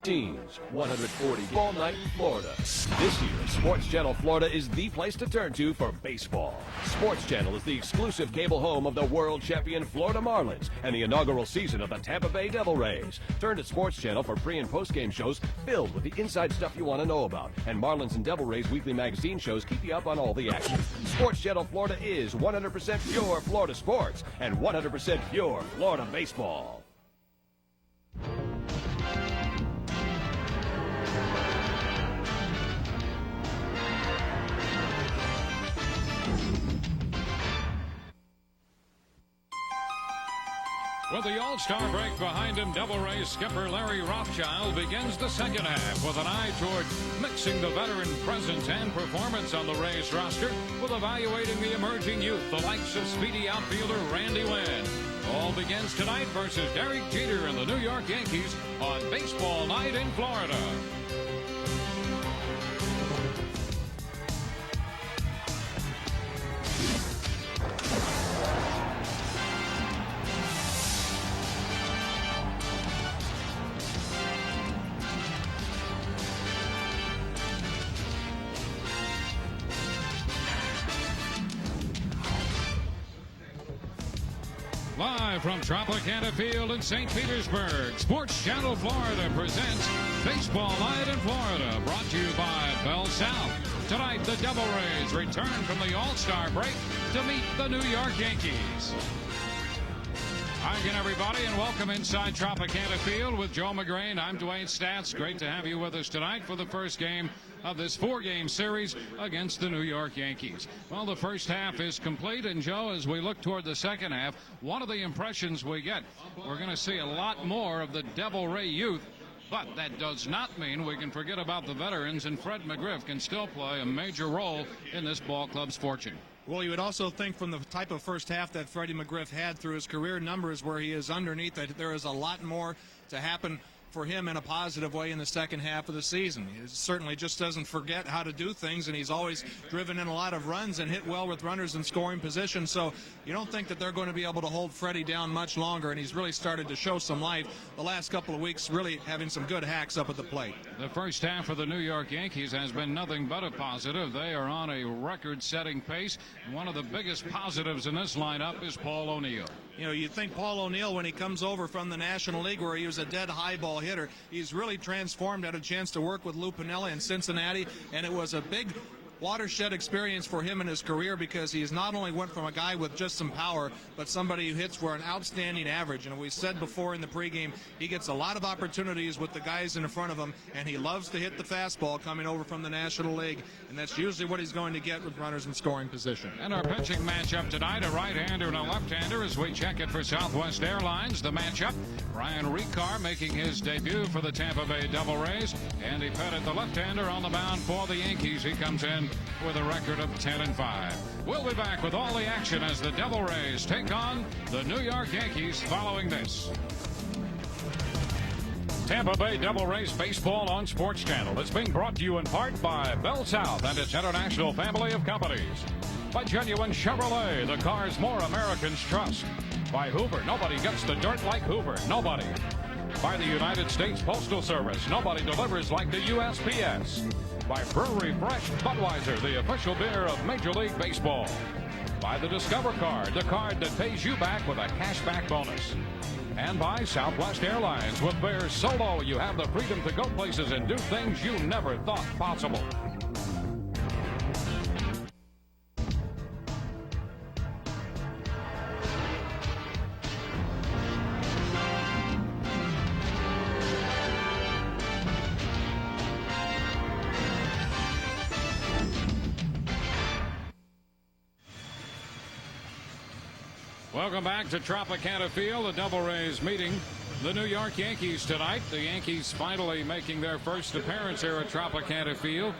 Teams, 140 ball night in Florida. This year, Sports Channel Florida is the place to turn to for baseball. Sports Channel is the exclusive cable home of the world champion Florida Marlins and the inaugural season of the Tampa Bay Devil Rays. Turn to Sports Channel for pre- and post-game shows filled with the inside stuff you want to know about. And Marlins and Devil Rays weekly magazine shows keep you up on all the action. Sports Channel Florida is 100% pure Florida sports and 100% pure Florida baseball. With the All-Star break behind him, Devil Rays skipper Larry Rothschild begins the second half with an eye toward mixing the veteran presence and performance on the Rays roster with evaluating the emerging youth, the likes of speedy outfielder Randy Wynn. All begins tonight versus Derek Jeter and the New York Yankees on Baseball Night in Florida. Live from Tropicana Field in St. Petersburg, Sports Channel Florida presents Baseball Night in Florida, brought to you by Bell South. Tonight, the Devil Rays return from the All-Star break to meet the New York Yankees. Hi again, everybody, and welcome inside Tropicana Field with Joe McGrain. I'm Dwayne Stats. Great to have you with us tonight for the first game of this four-game series against the New York Yankees. Well, the first half is complete, and Joe, as we look toward the second half, one of the impressions we get, we're going to see a lot more of the Devil Ray youth, but that does not mean we can forget about the veterans, and Fred McGriff can still play a major role in this ball club's fortune. Well, you would also think from the type of first half that Freddie McGriff had through his career numbers where he is underneath that there is a lot more to happen for him in a positive way in the second half of the season. He certainly just doesn't forget how to do things, and he's always driven in a lot of runs and hit well with runners in scoring position. So you don't think that they're going to be able to hold Freddie down much longer, and he's really started to show some life the last couple of weeks, really having some good hacks up at the plate. The first half of the New York Yankees has been nothing but a positive. They are on a record-setting pace. One of the biggest positives in this lineup is Paul O'Neill. You know, you think Paul O'Neill, when he comes over from the National League where he was a dead high ball hitter, he's really transformed. Had a chance to work with Lou Piniella in Cincinnati, and it was a big watershed experience for him in his career because he's not only went from a guy with just some power, but somebody who hits for an outstanding average. And we said before in the pregame, he gets a lot of opportunities with the guys in front of him, and he loves to hit the fastball coming over from the National League, and that's usually what he's going to get with runners in scoring position. And our pitching matchup tonight, a right-hander and a left-hander as we check it for Southwest Airlines. The matchup, Ryan Ricard making his debut for the Tampa Bay Devil Rays. Andy Pettit, the left-hander, on the mound for the Yankees. He comes in with a record of 10-5. We'll be back with all the action as the Devil Rays take on the New York Yankees following this. Tampa Bay Devil Rays baseball on Sports Channel. It's being brought to you in part by Bell South and its international family of companies. By Genuine Chevrolet, the cars more Americans trust. By Hoover, nobody gets the dirt like Hoover. Nobody. By the United States Postal Service, nobody delivers like the USPS. By Brewery Fresh Budweiser, the official beer of Major League Baseball. By the Discover Card, the card that pays you back with a cashback bonus. And by Southwest Airlines. With their Solo, you have the freedom to go places and do things you never thought possible. Welcome back to Tropicana Field. The Devil Rays meeting the New York Yankees tonight. The Yankees finally making their first appearance here at Tropicana Field.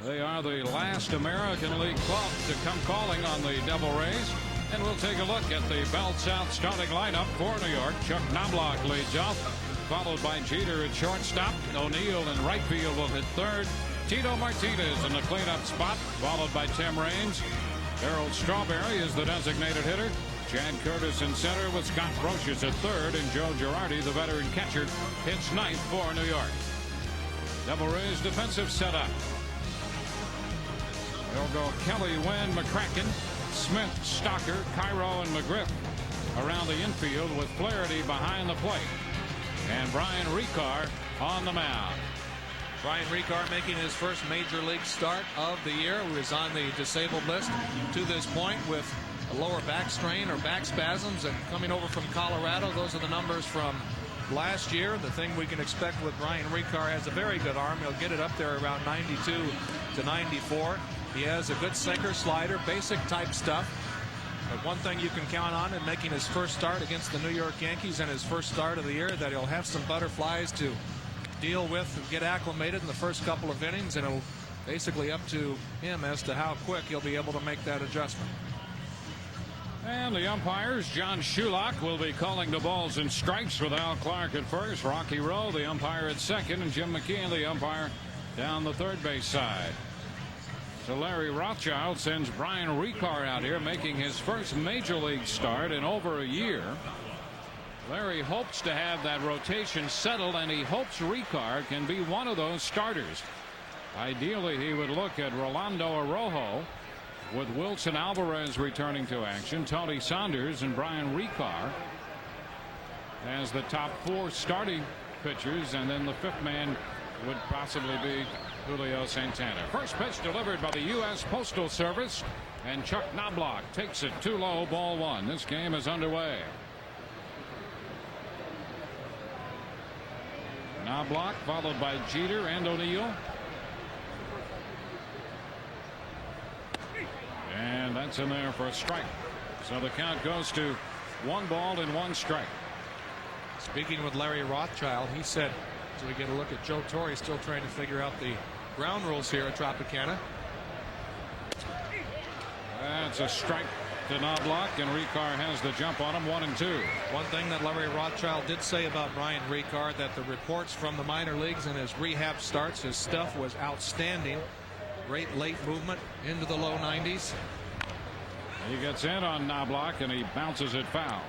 They are the last American League club to come calling on the Devil Rays. And we'll take a look at the Bell South starting lineup for New York. Chuck Knobloch leads off, followed by Jeter at shortstop. O'Neill in right field will hit third. Tito Martinez in the cleanup spot, followed by Tim Raines. Harold Strawberry is the designated hitter. Chad Curtis in center with Scott Brocious at third, and Joe Girardi, the veteran catcher, hits ninth for New York. Devil Rays defensive setup. They'll go Kelly, Wynn, McCracken, Smith, Stocker, Cairo, and McGriff around the infield with Flaherty behind the plate. And Brian Ricard on the mound. Brian Ricard making his first major league start of the year. He was on the disabled list to this point with a lower back strain or back spasms, and coming over from Colorado. Those are the numbers from last year. The thing we can expect with Brian Ricard, has a very good arm. He'll get it up there around 92 to 94. He has a good sinker, slider, basic type stuff. But one thing you can count on in making his first start against the New York Yankees and his first start of the year, that he'll have some butterflies to deal with and get acclimated in the first couple of innings, and it'll basically up to him as to how quick he'll be able to make that adjustment. And the umpires, John Shulak will be calling the balls and strikes with Al Clark at first, Rocky Rowe the umpire at second, and Jim McKeon the umpire down the third base side. So Larry Rothschild sends Brian Ricard out here, making his first major league start in over a year. Larry hopes to have that rotation settled, and he hopes Ricard can be one of those starters. Ideally, he would look at Rolando Araujo, with Wilson Alvarez returning to action, Tony Saunders and Brian Ricard as the top four starting pitchers, and then the fifth man would possibly be Julio Santana. First pitch delivered by the U.S. Postal Service, and Chuck Knobloch takes it too low, ball one. This game is underway. Knobloch followed by Jeter and O'Neill. And that's in there for a strike. So the count goes to 1 ball and 1 strike. Speaking with Larry Rothschild, he said, so we get a look at Joe Torre, still trying to figure out the ground rules here at Tropicana. That's a strike to Knobloch, and Ricard has the jump on him, 1-2. One thing that Larry Rothschild did say about Brian Ricard, that the reports from the minor leagues and his rehab starts, his stuff was outstanding. Great late movement into the low 90s. He gets in on Knobloch, and he bounces it foul.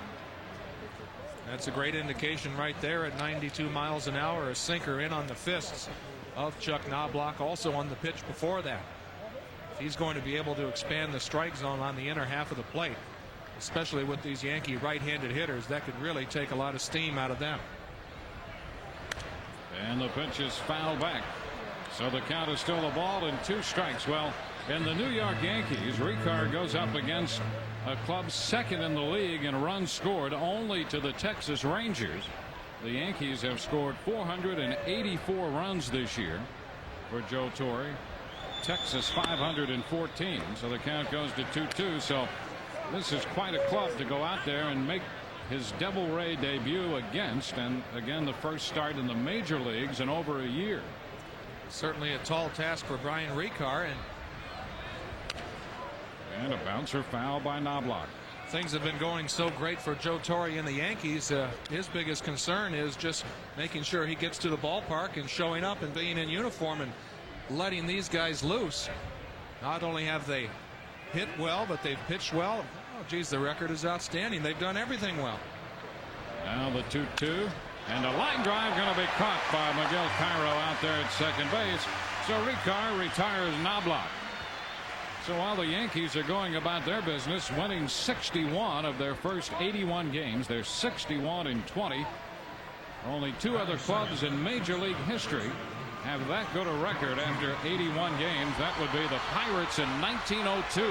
That's a great indication right there at 92 miles an hour. A sinker in on the fists of Chuck Knobloch. Also on the pitch before that. If he's going to be able to expand the strike zone on the inner half of the plate, especially with these Yankee right-handed hitters, that could really take a lot of steam out of them. And the pitch is fouled back. So the count is still a ball and 2 strikes. Well, in the New York Yankees, Ricard goes up against a club second in the league in runs scored, only to the Texas Rangers. The Yankees have scored 484 runs this year for Joe Torre. Texas 514. So the count goes to 2-2. So this is quite a club to go out there and make his Devil Ray debut against, and again the first start in the major leagues in over a year. Certainly a tall task for Brian Ricard, and a bouncer foul by Knobloch. Things have been going so great for Joe Torre and the Yankees. His biggest concern is just making sure he gets to the ballpark and showing up and being in uniform and letting these guys loose. Not only have they hit well, but they've pitched well. Oh, geez, the record is outstanding. They've done everything well. Now the 2-2. And a line drive going to be caught by Miguel Cairo out there at second base. So Ricard retires Knobloch. So while the Yankees are going about their business, winning 61 of their first 81 games, they're 61-20. Only 2 other clubs in Major League history have that good a record after 81 games. That would be the Pirates in 1902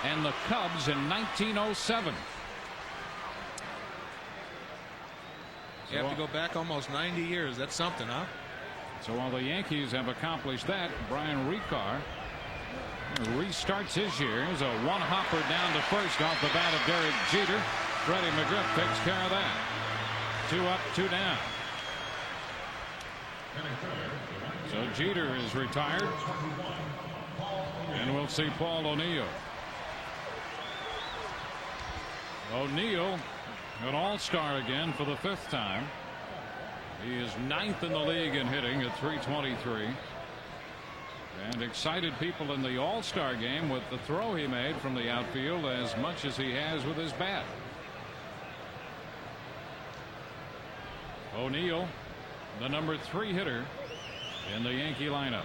and the Cubs in 1907. You have to go back almost 90 years. That's something, huh? So while the Yankees have accomplished that, Brian Ricard restarts his year. Here's a one-hopper down to first off the bat of Derek Jeter. Freddie McGriff takes care of that. 2 up, 2 down. So Jeter is retired. And we'll see Paul O'Neill. O'Neill, an all-star again for the 5th time. He is 9th in the league in hitting at .323. And excited people in the all-star game with the throw he made from the outfield as much as he has with his bat. O'Neill, the number 3 hitter in the Yankee lineup.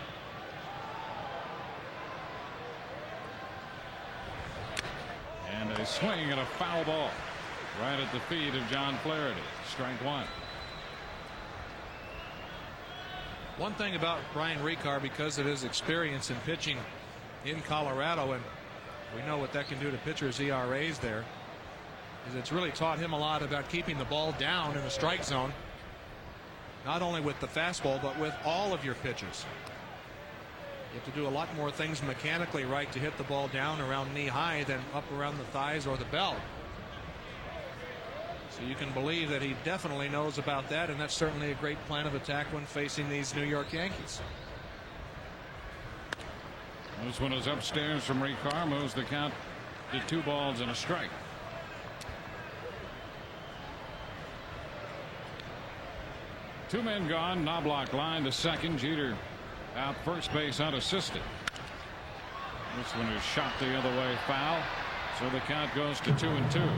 And a swing and a foul ball right at the feet of John Flaherty. Strike one. One thing about Brian Ricard, because of his experience in pitching in Colorado, and we know what that can do to pitchers' ERAs there, is it's really taught him a lot about keeping the ball down in the strike zone, not only with the fastball but with all of your pitches. You have to do a lot more things mechanically right to hit the ball down around knee high than up around the thighs or the belt. So you can believe that he definitely knows about that, and that's certainly a great plan of attack when facing these New York Yankees. This one is upstairs from Ricard, moves the count to 2 balls and a strike. Two men gone. Knobloch line to second. Jeter out first base unassisted. This one is shot the other way, foul. So the count goes to 2-2.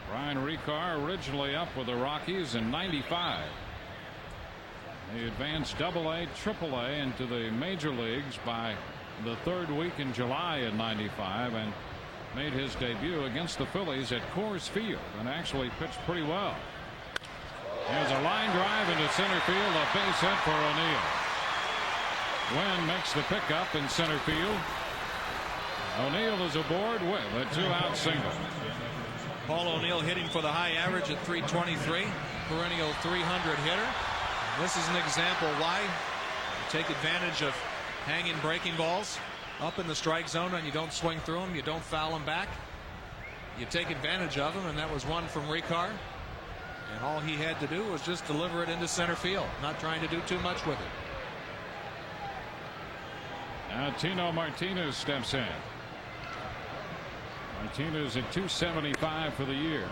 Brian Ricard originally up with the Rockies in '95. He advanced AA, AAA into the major leagues by the 3rd week in July in '95 and made his debut against the Phillies at Coors Field and actually pitched pretty well. There's a line drive into center field, a base hit for O'Neill. Wynn makes the pickup in center field. O'Neill is aboard with a 2-out single. Paul O'Neill hitting for the high average at .323, perennial 300 hitter. This is an example why you take advantage of hanging breaking balls up in the strike zone, and you don't swing through them, you don't foul them back. You take advantage of them, and that was one from Ricard. And all he had to do was just deliver it into center field, not trying to do too much with it. Now Tino Martinez steps in. Martinez at .275 for the year.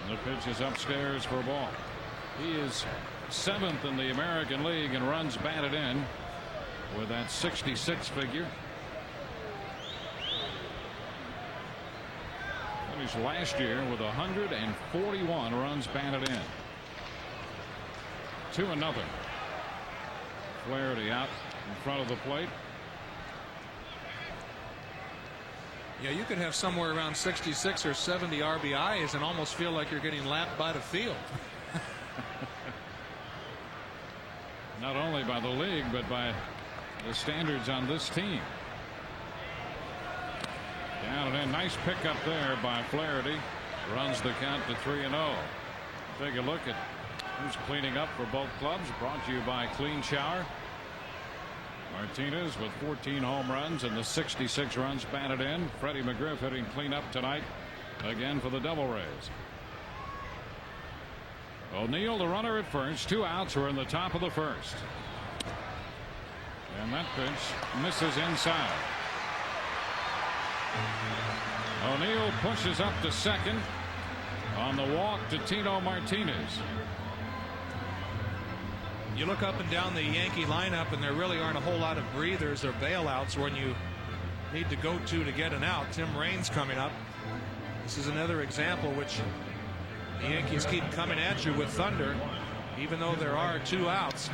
And the pitch is upstairs for a ball. He is 7th in the American League in runs batted in with that 66 figure. Finished last year with 141 runs batted in. 2-0. Flaherty out in front of the plate. Yeah, you could have somewhere around 66 or 70 RBIs and almost feel like you're getting lapped by the field. Not only by the league, but by the standards on this team. Down and in. Nice pickup there by Flaherty. Runs the count to 3-0. Take a look at who's cleaning up for both clubs. Brought to you by Clean Shower. Martinez with 14 home runs and the 66 runs batted in. Freddie McGriff hitting cleanup tonight again for the Devil Rays. O'Neill, the runner at first. 2 outs. We're in the top of the first. And that pitch misses inside. O'Neill pushes up to second on the walk to Tino Martinez. You look up and down the Yankee lineup, and there really aren't a whole lot of breathers or bailouts when you need to go to get an out. Tim Raines coming up. This is another example which the Yankees keep coming at you with thunder, even though there are 2 outs.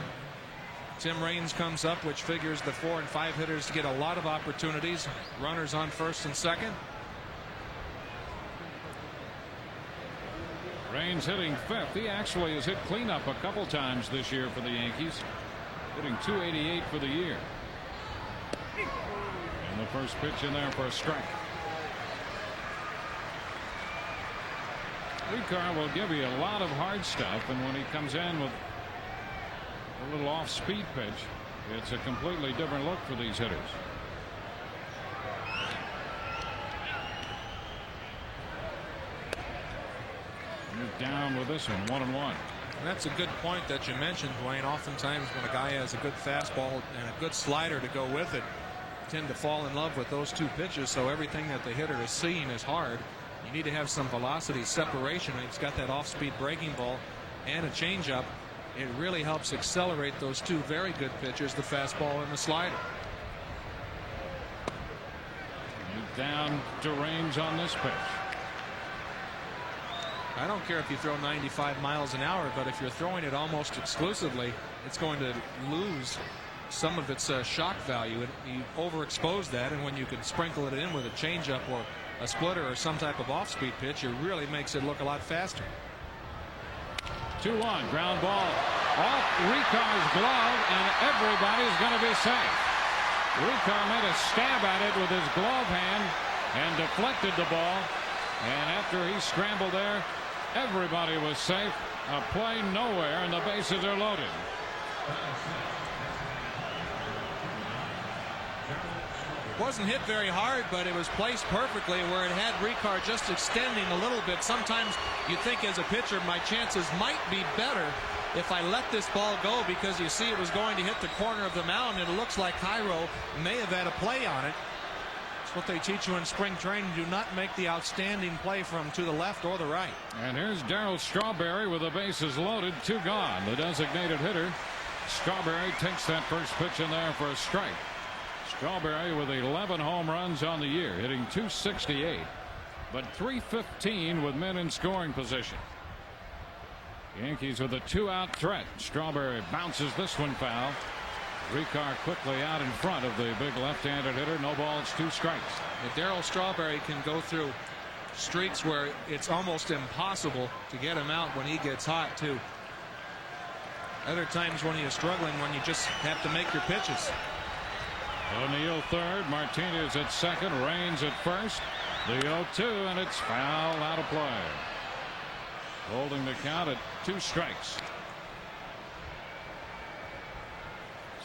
Tim Raines comes up, which figures the 4 and 5 hitters to get a lot of opportunities. Runners on first and second. Raines hitting 5th. He actually has hit cleanup a couple times this year for the Yankees, hitting .288 for the year. And the first pitch in there for a strike. Ricard will give you a lot of hard stuff, and when he comes in with a little off-speed pitch, it's a completely different look for these hitters. Moved down with this one, 1-1. And that's a good point that you mentioned, Dwayne. Oftentimes when a guy has a good fastball and a good slider to go with it, tend to fall in love with those 2 pitches, so everything that the hitter is seeing is hard. You need to have some velocity separation. He's got that off-speed breaking ball and a changeup. It really helps accelerate those 2 very good pitches, the fastball and the slider. Moved down to Raines on this pitch. I don't care if you throw 95 miles an hour, but if you're throwing it almost exclusively, it's going to lose some of its shock value. You overexpose that, and when you can sprinkle it in with a changeup or a splitter or some type of off-speed pitch, it really makes it look a lot faster. 2-1 ground ball off Ricard's glove, and everybody's going to be safe. Ricard made a stab at it with his glove hand and deflected the ball, and after he scrambled there, everybody was safe. A play nowhere, and the bases are loaded. Wasn't hit very hard, but it was placed perfectly where it had Ricard just extending a little bit. Sometimes you think as a pitcher, my chances might be better if I let this ball go, because you see it was going to hit the corner of the mound, and it looks like Cairo may have had a play on it. It's what they teach you in spring training. Do not make the outstanding play from to the left or the right. And here's Darryl Strawberry with the bases loaded, 2 gone. The designated hitter. Strawberry takes that first pitch in there for a strike. Strawberry with 11 home runs on the year, hitting .268, but .315 with men in scoring position. Yankees with a 2-out threat. Strawberry bounces this one foul. Ricard quickly out in front of the big left-handed hitter. No balls, 2 strikes. Darryl Strawberry can go through streaks where it's almost impossible to get him out when he gets hot, too. Other times when he is struggling, when you just have to make your pitches. O'Neill third, Martinez at second, Raines at first. The 0-2, and it's foul out of play. Holding the count at 2 strikes.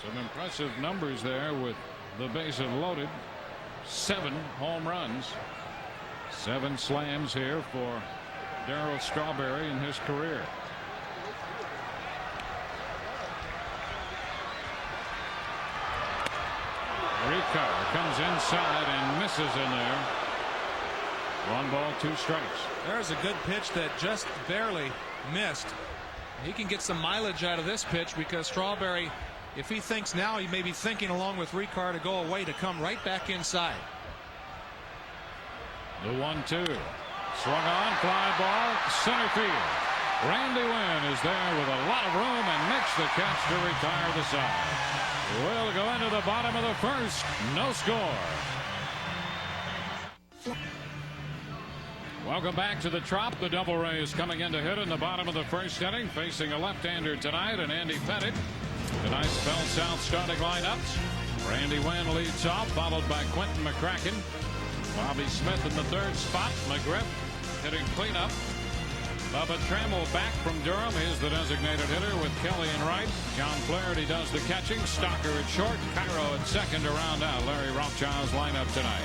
Some impressive numbers there with the bases loaded. 7 home runs. 7 slams here for Darryl Strawberry in his career. Ricard comes inside and misses in there. 1 ball, 2 strikes. There's a good pitch that just barely missed. He can get some mileage out of this pitch, because Strawberry, if he thinks now, he may be thinking along with Ricard to go away, to come right back inside. The 1-2. Swung on, fly ball, center field. Randy Wynn is there with a lot of room and makes the catch to retire the side. We'll go into the bottom of the first. No score. Welcome back to the Trop. The Double Rays coming in to hit in the bottom of the first inning, facing a left-hander tonight, and Andy Pettit. Tonight's Bell South starting lineups. Randy Wynn leads off, followed by Quentin McCracken. Bobby Smith in the third spot. McGriff hitting cleanup. Bubba Trammell back from Durham is the designated hitter with Kelly in right. John Flaherty does the catching. Stocker at short. Cairo at second to round out Larry Rothschild's lineup tonight.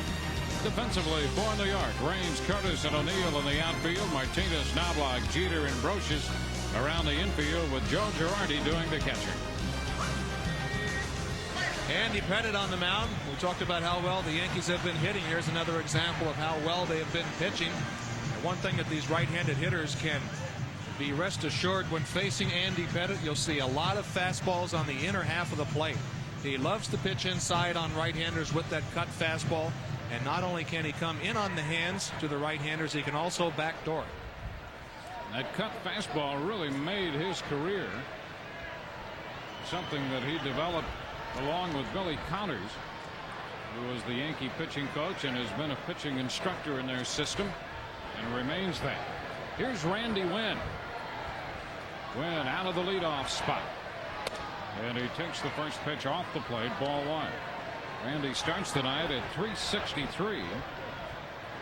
Defensively for New York, Raines, Curtis, and O'Neill in the outfield. Martinez, Knobloch, Jeter, and Brocious around the infield, with Joe Girardi doing the catching. Andy Pettit on the mound. We talked about how well the Yankees have been hitting. Here's another example of how well they have been pitching. And one thing that these right-handed hitters can be rest assured, when facing Andy Pettit, you'll see a lot of fastballs on the inner half of the plate. He loves to pitch inside on right-handers with that cut fastball. And not only can he come in on the hands to the right-handers, he can also backdoor. That cut fastball really made his career. Something that he developed along with Billy Connors, who was the Yankee pitching coach and has been a pitching instructor in their system, and remains that. Here's Randy Wynn. Wynn out of the leadoff spot. And he takes the first pitch off the plate, ball 1. Randy starts tonight at .363,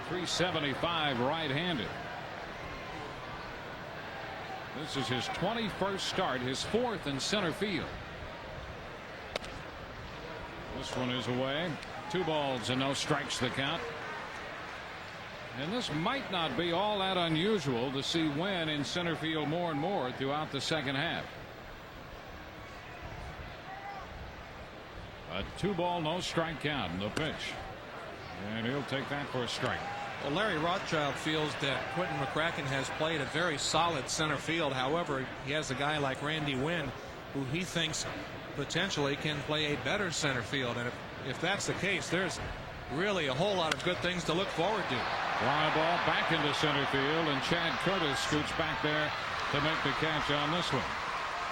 .375 right-handed. This is his 21st start, his 4th in center field. This one is away. 2 balls and no strikes the count. And this might not be all that unusual to see Wynn in center field more and more throughout the second half. A 2-ball, no strike count in the pitch. And he'll take that for a strike. Well, Larry Rothschild feels that Quentin McCracken has played a very solid center field. However, he has a guy like Randy Wynn, who he thinks potentially can play a better center field. And if that's the case, there's really a whole lot of good things to look forward to. Fly ball back into center field, and Chad Curtis scoots back there to make the catch on this one.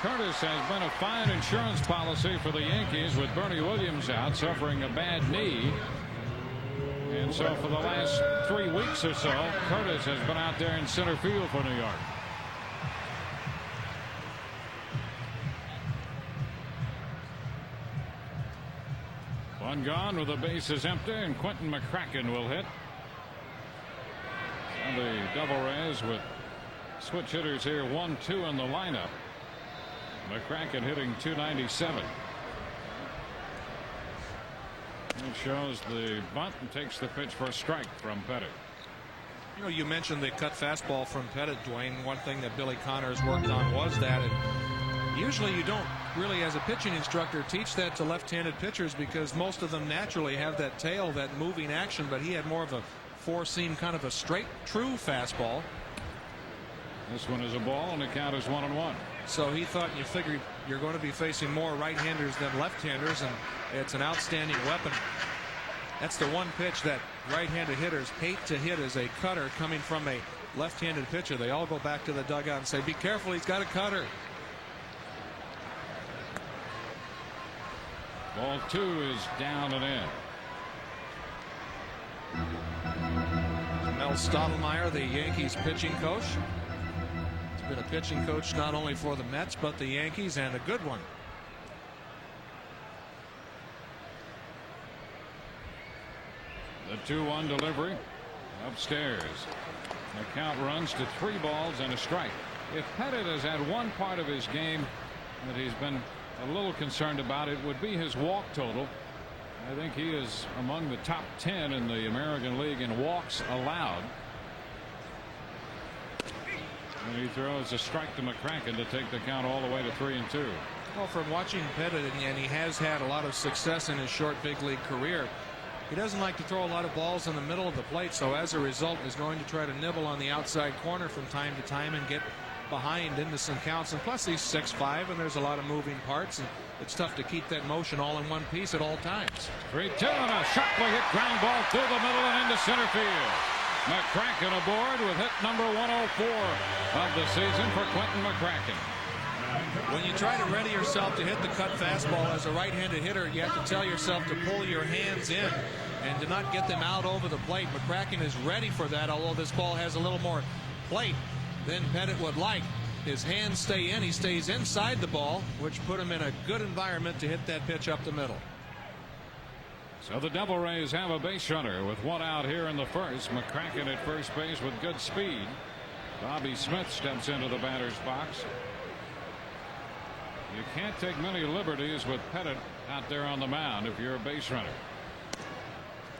Curtis has been a fine insurance policy for the Yankees with Bernie Williams out suffering a bad knee. And so for the last 3 weeks or so, Curtis has been out there in center field for New York. One gone with the bases empty, and Quentin McCracken will hit. And the Devil Rays with switch hitters here, 1-2 in the lineup. McCracken hitting .297. He shows the bunt and takes the pitch for a strike from Pettit. You know, you mentioned the cut fastball from Pettit, Dwayne. One thing that Billy Connors worked on was that. And usually you don't really, as a pitching instructor, teach that to left-handed pitchers because most of them naturally have that tail, that moving action, but he had more of a four-seam, kind of a straight, true fastball. This one is a ball, and the count is 1-1. So he thought, you figured you're going to be facing more right-handers than left-handers, and it's an outstanding weapon. That's the one pitch that right-handed hitters hate to hit, is a cutter coming from a left-handed pitcher. They all go back to the dugout and say, be careful, he's got a cutter. Ball 2 is down and in. Mel Stottlemyre, the Yankees pitching coach. He's been a pitching coach not only for the Mets but the Yankees, and a good one. The 2-1 delivery upstairs. The count runs to 3 balls and a strike. If Pettit has had one part of his game that he's been a little concerned about, it would be his walk total. I think he is among the top 10 in the American League in walks allowed. And he throws a strike to McCracken to take the count all the way to 3-2. Well, from watching Pettit, and he has had a lot of success in his short big league career, he doesn't like to throw a lot of balls in the middle of the plate, so as a result is going to try to nibble on the outside corner from time to time and get behind into some counts. And plus he's 6'5", and there's a lot of moving parts, and it's tough to keep that motion all in one piece at all times. 3-2, and a sharply hit ground ball through the middle and into center field. McCracken aboard with hit number 104 of the season for Quentin McCracken. When you try to ready yourself to hit the cut fastball as a right-handed hitter, you have to tell yourself to pull your hands in and to not get them out over the plate. McCracken is ready for that, although this ball has a little more plate than Pettit would like. His hands stay in. He stays inside the ball, which put him in a good environment to hit that pitch up the middle. So the Devil Rays have a base runner with one out here in the first. McCracken at first base with good speed. Bobby Smith steps into the batter's box. You can't take many liberties with Pettit out there on the mound if you're a base runner.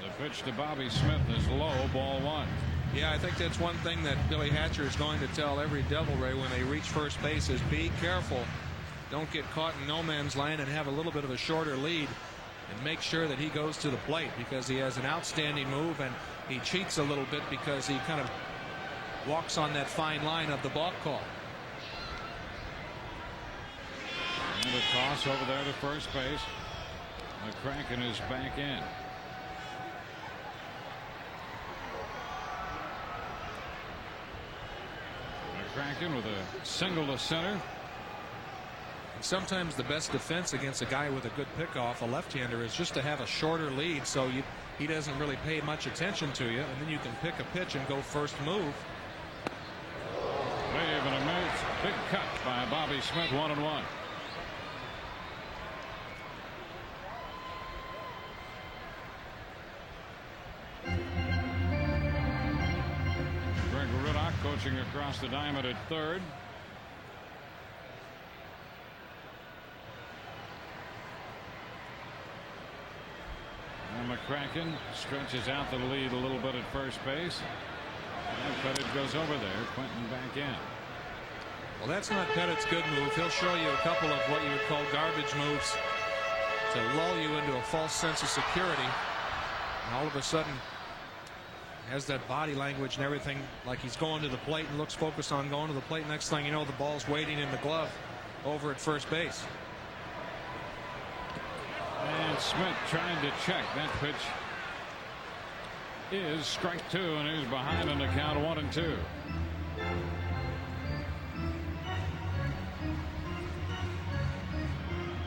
The pitch to Bobby Smith is low, ball 1. Yeah, I think that's one thing that Billy Hatcher is going to tell every Devil Ray when they reach first base is be careful. Don't get caught in no man's land and have a little bit of a shorter lead, and make sure that he goes to the plate, because he has an outstanding move, and he cheats a little bit because he kind of walks on that fine line of the balk call. And a toss over there to first base. McCracken is back in. McCracken with a single to center. Sometimes the best defense against a guy with a good pickoff, a left-hander, is just to have a shorter lead, so he doesn't really pay much attention to you, and then you can pick a pitch and go first move. Wave and a miss. Big cut by Bobby Smith, 1-1. Coaching across the diamond at third. And McCracken stretches out the lead a little bit at first base. And Pettit goes over there. Quentin back in. Well, that's not Pettit's good move. He'll show you a couple of what you would call garbage moves to lull you into a false sense of security. And all of a sudden has that body language and everything, like he's going to the plate and looks focused on going to the plate. Next thing you know, the ball's waiting in the glove over at first base. And Smith trying to check that pitch. is strike two, and he's behind in the count 1-2.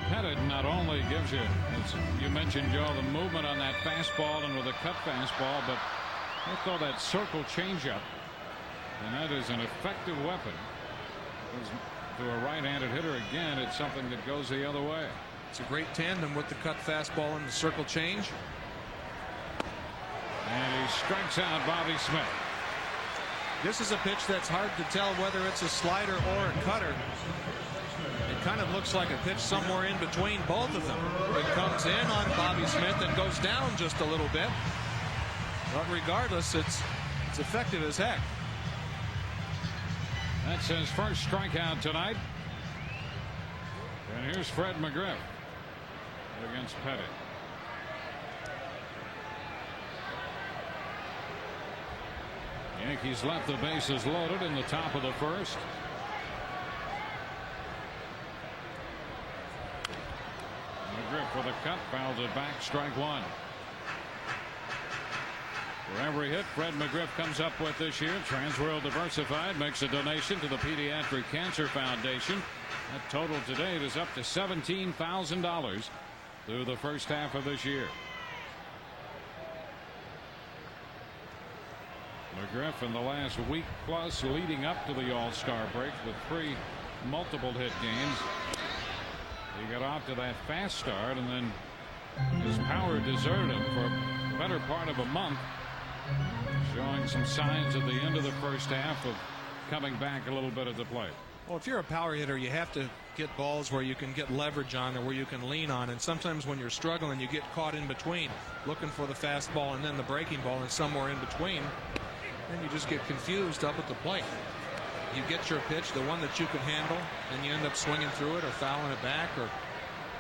Pettit not only gives you, as you mentioned, Joe, the movement on that fastball and with a cut fastball, but he'll throw that circle changeup, and that is an effective weapon. To a right-handed hitter, again, it's something that goes the other way. It's a great tandem with the cut fastball and the circle change. And he strikes out Bobby Smith. This is a pitch that's hard to tell whether it's a slider or a cutter. It kind of looks like a pitch somewhere in between both of them. It comes in on Bobby Smith and goes down just a little bit. But regardless, it's effective as heck. That's his first strikeout tonight. And here's Fred McGriff against Pettit. Yankees left the bases loaded in the top of the first. McGriff with a cut, fouls it back, strike one. For every hit Fred McGriff comes up with this year, Transworld Diversified makes a donation to the Pediatric Cancer Foundation. That total to date is up to $17,000 through the first half of this year. McGriff in the last week plus leading up to the All-Star break with 3 multiple hit games. He got off to that fast start, and then his power deserted him for a better part of a month, showing some signs at the end of the first half of coming back a little bit at the plate. Well, if you're a power hitter, you have to get balls where you can get leverage on or where you can lean on, and sometimes when you're struggling you get caught in between, looking for the fastball and then the breaking ball, and somewhere in between, and you just get confused up at the plate. You get your pitch, the one that you can handle, and you end up swinging through it or fouling it back, or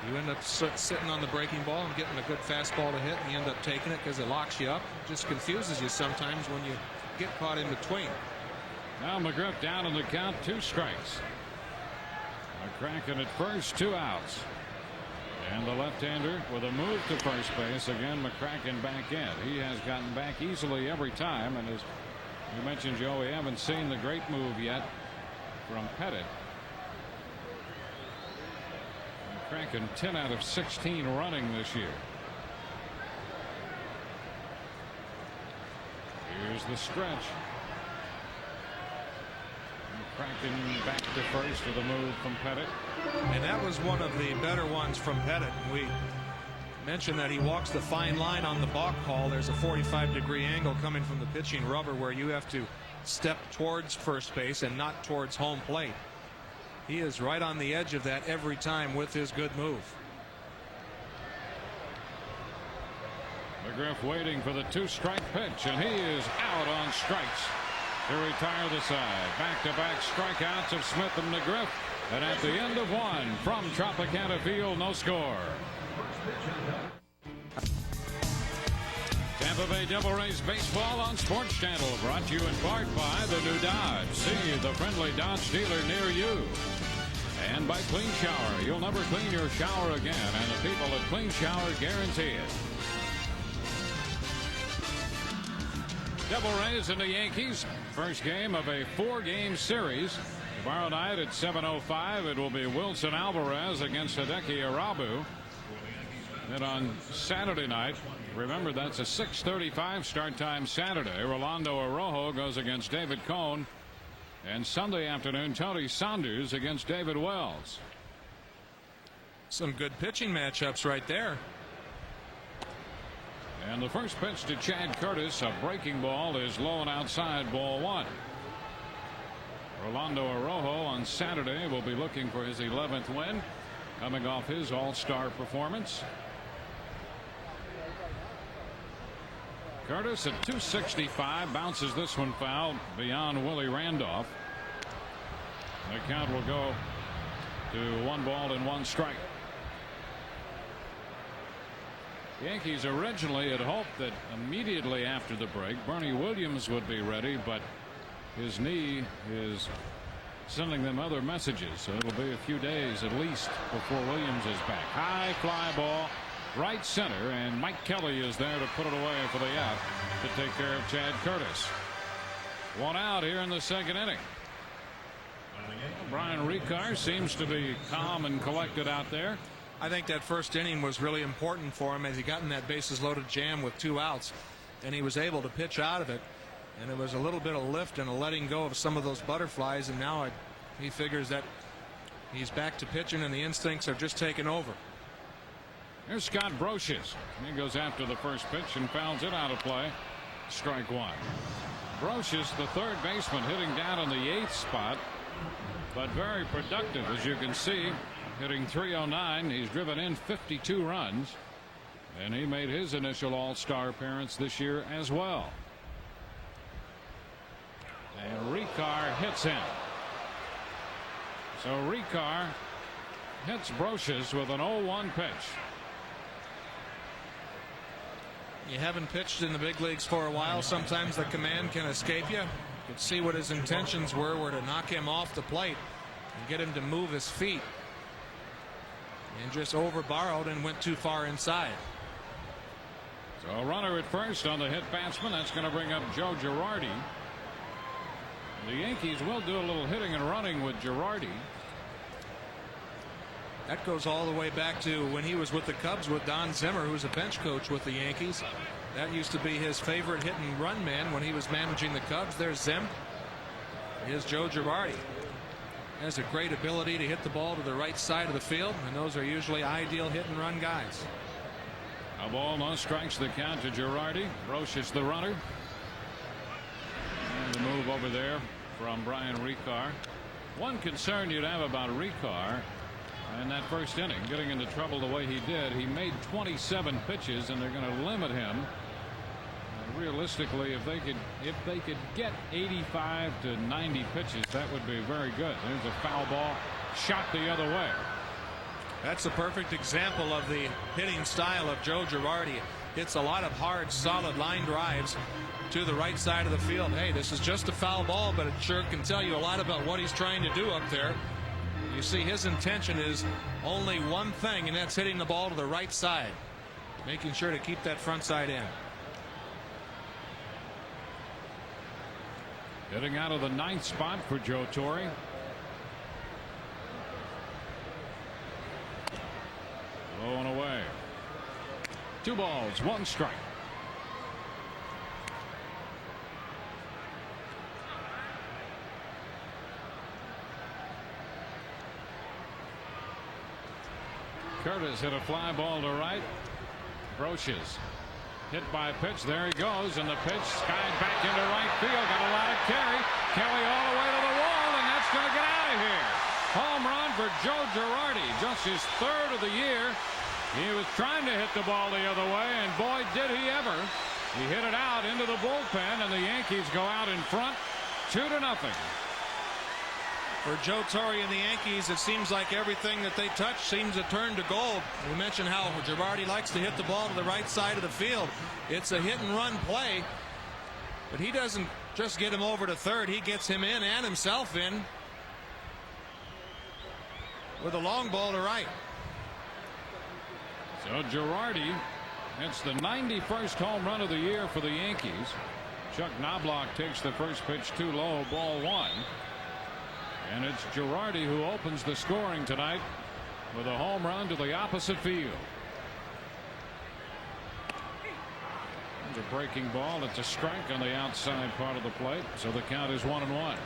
you end up sitting on the breaking ball and getting a good fastball to hit, and you end up taking it because it locks you up. It just confuses you sometimes when you get caught in between. Now McGriff down in the count, 2 strikes. McCracken at first, 2 outs. And the left-hander with a move to first base. Again, McCracken back in. He has gotten back easily every time, and as you mentioned, Joe, we haven't seen the great move yet from Pettit. McCracken 10 out of 16 running this year. Here's the stretch. McCracken back to first with a move from Pettit. And that was one of the better ones from Pettit. We mentioned that he walks the fine line on the balk call. There's a 45-degree angle coming from the pitching rubber where you have to step towards first base and not towards home plate. He is right on the edge of that every time with his good move. McGriff waiting for the 2-strike pitch, and he is out on strikes to retire the side. Back-to-back strikeouts of Smith and McGriff, and at the end of one from Tropicana Field, no score. Tampa Bay Devil Rays baseball on Sports Channel, brought to you in part by the new Dodge. See the friendly Dodge dealer near you. And by Clean Shower. You'll never clean your shower again, and the people at Clean Shower guarantee it. Devil Rays and the Yankees. First game of a 4-game series. Tomorrow night at 7:05, it will be Wilson Alvarez against Hideki Irabu. Then on Saturday night, remember that's a 6:35 start time Saturday. Rolando Araujo goes against David Cone. And Sunday afternoon, Tony Saunders against David Wells. Some good pitching matchups right there. And the first pitch to Chad Curtis, a breaking ball, is low and outside, ball 1. Rolando Araujo on Saturday will be looking for his 11th win, coming off his all-star performance. Curtis at 265 bounces this one foul beyond Willie Randolph. The count will go to 1 ball and 1 strike. The Yankees originally had hoped that immediately after the break Bernie Williams would be ready, but his knee is sending them other messages, so it'll be a few days at least before Williams is back. High fly ball right center, and Mike Kelly is there to put it away for the out to take care of Chad Curtis. One out here in the second inning. Brian Ricard seems to be calm and collected out there. I think that first inning was really important for him as he got in that bases loaded jam with 2 outs, and he was able to pitch out of it, and it was a little bit of lift and a letting go of some of those butterflies, and now he figures that he's back to pitching and the instincts are just taking over. Here's Scott Brocious. He goes after the first pitch and fouls it out of play. Strike one. Brocious, the third baseman, hitting down in the 8th spot, but very productive, as you can see, hitting .309. He's driven in 52 runs, and he made his initial All-Star appearance this year as well. And Ricard hits him. So Ricard hits Brocious with an 0-1 pitch. You haven't pitched in the big leagues for a while. Sometimes the command can escape you. You could see what his intentions were to knock him off the plate and get him to move his feet. And just overborrowed and went too far inside. So a runner at first on the hit batsman. That's going to bring up Joe Girardi. The Yankees will do a little hitting and running with Girardi. That goes all the way back to when he was with the Cubs with Don Zimmer, who's a bench coach with the Yankees. That used to be his favorite hit and run man when he was managing the Cubs. There's Zim. Here's Joe Girardi. Has a great ability to hit the ball to the right side of the field, and those are usually ideal hit and run guys. A ball, no strikes, the count to Girardi. Brocious the runner. And the move over there from Brian Ricard. One concern you'd have about Ricard in that first inning, getting into trouble the way he did, he made 27 pitches, and they're going to limit him. Realistically, if they could get 85 to 90 pitches, that would be very good. There's a foul ball shot the other way. That's a perfect example of the hitting style of Joe Girardi. Hits a lot of hard, solid line drives to the right side of the field. Hey, this is just a foul ball, but it sure can tell you a lot about what he's trying to do up there. You see, his intention is only one thing, and that's hitting the ball to the right side, making sure to keep that front side in. Hitting out of the 9th spot for Joe Torre. Low and away. 2 balls, 1 strike. Curtis hit a fly ball to right. Brocious hit by a pitch. There he goes, and the pitch skied back into right field. Got a lot of carry. Kelly all the way to the wall, and that's going to get out of here. Home run for Joe Girardi, just his 3rd of the year. He was trying to hit the ball the other way, and boy, did he ever. He hit it out into the bullpen, and the Yankees go out in front 2-0. For Joe Torre and the Yankees, it seems like everything that they touch seems to turn to gold. We mentioned how Girardi likes to hit the ball to the right side of the field. It's a hit and run play, but he doesn't just get him over to third. He gets him in and himself in with a long ball to right. So Girardi hits the 91st home run of the year for the Yankees. Chuck Knobloch takes the first pitch too low, ball 1. And it's Girardi who opens the scoring tonight with a home run to the opposite field. It's a breaking ball. It's a strike on the outside part of the plate. So the count is 1-1.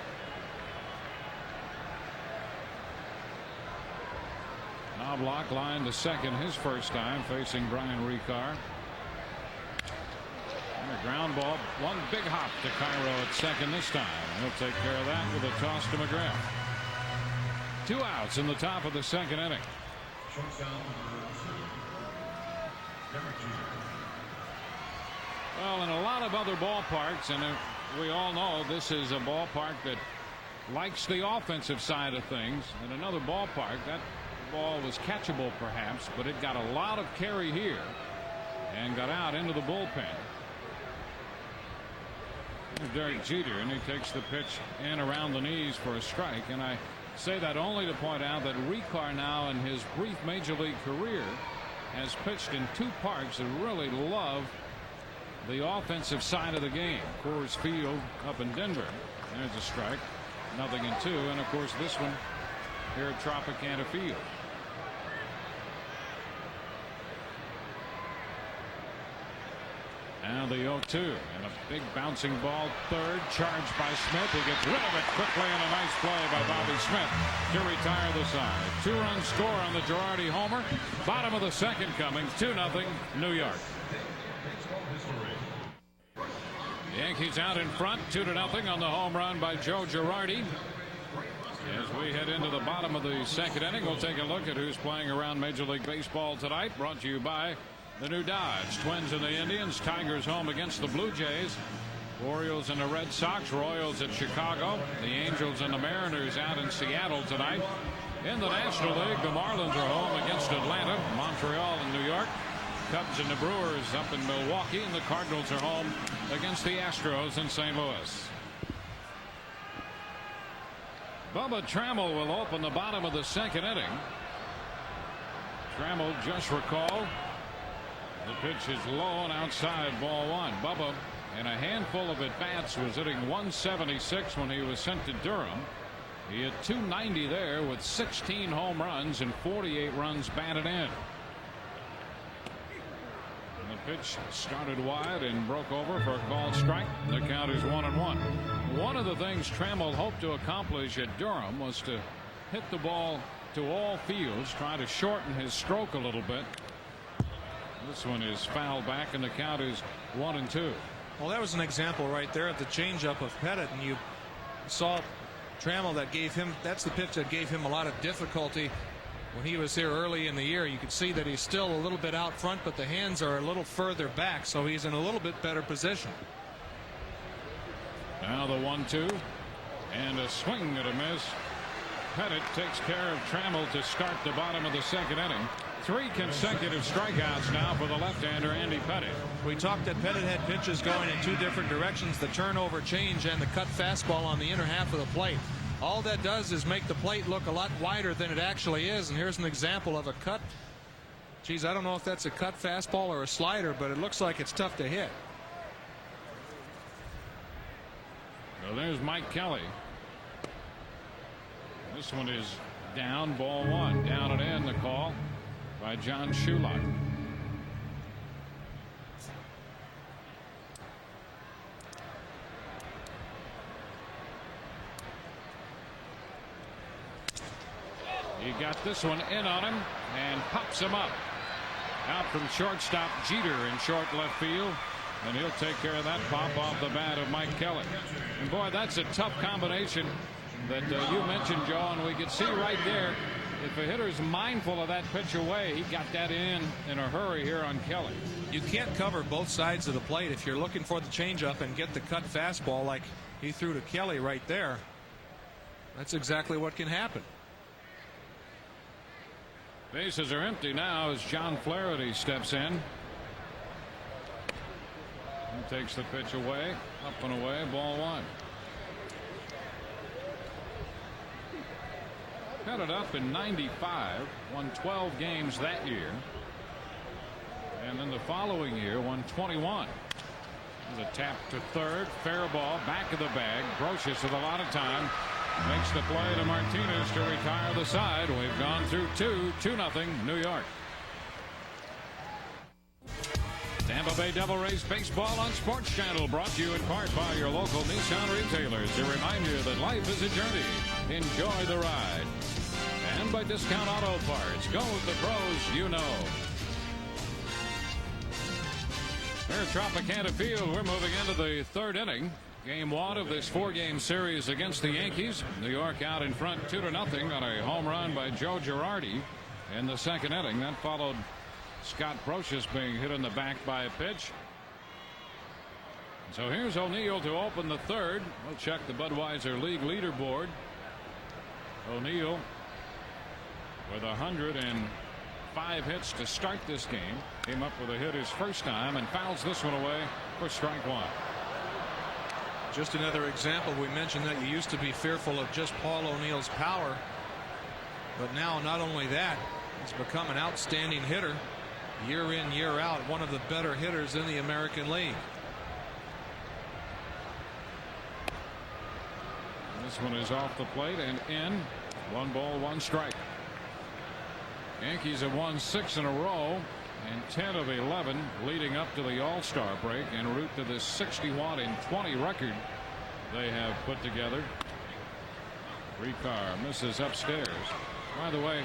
Knobloch lined the second his first time facing Brian Ricard. And a ground ball, one big hop to Cairo at second this time. He'll take care of that with a toss to McGrath. 2 outs in the top of the second inning. Well, in a lot of other ballparks, and we all know this is a ballpark that likes the offensive side of things. In another ballpark, that ball was catchable perhaps, but it got a lot of carry here and got out into the bullpen. Here's Derek Jeter, and he takes the pitch in around the knees for a strike. And I say that only to point out that Ricard now in his brief major league career has pitched in two parks that really love the offensive side of the game. Coors Field up in Denver. There's a strike. 0-2. And of course this one here at Tropicana Field. Now the 0-2 and a big bouncing ball third, charged by Smith. He gets rid of it quickly, and a nice play by Bobby Smith to retire the side. 2-run score on the Girardi homer. Bottom of the second coming. 2-0 New York. Yankees out in front, 2-0 on the home run by Joe Girardi. As we head into the bottom of the second inning, we'll take a look at who's playing around Major League Baseball tonight. Brought to you by the new Dodge. Twins and the Indians. Tigers home against the Blue Jays. Orioles and the Red Sox. Royals at Chicago. The Angels and the Mariners out in Seattle tonight. In the National League, the Marlins are home against Atlanta. Montreal and New York. Cubs and the Brewers up in Milwaukee. And the Cardinals are home against the Astros in St. Louis. Bubba Trammell will open the bottom of the second inning. Trammell, just recall, the pitch is low and outside, ball one. Bubba, in a handful of at-bats, was hitting 176 when he was sent to Durham. He hit 290 there with 16 home runs and 48 runs batted in. And the pitch started wide and broke over for a called strike. The count is 1-1. One of the things Trammell hoped to accomplish at Durham was to hit the ball to all fields, try to shorten his stroke a little bit. This one is fouled back, and the count is 1-2. Well, that was an example right there of the changeup of Pettit, and you saw Trammell, that's the pitch that gave him a lot of difficulty when he was here early in the year. You could see that he's still a little bit out front, but the hands are a little further back, so he's in a little bit better position. Now the 1-2 and a swing and a miss. Pettit takes care of Trammell to start the bottom of the second inning. 3 consecutive strikeouts now for the left-hander Andy Pettit. We talked that Pettit had pitches going in 2 different directions, the turnover change and the cut fastball on the inner half of the plate. All that does is make the plate look a lot wider than it actually is. And here's an example of a cut. Geez, I don't know if that's a cut fastball or a slider, but it looks like it's tough to hit. Well, there's Mike Kelly. This one is down, ball one. Down and in, the call by John Shulock. He got this one in on him and pops him up. Out from shortstop Jeter in short left field. And he'll take care of that pop off the bat of Mike Kelly. And boy, that's a tough combination that you mentioned, Joe, and we could see right there, if a hitter's mindful of that pitch away, he got that in a hurry here on Kelly. You can't cover both sides of the plate if you're looking for the changeup and get the cut fastball like he threw to Kelly right there. That's exactly what can happen. Bases are empty now as John Flaherty steps in. He takes the pitch away, up and away, ball one. Headed up in 95, won 12 games that year. And then the following year won 21. The tap to third, fair ball, back of the bag. Brocious with a lot of time. Makes the play to Martinez to retire the side. We've gone through 2-0 New York. Tampa Bay Devil Rays baseball on Sports Channel, brought to you in part by your local Nissan retailers to remind you that life is a journey. Enjoy the ride. And by Discount Auto Parts. Go with the pros you know. Here at Tropicana Field, we're moving into the third inning. Game 1 of this 4-game series against the Yankees. New York out in front 2-0 on a home run by Joe Girardi in the second inning. That followed Scott Brocious being hit in the back by a pitch. So here's O'Neill to open the third. We'll check the Budweiser League leaderboard. O'Neill with 105 hits to start this game. Came up with a hit his first time and fouls this one away for strike one. Just another example. We mentioned that you used to be fearful of just Paul O'Neill's power, but now not only that, he's become an outstanding hitter. year in, year out, one of the better hitters in the American League. This one is off the plate and in. 1 ball, 1 strike. Yankees have won 6 in a row and 10 of 11 leading up to the All-Star break en route to this 61-20 record they have put together. Ricard misses upstairs. By the way,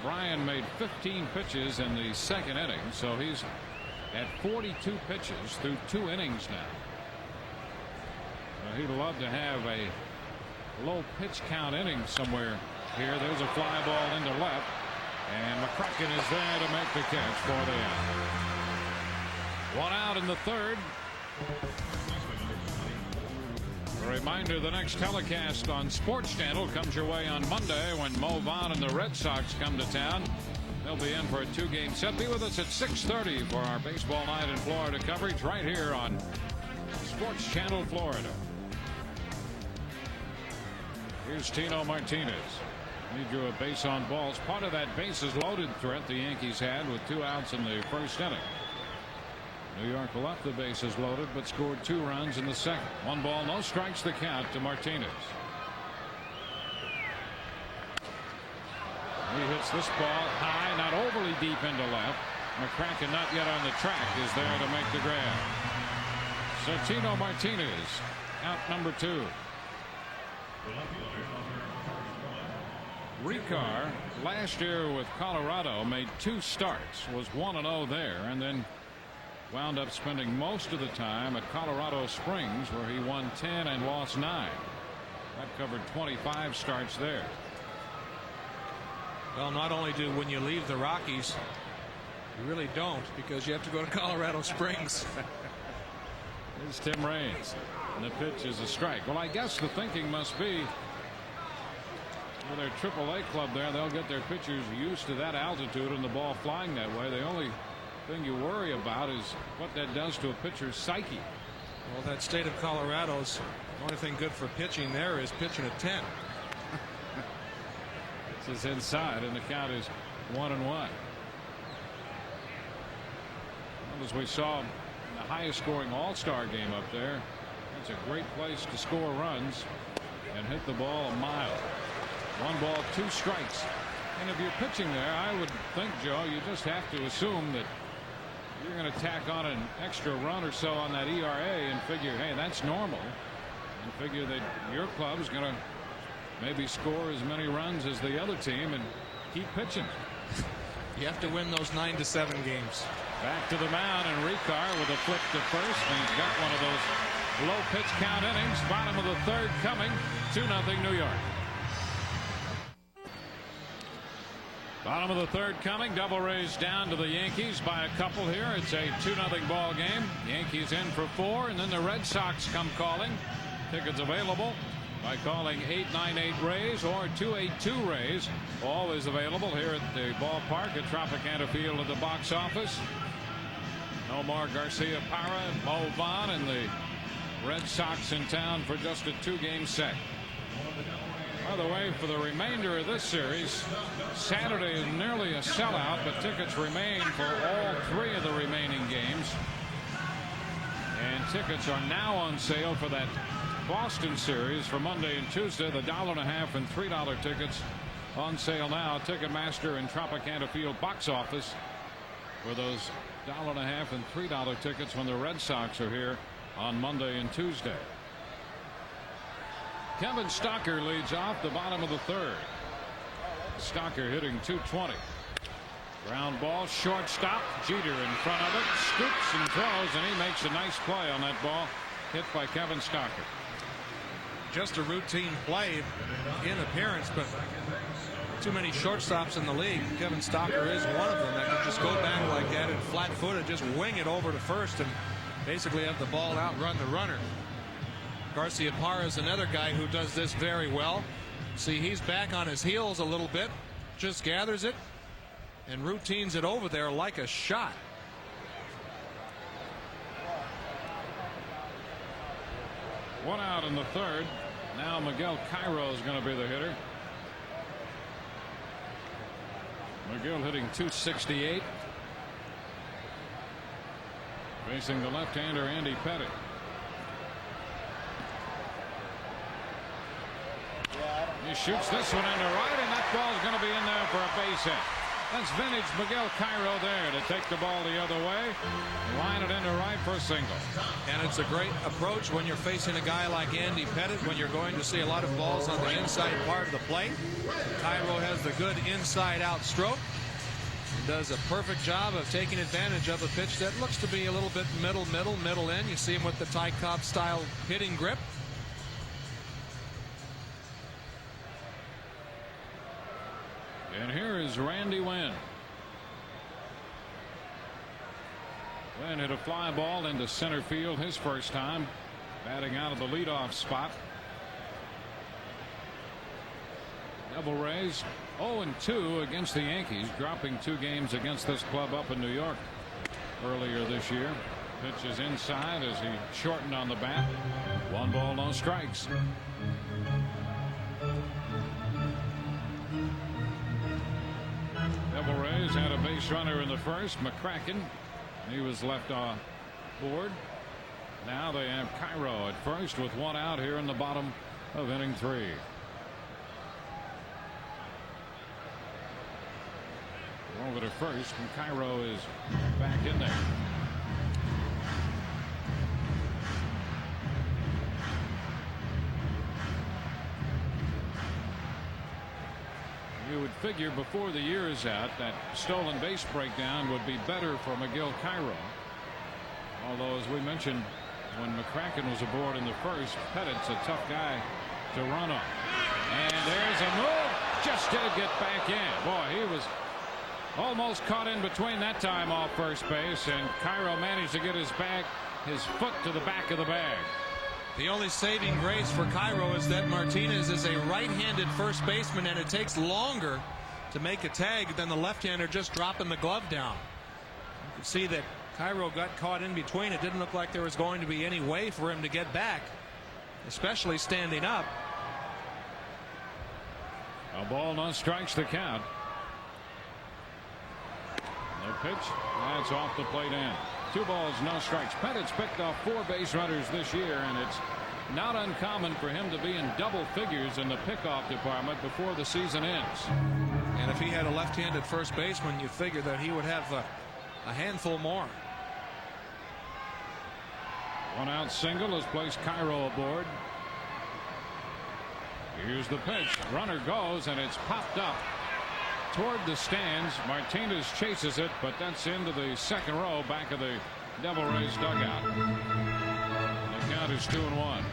Brian made 15 pitches in the 2nd inning, so he's at 42 pitches through 2 innings now. He'd love to have a low pitch count inning somewhere here. There's a fly ball into left, and McCracken is there to make the catch for the out. 1 out in the 3rd. A reminder, the next telecast on Sports Channel comes your way on Monday when Mo Vaughn and the Red Sox come to town. They'll be in for a 2-game set. Be with us at 6:30 for our Baseball Night in Florida coverage right here on Sports Channel Florida. Here's Tino Martinez. He drew a base on balls. Part of that bases loaded threat the Yankees had with 2 outs in the 1st inning. New York left the bases loaded but scored 2 runs in the 2nd. 1 ball, no strikes, the count to Martinez. He hits this ball high, not overly deep into left. McCracken, not yet on the track, is there to make the grab. So Tino Martinez out number 2. Ricard last year with Colorado made 2 starts, was 1-0 there, and then wound up spending most of the time at Colorado Springs, where he won 10 and lost 9. That covered 25 starts there. Well, not only do when you leave the Rockies, you really don't, because you have to go to Colorado Springs. Here's Tim Raines, and the pitch is a strike. Well, I guess the thinking must be with their AAA club there, they'll get their pitchers used to that altitude and the ball flying that way. The only thing you worry about is what that does to a pitcher's psyche. Well, that state of Colorado's the only thing good for pitching there is pitching at 10. This is inside, and the count is 1-1. Well, as we saw in the highest scoring All-Star game up there, it's a great place to score runs and hit the ball a mile. 1 ball, 2 strikes. And if you're pitching there, I would think, Joe, you just have to assume that you're going to tack on an extra run or so on that ERA and figure, hey, that's normal, and figure that your club is going to maybe score as many runs as the other team and keep pitching. You have to win those 9-7 games. Back to the mound, and Ricard with a flip to first, and he's got one of those low pitch count innings. Bottom of the 3rd coming. 2-0 New York. Bottom of the 3rd coming. Double raised down to the Yankees by a couple here. It's a 2-0 ball game. Yankees in for 4, and then the Red Sox come calling. Tickets available by calling 898-RAYS or 282-RAYS. Always available here at the ballpark at Tropicana Field at the box office. Nomar Garcia-Parra, Mo Vaughn, and the Red Sox in town for just a 2-game set. By the way, for the remainder of this series, Saturday is nearly a sellout, but tickets remain for all 3 of the remaining games. And tickets are now on sale for that Boston series for Monday and Tuesday. The $1.50 and $3 tickets on sale now. Ticketmaster and Tropicana Field box office for those $1.50 and $3 tickets when the Red Sox are here on Monday and Tuesday. Kevin Stocker leads off the bottom of the 3rd. Stocker hitting .220. Ground ball, shortstop. Jeter in front of it, scoops and throws, and he makes a nice play on that ball hit by Kevin Stocker. Just a routine play in appearance, but too many shortstops in the league. Kevin Stocker is one of them that can just go back like that and flat-footed, just wing it over to first and basically have the ball outrun the runner. Garcia-Parra is another guy who does this very well. See, he's back on his heels a little bit, just gathers it and routines it over there like a shot. One out in the 3rd. Now Miguel Cairo is going to be the hitter. Miguel hitting .268. Facing the left-hander Andy Pettitte. He shoots this one into right, and that ball's going to be in there for a base hit. That's vintage Miguel Cairo there to take the ball the other way, line it into right for a single. And it's a great approach when you're facing a guy like Andy Pettitte, when you're going to see a lot of balls on the inside part of the plate. Cairo has the good inside-out stroke. Does a perfect job of taking advantage of a pitch that looks to be a little bit middle in. You see him with the Ty Cobb style hitting grip. And here is Randy Winn. Winn hit a fly ball into center field his first time, batting out of the leadoff spot. Devil Rays 0-2 against the Yankees, dropping 2 games against this club up in New York earlier this year. Pitch is inside as he shortened on the bat. 1 ball, no strikes. Devil Rays had a base runner in the first, McCracken. He was left on board. Now they have Cairo at first with 1 out here in the bottom of inning 3. Over to first, and Cairo is back in there. You would figure before the year is out that stolen base breakdown would be better for Miguel Cairo. Although, as we mentioned, when McCracken was aboard in the first, Pettitte's a tough guy to run on. And there's a move. Just did get back in. Boy, he was almost caught in between that time off first base, and Cairo managed to get his foot to the back of the bag. The only saving grace for Cairo is that Martinez is a right-handed first baseman, and it takes longer to make a tag than the left-hander just dropping the glove down. You can see that Cairo got caught in between. It didn't look like there was going to be any way for him to get back, especially standing up. A ball, no strikes the count. The pitch, that's off the plate end. 2 balls, no strikes. Pettitte's picked off 4 base runners this year, and it's not uncommon for him to be in double figures in the pickoff department before the season ends. And if he had a left-handed first baseman, you figure that he would have a handful more. 1 out single has placed Cairo aboard. Here's the pitch. Runner goes, and it's popped up toward the stands. Martinez chases it, but that's into the second row back of the Devil Rays dugout. The count is 2-1.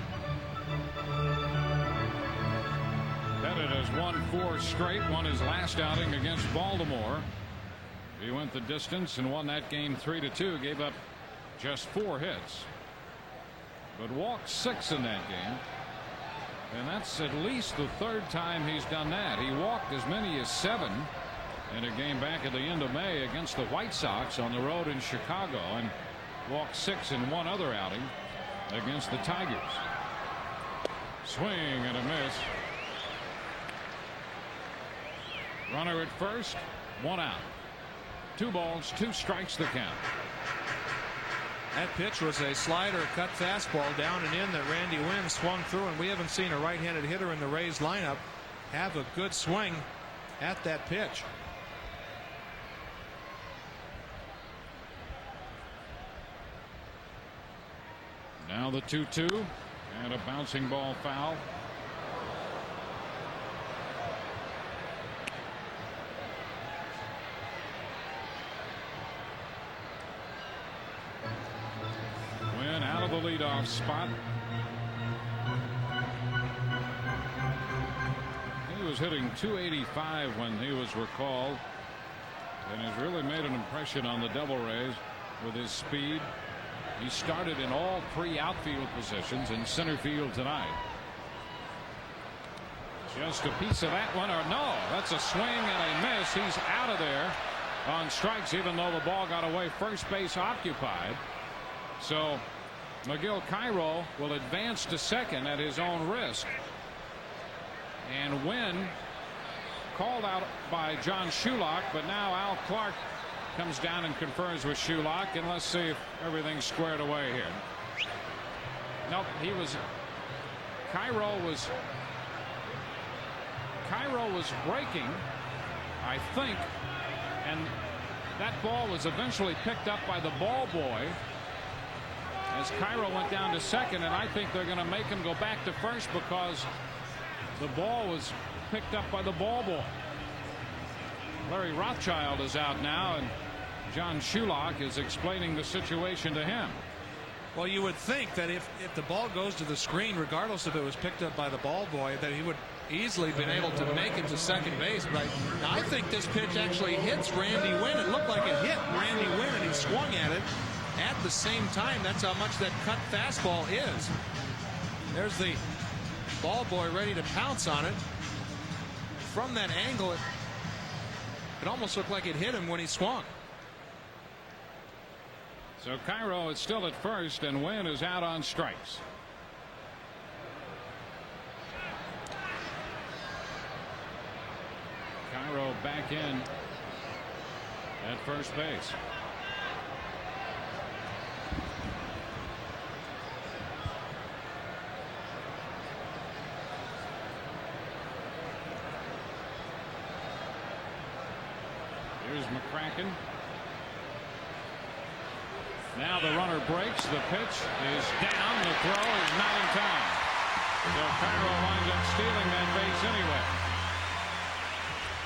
Pettitte has won 4 straight, won his last outing against Baltimore. He went the distance and won that game 3-2, gave up just 4 hits, but walked 6 in that game. And that's at least the 3rd time he's done that. He walked as many as 7 in a game back at the end of May against the White Sox on the road in Chicago, and walked 6 in one other outing against the Tigers. Swing and a miss. Runner at first, 1 out. 2 balls, 2 strikes the count. That pitch was a slider cut fastball down and in that Randy Winn swung through, and we haven't seen a right-handed hitter in the Rays lineup have a good swing at that pitch. Now the 2-2 and a bouncing ball foul. Out of the leadoff spot. He was hitting .285 when he was recalled, and has really made an impression on the Devil Rays with his speed. He started in all 3 outfield positions, in center field tonight. Just a piece of that one, or no, that's a swing and a miss. He's out of there on strikes, even though the ball got away, first base occupied. So Miguel Cairo will advance to second at his own risk. And Winn called out by John Shulock, but now Al Clark comes down and confers with Shulock, and let's see if everything's squared away here. Nope, Cairo was breaking, I think, and that ball was eventually picked up by the ball boy as Cairo went down to second, and I think they're going to make him go back to first because the ball was picked up by the ball boy. Larry Rothschild is out now, and John Shulock is explaining the situation to him. Well, you would think that if the ball goes to the screen, regardless if it was picked up by the ball boy, that he would easily been able to make it to second base. But I think this pitch actually hits Randy Wynn. It looked like it hit Randy Wynn, and he swung at it at the same time. That's how much that cut fastball is. There's the ball boy ready to pounce on it. From that angle, it almost looked like it hit him when he swung. So Cairo is still at first, and Wynn is out on strikes. Cairo back in at first base. Here's McCracken. Now the runner breaks. The pitch is down. The throw is not in time. So Cairo winds up stealing that base anyway.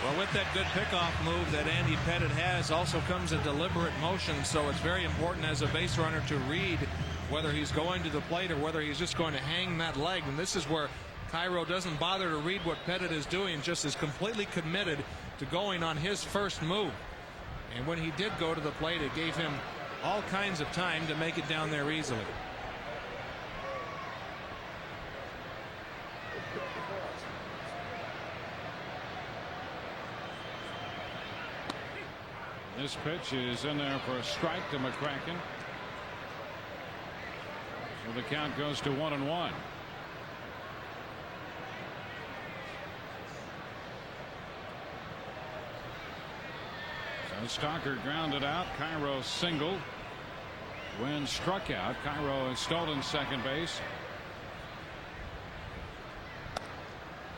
Well, with that good pickoff move that Andy Pettitte has also comes a deliberate motion, so it's very important as a base runner to read whether he's going to the plate or whether he's just going to hang that leg. And this is where Cairo doesn't bother to read what Pettitte is doing, just is completely committed to going on his first move. And when he did go to the plate, it gave him all kinds of time to make it down there easily. This pitch is in there for a strike to McCracken. So the count goes to 1-1. So Stocker grounded out. Cairo singled. Wynn struck out. Cairo has stolen second base.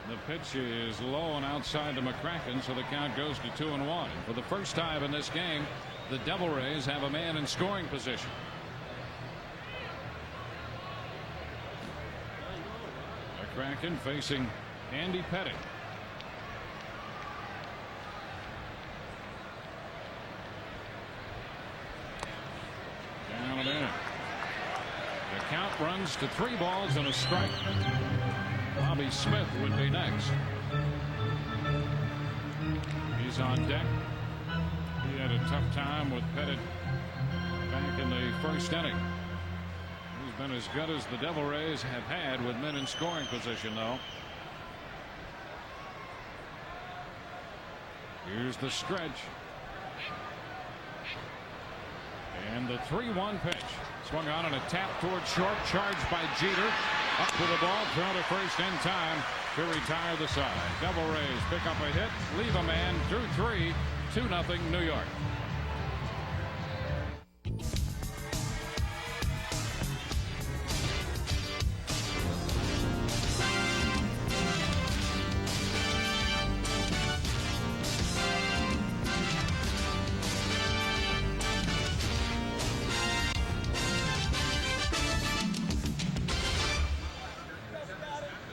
The pitch is low and outside to McCracken, so the count goes to 2-1. For the first time in this game, the Devil Rays have a man in scoring position. McCracken facing Andy Pettitte. Down and in. The count runs to 3 balls and a strike. Bobby Smith would be next. He's on deck. He had a tough time with Pettitte back in the first inning. He's been as good as the Devil Rays have had with men in scoring position, though. Here's the stretch. And the 3-1 pitch. Swung on and a tap toward short. Charged by Jeter. Up to the ball. Throw to first in time to retire the side. Devil Rays pick up a hit. Leave a man through 3. 2-0 New York.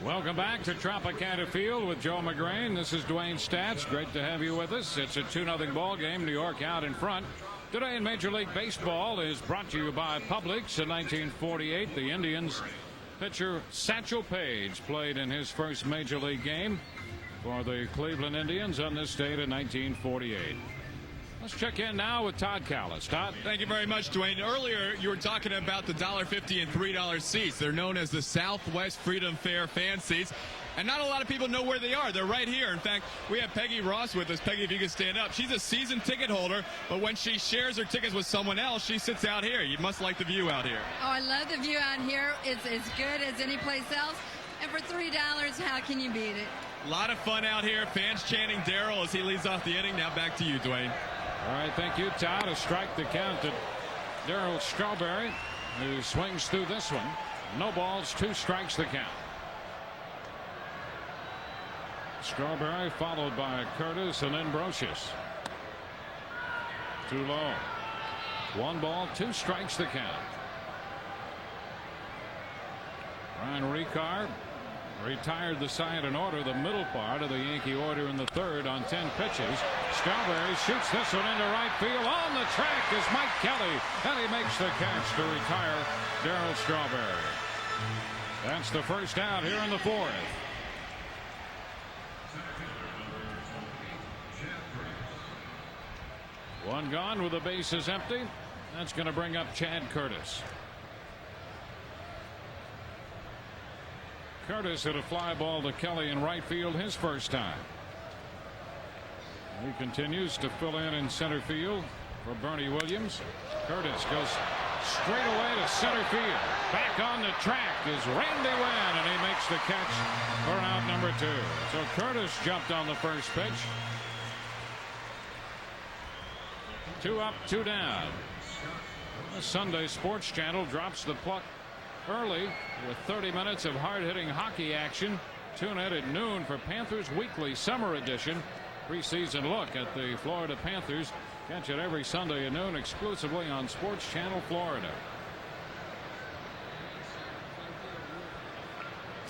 Welcome back to Tropicana Field with Joe McGrain. This is Dwayne Stats. Great to have you with us. It's a 2-0 ball game. New York out in front. Today in Major League Baseball is brought to you by Publix. In 1948, the Indians pitcher Satchel Paige played in his first Major League game for the Cleveland Indians on this date in 1948. Let's check in now with Todd Callis. Todd. Thank you very much, Dwayne. Earlier, you were talking about the $1.50 and $3 seats. They're known as the Southwest Freedom Fair fan seats. And not a lot of people know where they are. They're right here. In fact, we have Peggy Ross with us. Peggy, if you can stand up. She's a season ticket holder, but when she shares her tickets with someone else, she sits out here. You must like the view out here. Oh, I love the view out here. It's as good as any place else. And for $3, how can you beat it? A lot of fun out here. Fans chanting Darryl as he leads off the inning. Now back to you, Dwayne. All right, thank you, Todd. To strike the count to Darryl Strawberry, who swings through this one. No balls, 2 strikes the count. Strawberry followed by Curtis and then Brocious. Too low. 1 ball, 2 strikes the count. Ryan Ricard retired the side in order, the middle part of the Yankee order in the 3rd on 10 pitches. Strawberry shoots this one into right field. On the track is Mike Kelly, and he makes the catch to retire Darryl Strawberry. That's the first out here in the 4th. One gone with the bases empty. That's going to bring up Chad Curtis. Curtis hit a fly ball to Kelly in right field his first time. He continues to fill in center field for Bernie Williams. Curtis goes straight away to center field. Back on the track is Randy Wynn, and he makes the catch for out number 2. So Curtis jumped on the first pitch. 2 up, 2 down. The Sunday Sports Channel drops the puck early with 30 minutes of hard-hitting hockey action. Tune in at noon for Panthers Weekly Summer Edition. Preseason look at the Florida Panthers. Catch it every Sunday at noon exclusively on Sports Channel Florida.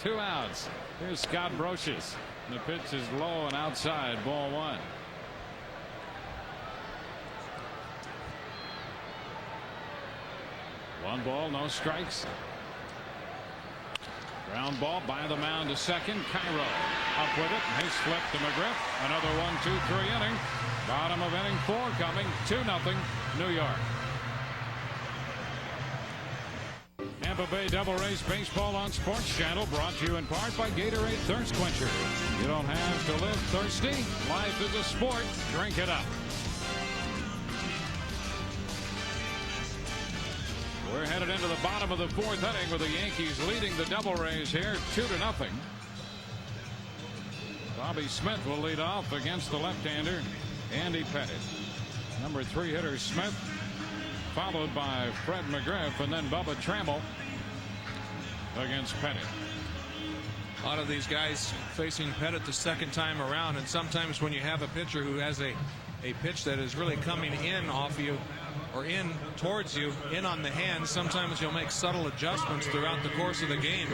2 outs. Here's Scott Brocious. The pitch is low and outside. Ball 1. One ball, no strikes. Ground ball by the mound to second. Cairo up with it. His flip to McGriff. Another 1-2-3 inning. Bottom of inning 4 coming. 2-0 New York. Tampa Bay Devil Rays baseball on Sports Channel, brought to you in part by Gatorade Thirst Quencher. You don't have to live thirsty. Life is a sport. Drink it up. We're headed into the bottom of the 4th inning with the Yankees leading the Devil Rays here 2-0. Bobby Smith will lead off against the left-hander Andy Pettit. Number 3 hitter Smith, followed by Fred McGriff, and then Bubba Trammell against Pettit. A lot of these guys facing Pettit the second time around, and sometimes when you have a pitcher who has a pitch that is really coming in off you or in towards you, in on the hand, sometimes you'll make subtle adjustments throughout the course of the game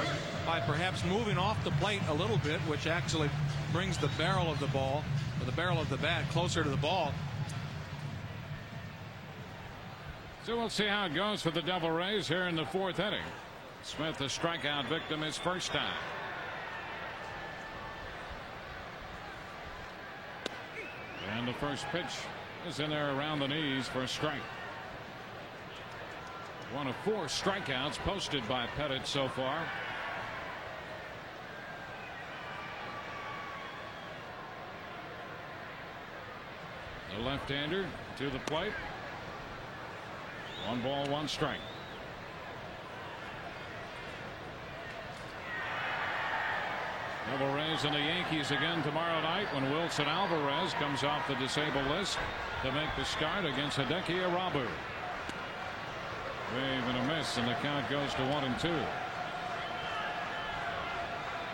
by perhaps moving off the plate a little bit, which actually brings the barrel of the ball, or the barrel of the bat, closer to the ball. So we'll see how it goes for the Devil Rays here in the 4th inning. Smith, the strikeout victim, his first time. And the first pitch is in there around the knees for a strike. 1 of 4 strikeouts posted by Pettit so far. The left-hander to the plate. 1 ball, 1 strike. Devil Rays and the Yankees again tomorrow night when Wilson Alvarez comes off the disabled list to make the start against Hideki Irabu. Wave and a miss, and the count goes to 1-2.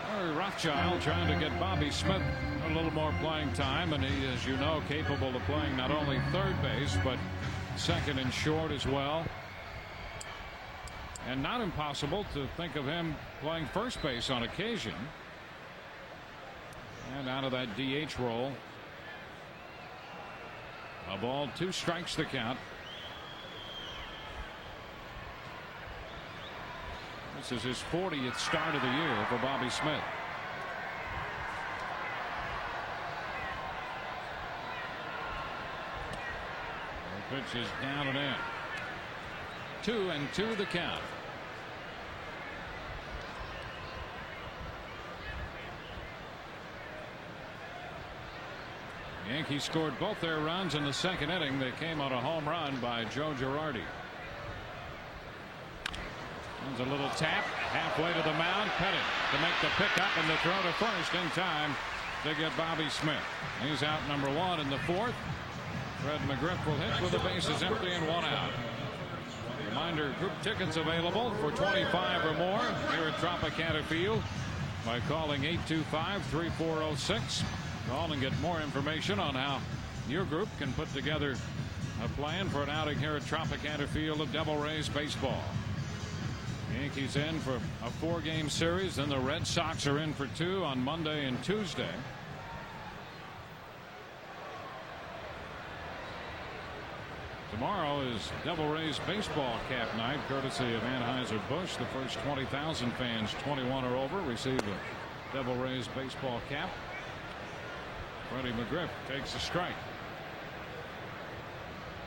Larry Rothschild trying to get Bobby Smith a little more playing time, and he, as you know, capable of playing not only third base but second and short as well. And not impossible to think of him playing first base on occasion. And out of that DH role. A ball, 2 strikes the count. This is his 40th start of the year for Bobby Smith. The pitch is down and in. 2-2 the count. Yankees scored both their runs in the second inning. They came on a home run by Joe Girardi. There's a little tap halfway to the mound. Pettit to make the pickup and the throw to first in time to get Bobby Smith. He's out number 1 in the 4th Fred McGriff will hit with the bases empty and 1 out. Reminder, group tickets available for 25 or more here at Tropicana Field by calling 825-3406. Call and get more information on how your group can put together a plan for an outing here at Tropicana Field of Devil Rays baseball. Yankees in for a 4-game series, then the Red Sox are in for 2 on Monday and Tuesday. Tomorrow is Devil Rays baseball cap night, courtesy of Anheuser-Busch. The first 20,000 fans 21 or over receive a Devil Rays baseball cap. Freddie McGriff takes a strike.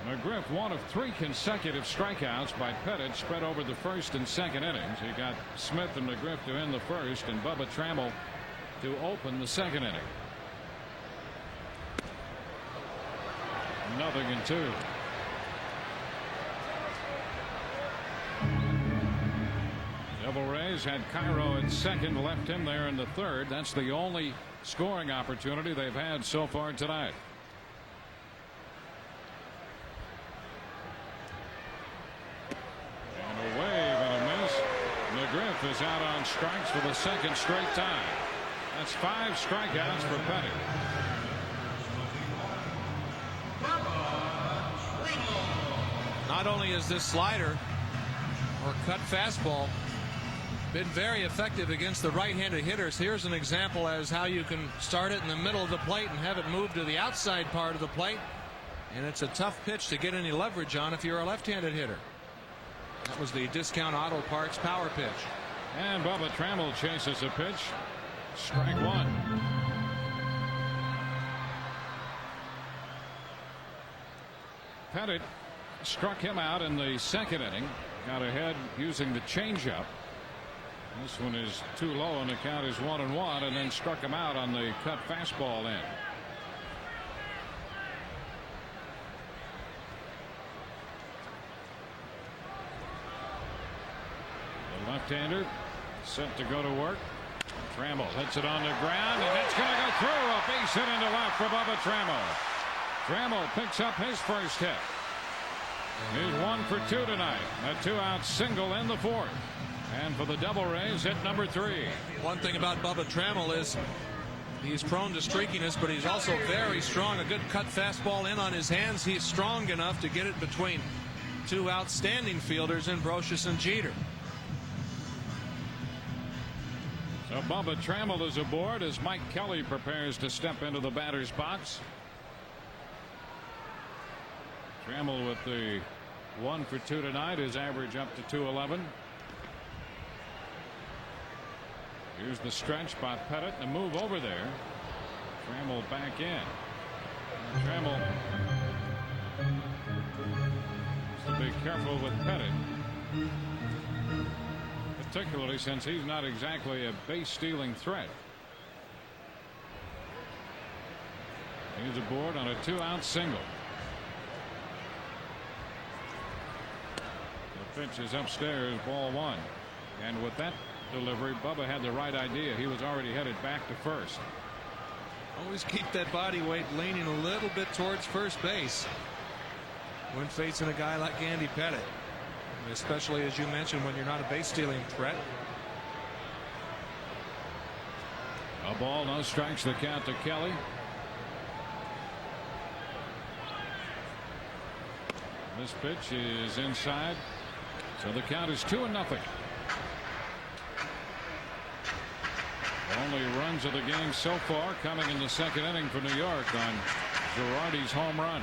McGriff, one of 3 consecutive strikeouts by Pettit, spread over the first and second innings. He got Smith and McGriff to end the first and Bubba Trammell to open the second inning. 0-2. Devil Rays had Cairo at second, left him there in the third. That's the only scoring opportunity they've had so far tonight. And a wave and a miss. McGriff is out on strikes for the second straight time. That's 5 strikeouts for Pettit. Not only is this slider or cut fastball been very effective against the right-handed hitters, here's an example as how you can start it in the middle of the plate and have it move to the outside part of the plate, and it's a tough pitch to get any leverage on if you're a left-handed hitter. That was the Discount Auto Parts power pitch. And Bubba Trammell chases a pitch. Strike 1. Pettit struck him out in the second inning. Got ahead using the changeup. This one is too low and the count is 1-1, and then struck him out on the cut fastball end. The left-hander set to go to work. Trammell hits it on the ground, and it's going to go through. A base hit into left for Bubba Trammell. Trammell picks up his first hit. He's 1 for 2 tonight. A 2-out single in the 4th. And for the Devil Rays, hit number 3. One thing about Bubba Trammell is he's prone to streakiness, but he's also very strong. A good cut fastball in on his hands. He's strong enough to get it between 2 outstanding fielders in Brocious and Jeter. So Bubba Trammell is aboard as Mike Kelly prepares to step into the batter's box. Trammell with the 1 for 2 tonight, his average up to 211. Here's the stretch by Pettit, the move over there. Trammell back in. Trammell has to be careful with Pettit, particularly since he's not exactly a base stealing threat. He's aboard on a 2-out single. The pitch is upstairs, ball 1. And with that delivery, Bubba had the right idea. He was already headed back to first. Always keep that body weight leaning a little bit towards first base when facing a guy like Andy Pettit, especially as you mentioned when you're not a base stealing threat. A ball, no strikes, the count to Kelly. This pitch is inside, so the count is 2-0. Only runs of the game so far coming in the second inning for New York on Girardi's home run.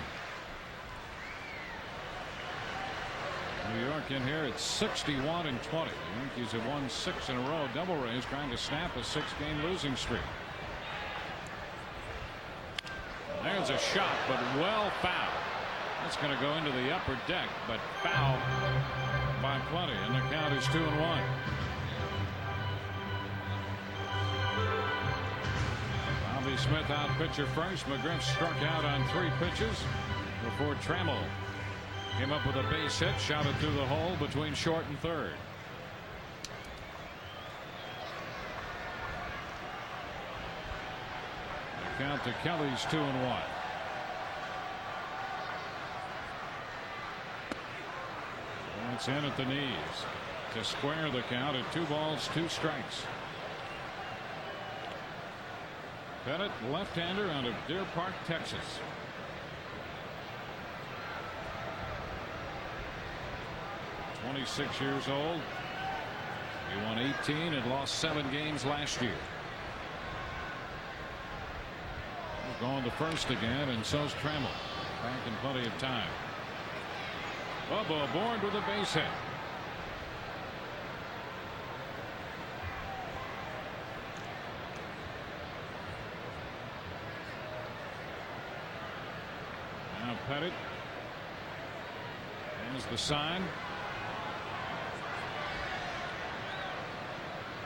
New York in here at 61-20. The Yankees have won 6 in a row. Devil Rays trying to snap a 6-game losing streak. There's a shot, but well foul. That's going to go into the upper deck, but foul by plenty, and the count is 2-1. Smith out pitcher first. McGriff struck out on 3 pitches before Trammell came up with a base hit, shot it through the hole between short and third. The count to Kelly's 2-1. That's in at the knees to square the count at 2 balls, 2 strikes. Pettit, left-hander out of Deer Park, Texas. "26 years old. He won 18 and lost 7 games last year. We're going to first again, and so's Trammell. Back in plenty of time. Bubba aboard with a base hit. Now Pettit. There's the sign.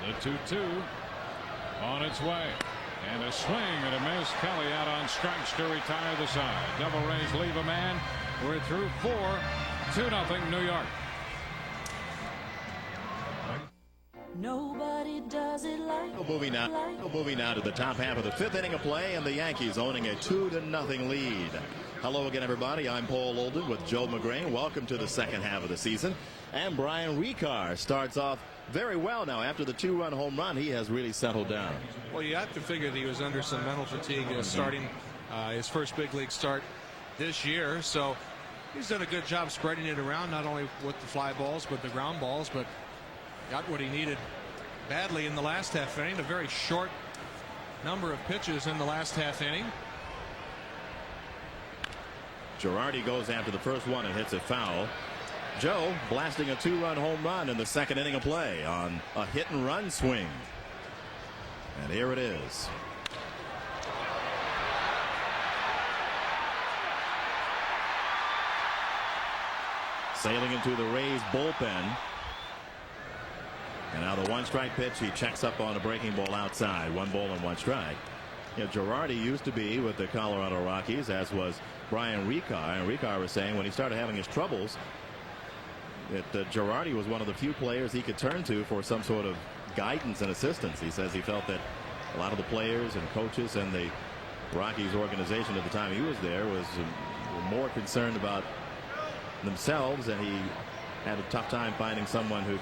The 2-2 on its way. And a swing and a miss. Kelly out on strikes to retire the side. Devil Rays leave a man. We're through 4. 2-0 New York. Nobody does it like. Moving now to the top half of the 5th inning of play, and the Yankees owning a 2-0 lead. Hello again, everybody. I'm Paul Olden with Joe McGrain. Welcome to the second half of the season. And Brian Ricard starts off very well now. After the 2-run home run, he has really settled down. Well, you have to figure that he was under some mental fatigue starting his first big league start this year. So he's done a good job spreading it around, not only with the fly balls, but the ground balls, but got what he needed badly in the last half inning. A very short number of pitches in the last half inning. Girardi goes after the first one and hits it foul. Joe blasting a 2-run home run in the second inning of play on a hit-and-run swing. And here it is. Sailing into the Rays bullpen. And now the 1-strike pitch. He checks up on a breaking ball outside. 1 ball and 1 strike. You know, Girardi used to be with the Colorado Rockies, as was Brian Ricard. And Ricard was saying when he started having his troubles that Girardi was one of the few players he could turn to for some sort of guidance and assistance. He says he felt that a lot of the players and coaches and the Rockies organization at the time he was there was more concerned about themselves, and he had a tough time finding someone who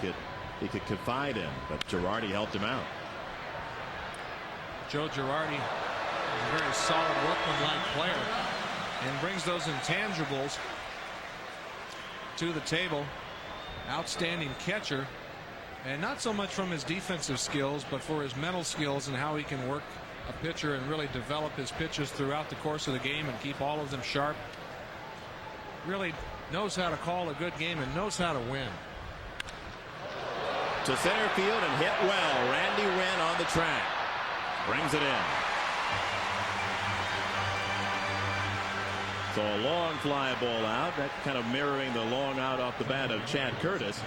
he could confide in. But Girardi helped him out. Joe Girardi, a very solid workmanlike player, and brings those intangibles to the table. Outstanding catcher, and not so much from his defensive skills, but for his mental skills and how he can work a pitcher and really develop his pitches throughout the course of the game and keep all of them sharp. Really knows how to call a good game and knows how to win. To center field and hit well. Randy Winn on the track. Brings it in. So a long fly ball out. That kind of mirroring the long out off the bat of Chad Curtis.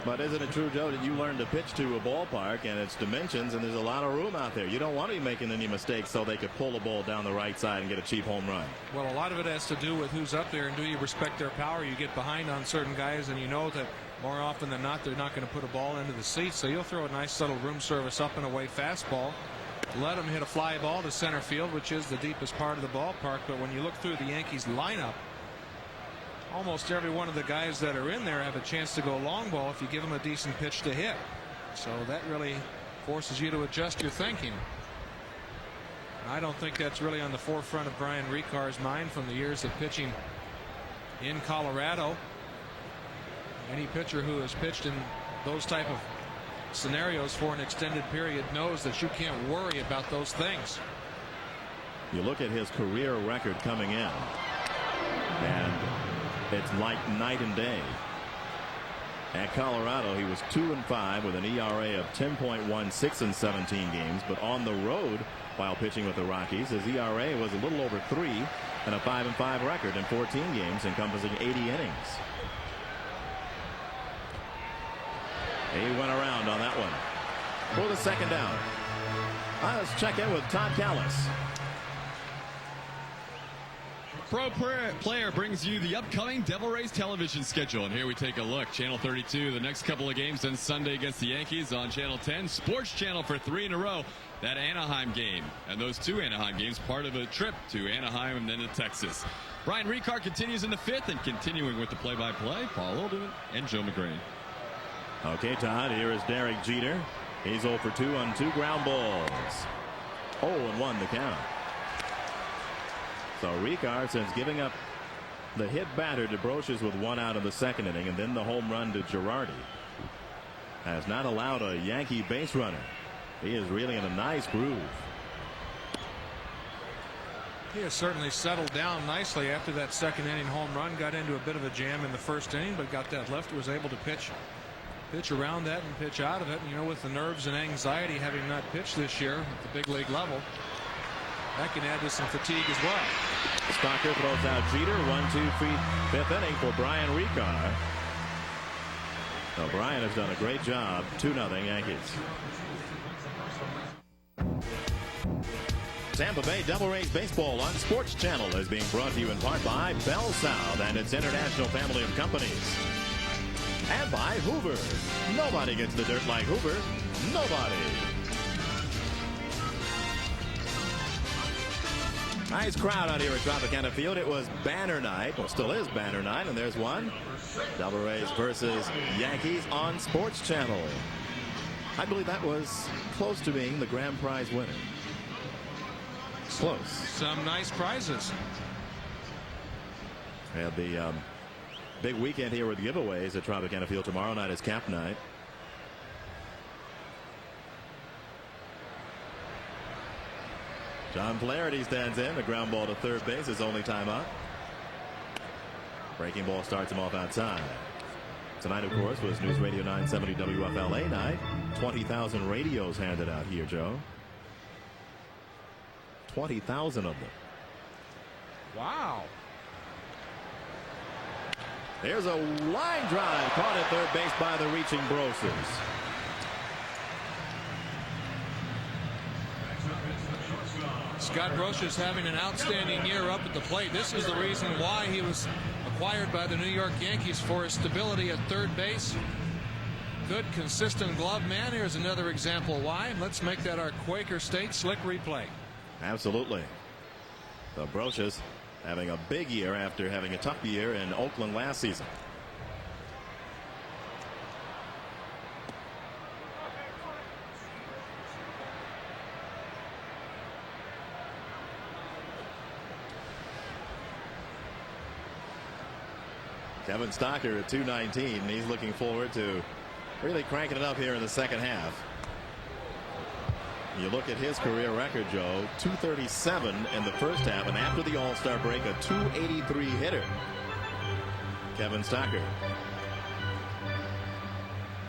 But isn't it true, Joe, that you learn to pitch to a ballpark and its dimensions, and there's a lot of room out there. You don't want to be making any mistakes so they could pull the ball down the right side and get a cheap home run. Well, a lot of it has to do with who's up there and do you respect their power. You get behind on certain guys and you know that more often than not they're not going to put a ball into the seats, so you'll throw a nice subtle room service up and away fastball, let them hit a fly ball to center field, which is the deepest part of the ballpark. But when you look through the Yankees lineup, almost every one of the guys that are in there have a chance to go long ball if you give them a decent pitch to hit. So that really forces you to adjust your thinking. I don't think that's really on the forefront of Brian Ricard's mind from the years of pitching in Colorado. Any pitcher who has pitched in those type of scenarios for an extended period knows that you can't worry about those things. You look at his career record coming in, and it's like night and day. At Colorado, he was 2-5 with an ERA of 10.16 in 17 games. But on the road, while pitching with the Rockies, his ERA was a little over 3 and a 5-5 record in 14 games, encompassing 80 innings. He went around on that one for the second down. Let's check in with Todd Callis. Pro Player brings you the upcoming Devil Rays television schedule, and here we take a look. Channel 32, the next couple of games on Sunday against the Yankees. On Channel 10, Sports Channel for 3 in a row. that Anaheim game. And those two Anaheim games, part of a trip to Anaheim and then to Texas. Brian Ricard continues in the fifth, and continuing with the play-by-play, Paul Olderman and Joe McGrain. Okay, Todd, here is Derek Jeter. He's 0 for 2 on 2 ground balls. 0-1 the count. So Ricard, since giving up the hit batter to Brocious with 1 out of the second inning and then the home run to Girardi, has not allowed a Yankee base runner. He is really in a nice groove. He has certainly settled down nicely after that second inning home run. Got into a bit of a jam in the first inning, but got that left, was able to pitch around that and pitch out of it. And, you know, with the nerves and anxiety having not pitched this year at the big league level, that can add to some fatigue as well. Stocker throws out Jeter. 1-2 fifth inning for Brian Ricard. So Brian has done a great job. 2-0 Yankees. Tampa Bay Devil Rays baseball on Sports Channel is being brought to you in part by Bell South and its international family of companies. And by Hoover. Nobody gets the dirt like Hoover. Nobody. Nice crowd out here at Tropicana Field. It was banner night. Well, still is banner night. And there's one. Devil Rays versus Yankees on Sports Channel. I believe that was close to being the grand prize winner. Close. Some nice prizes. We have the big weekend here with giveaways at Tropicana Field. Tomorrow night is Cap Night. John Flaherty stands in. The ground ball to third base, his only time up. Breaking ball starts him off outside. Tonight, of course, was News Radio 970 WFLA night. 20,000 radios handed out here, Joe. 20,000 of them. Wow. There's a line drive caught at third base by the reaching Brocious. Scott Brocious having an outstanding year up at the plate. This is the reason why he was acquired by the New York Yankees, for his stability at third base. Good, consistent glove man. Here's another example why. Let's make that our Quaker State slick replay. Absolutely. So Brocious having a big year after having a tough year in Oakland last season. Kevin Stocker at 219. He's looking forward to really cranking it up here in the second half. You look at his career record, Joe, 237 in the first half, and after the All-Star break, a 283 hitter. Kevin Stocker.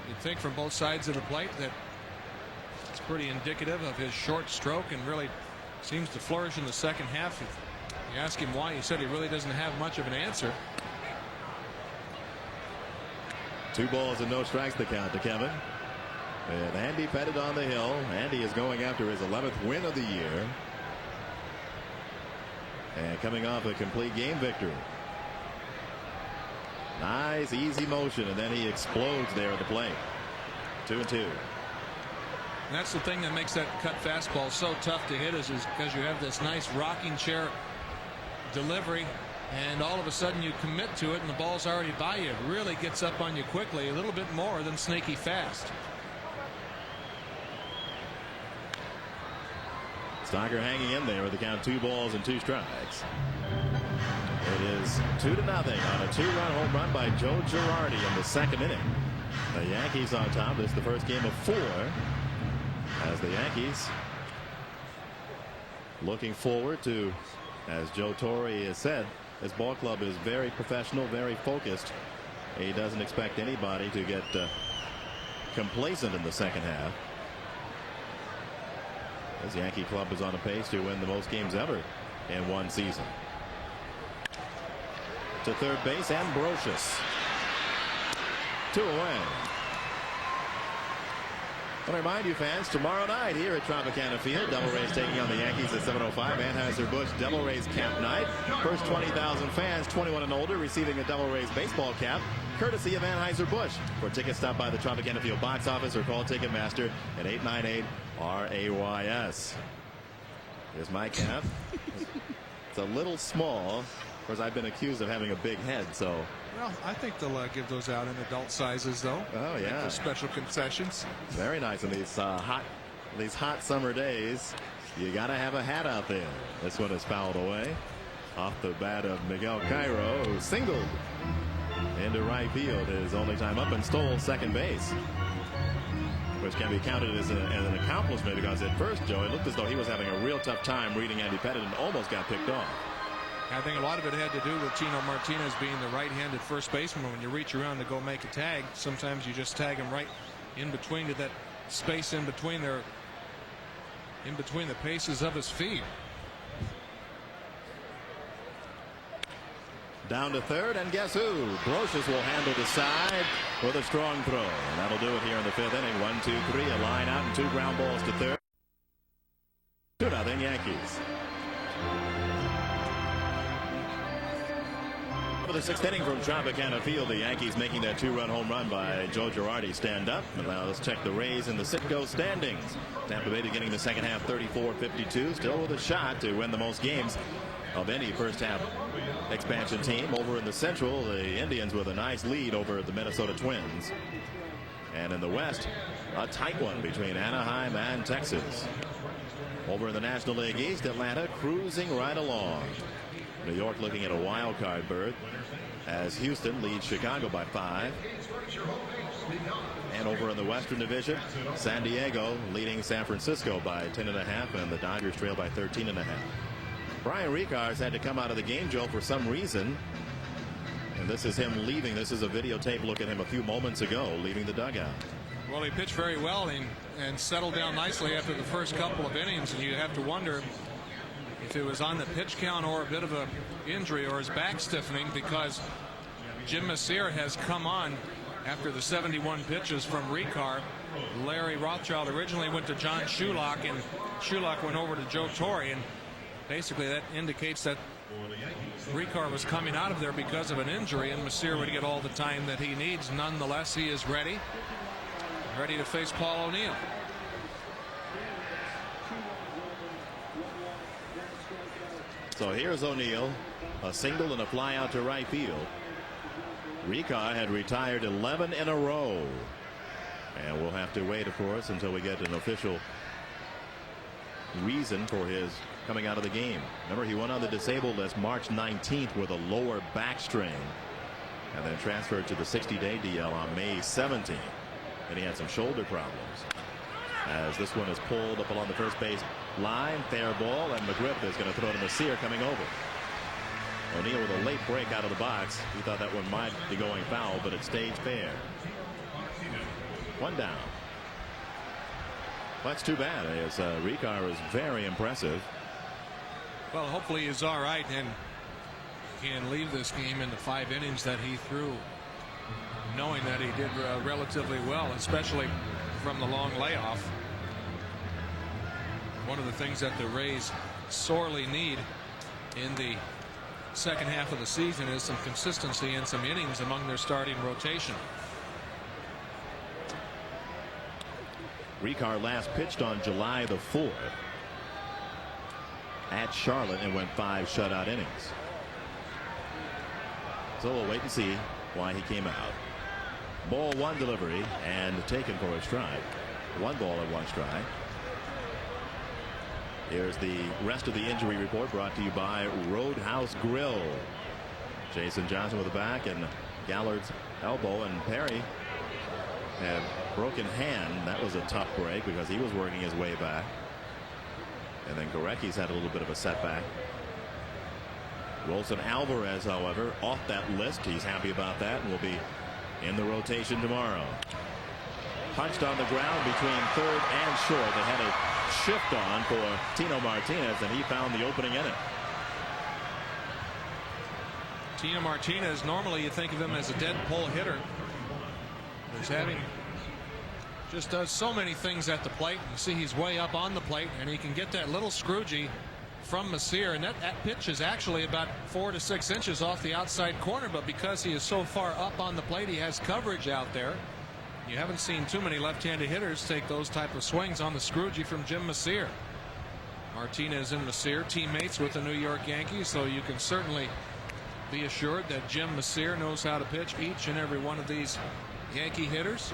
You'd think from both sides of the plate that it's pretty indicative of his short stroke, and really seems to flourish in the second half. If you ask him why, he said he really doesn't have much of an answer. 2 balls and no strikes the count to Kevin. And Andy Pettit on the hill. Andy is going after his 11th win of the year. And coming off a complete game victory. Nice, easy motion, and then he explodes there at the plate. 2-2. That's the thing that makes that cut fastball so tough to hit, is because you have this nice rocking chair delivery, and all of a sudden you commit to it and the ball's already by you. It really gets up on you quickly, a little bit more than sneaky fast. Stocker hanging in there with the count 2 balls and 2 strikes. It is 2-0 on a 2-run home run by Joe Girardi in the second inning. The Yankees on top. This is the first game of 4 as the Yankees looking forward to, as Joe Torre has said, his ball club is very professional, very focused. He doesn't expect anybody to get complacent in the second half. This Yankee club is on a pace to win the most games ever in one season. To third base, and Brocious. 2 away. I remind you, fans, tomorrow night here at Tropicana Field, Devil Rays taking on the Yankees at 7:05. Anheuser-Busch Devil Rays camp night. First 20,000 fans 21 and older receiving a Devil Rays baseball cap, courtesy of Anheuser-Busch. For tickets, stop by the Tropicana Field box office or call Ticketmaster at 898-RAYS. Here's my cap. It's a little small. Of course, I've been accused of having a big head, so. Well, I think they'll give those out in adult sizes, though. Oh yeah, for special concessions. Very nice in these hot summer days. You got to have a hat out there. This one is fouled away off the bat of Miguel Cairo, who singled into right field his only time up and stole second base, which can be counted as an accomplishment, because at first, Joe, it looked as though he was having a real tough time reading Andy Pettit and almost got picked off. I think a lot of it had to do with Tino Martinez being the right-handed first baseman. When you reach around to go make a tag, sometimes you just tag him right in between to that space in between the paces of his feet. Down to third, and guess who? Brocious will handle the side with a strong throw. And that'll do it here in the fifth inning. 1, 2, 3, a line out and 2 ground balls to third. 2-0 Yankees. For the sixth inning from Tropicana Field, the Yankees making that 2-run home run by Joe Girardi stand up. And now let's check the Rays and the Citgo standings. Tampa Bay beginning the second half 34-52, still with a shot to win the most games of any first half expansion team. Over in the Central, the Indians with a nice lead over the Minnesota Twins. And in the West, a tight one between Anaheim and Texas. Over in the National League East, Atlanta cruising right along. New York looking at a wild card berth as Houston leads Chicago by 5. And over in the Western Division, San Diego leading San Francisco by 10.5, and the Dodgers trail by 13.5. Brian Ricars had to come out of the game, Joe, for some reason. And this is him leaving. This is a videotape look at him a few moments ago leaving the dugout. Well, he pitched very well and settled down nicely after the first couple of innings, and you have to wonder if it was on the pitch count or a bit of a injury or his back stiffening, because Jim Messier has come on after the 71 pitches from Ricard. Larry Rothschild originally went to John Shulock, and Shulock went over to Joe Torre, and basically that indicates that Ricard was coming out of there because of an injury, and Messier would get all the time that he needs. Nonetheless, he is ready to face Paul O'Neill. So here's O'Neill, a single and a fly out to right field. Ricard had retired 11 in a row, and we'll have to wait, of course, until we get an official reason for his coming out of the game. Remember, he went on the disabled list March 19th with a lower back strain, and then transferred to the 60-day DL on May 17th. And he had some shoulder problems. As this one is pulled up along the first base line, fair ball, and McGriff is going to throw to Messier coming over. O'Neill with a late break out of the box. He thought that one might be going foul, but it stayed fair. One down. Well, that's too bad, as Ricard is very impressive. Well, hopefully he's all right and can leave this game in the 5 innings that he threw, knowing that he did relatively well, especially from the long layoff. One of the things that the Rays sorely need in the second half of the season is some consistency and some innings among their starting rotation. Ricard last pitched on July the 4th at Charlotte and went 5 shutout innings. So we'll wait and see why he came out. Ball 1 delivery and taken for a strike. 1 ball and 1 strike. Here's the rest of the injury report brought to you by Roadhouse Grill. Jason Johnson with the back and Gallard's elbow, and Perry had broken hand. That was a tough break because he was working his way back. And then Gorecki's had a little bit of a setback. Wilson Alvarez, however, off that list. He's happy about that and will be in the rotation tomorrow. Punched on the ground between third and short. They had a shift on for Tino Martinez, and he found the opening in it. Tino Martinez, normally you think of him as a dead pull hitter. He's having Just does so many things at the plate. You see he's way up on the plate, and he can get that little scroogey from Messier, and that pitch is actually about 4 to 6 inches off the outside corner, but because he is so far up on the plate, he has coverage out there. You haven't seen too many left-handed hitters take those type of swings on the scroogey from Jim Messier. Martinez and Messier teammates with the New York Yankees, so you can certainly be assured that Jim Messier knows how to pitch each and every one of these Yankee hitters.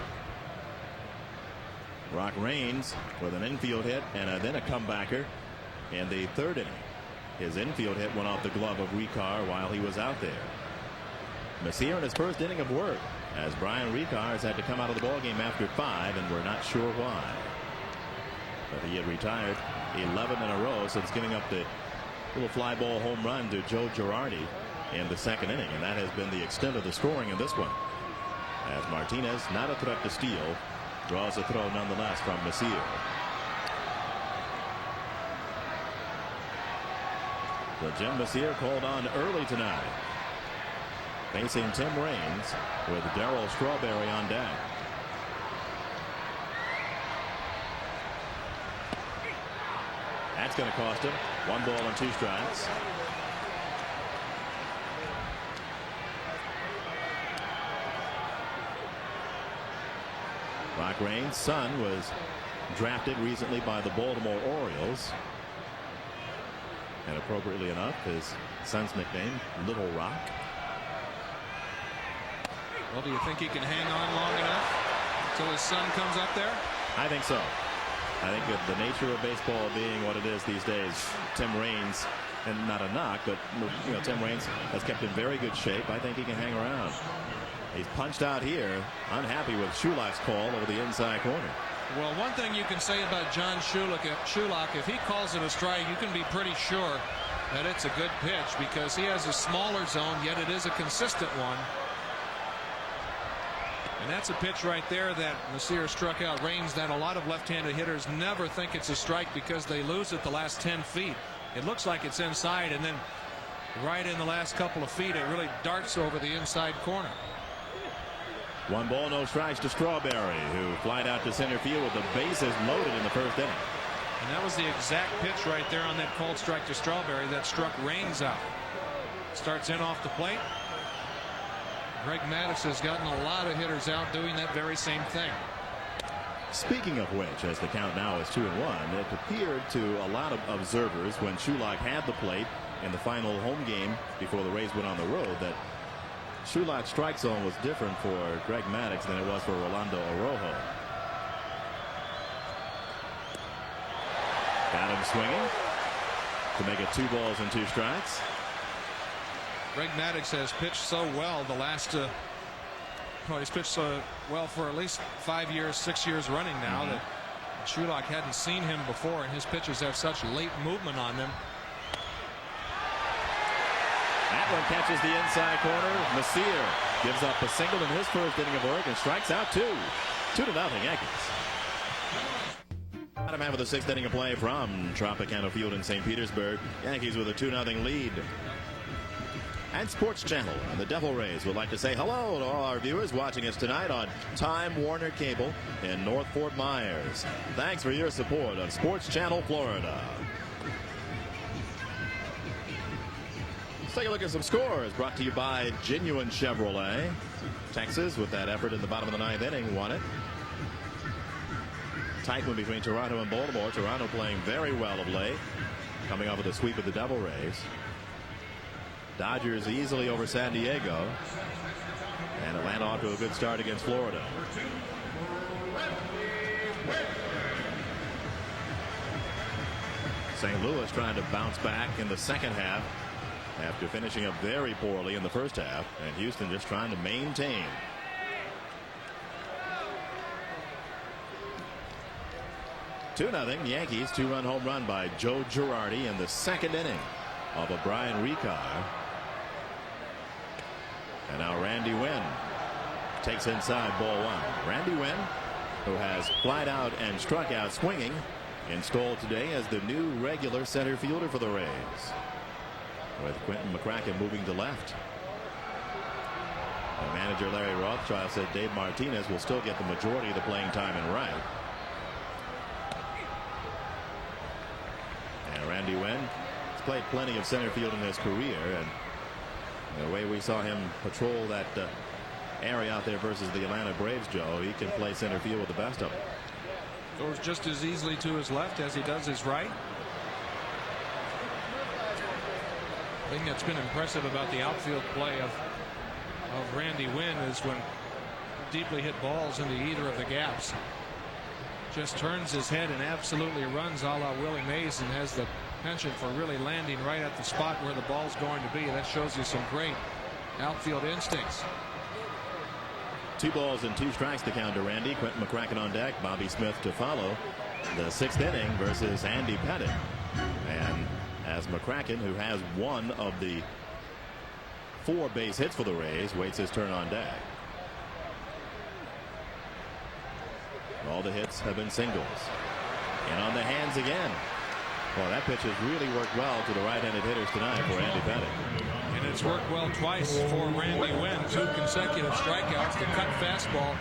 Rock Raines with an infield hit and then a comebacker in the 3rd inning. His infield hit went off the glove of Ricard while he was out there. Messier in his 1st inning of work, as Brian Ricard has had to come out of the ballgame after 5, and we're not sure why. But he had retired 11 in a row since giving up the little fly ball home run to Joe Girardi in the 2nd inning, and that has been the extent of the scoring in this one. As Martinez, not a threat to steal, draws a throw nonetheless from Messier. So Jim Messier called on early tonight, facing Tim Raines with Darryl Strawberry on deck. That's going to cost him 1 ball and 2 strikes. Rock Raines' son was drafted recently by the Baltimore Orioles, and appropriately enough, his son's nickname, Little Rock. Well, do you think he can hang on long enough until his son comes up there? I think so. I think with the nature of baseball being what it is these days, Tim Raines, and not a knock, but Tim Raines has kept in very good shape. I think he can hang around. He's punched out here, unhappy with Shulak's call over the inside corner. Well, one thing you can say about John Shulak, if he calls it a strike, you can be pretty sure that it's a good pitch, because he has a smaller zone, yet it is a consistent one. And that's a pitch right there that Messier struck out Raines, that a lot of left-handed hitters never think it's a strike because they lose it the last 10 feet. It looks like it's inside, and then right in the last couple of feet, it really darts over the inside corner. 1 ball, no strikes to Strawberry, who flied out to center field with the bases loaded in the 1st inning. And that was the exact pitch right there on that called strike to Strawberry that struck Raines out. Starts in off the plate. Greg Maddux has gotten a lot of hitters out doing that very same thing. Speaking of which, as the count now is 2-1, it appeared to a lot of observers when Shulak had the plate in the final home game before the Rays went on the road that Shulak's strike zone was different for Greg Maddux than it was for Rolando Araujo. Got him swinging to make it 2 balls and 2 strikes. Greg Maddux has pitched so well the last he's pitched so well for at least 5 years, 6 years running now that Shulak hadn't seen him before, and his pitches have such late movement on them. That one catches the inside corner. Messier gives up a single in his 1st inning of work and strikes out 2. 2-0 Yankees. Bottom half of the 6th inning of play from Tropicana Field in St. Petersburg. Yankees with a 2-0 lead. And Sports Channel and the Devil Rays would like to say hello to all our viewers watching us tonight on Time Warner Cable in North Fort Myers. Thanks for your support of Sports Channel Florida. Let's take a look at some scores brought to you by Genuine Chevrolet. Texas, with that effort in the bottom of the 9th inning, won it. Tight one between Toronto and Baltimore. Toronto playing very well of late, coming off with a sweep of the Devil Rays. Dodgers easily over San Diego, and Atlanta off to a good start against Florida. St. Louis trying to bounce back in the 2nd half after finishing up very poorly in the 1st half, and Houston just trying to maintain. Two 2-0 Yankees. 2-run home run by Joe Girardi in the 2nd inning of a Brian Ricard. And now Randy Wynn takes inside ball 1. Randy Wynn, who has flied out and struck out swinging, installed today as the new regular center fielder for the Rays, with Quentin McCracken moving to left. The manager Manager Larry Rothschild said Dave Martinez will still get the majority of the playing time in right. And Randy Wynn has played plenty of center field in his career, and the way we saw him patrol that area out there versus the Atlanta Braves, Joe, he can play center field with the best of them. Goes just as easily to his left as he does his right. The thing that's been impressive about the outfield play of Randy Wynn is when deeply hit balls into either of the gaps, just turns his head and absolutely runs a la Willie Mays and has the penchant for really landing right at the spot where the ball's going to be. That shows you some great outfield instincts. 2 balls and 2 strikes to count to Randy. Quentin McCracken on deck. Bobby Smith to follow. The 6th inning versus Andy Pettitte. And as McCracken, who has one of the 4 base hits for the Rays, waits his turn on deck. All the hits have been singles. And on the hands again. Well, that pitch has really worked well to the right-handed hitters tonight for Andy Pettitte. And it's worked well twice for Randy Wynn. 2 consecutive strikeouts. The cut fastball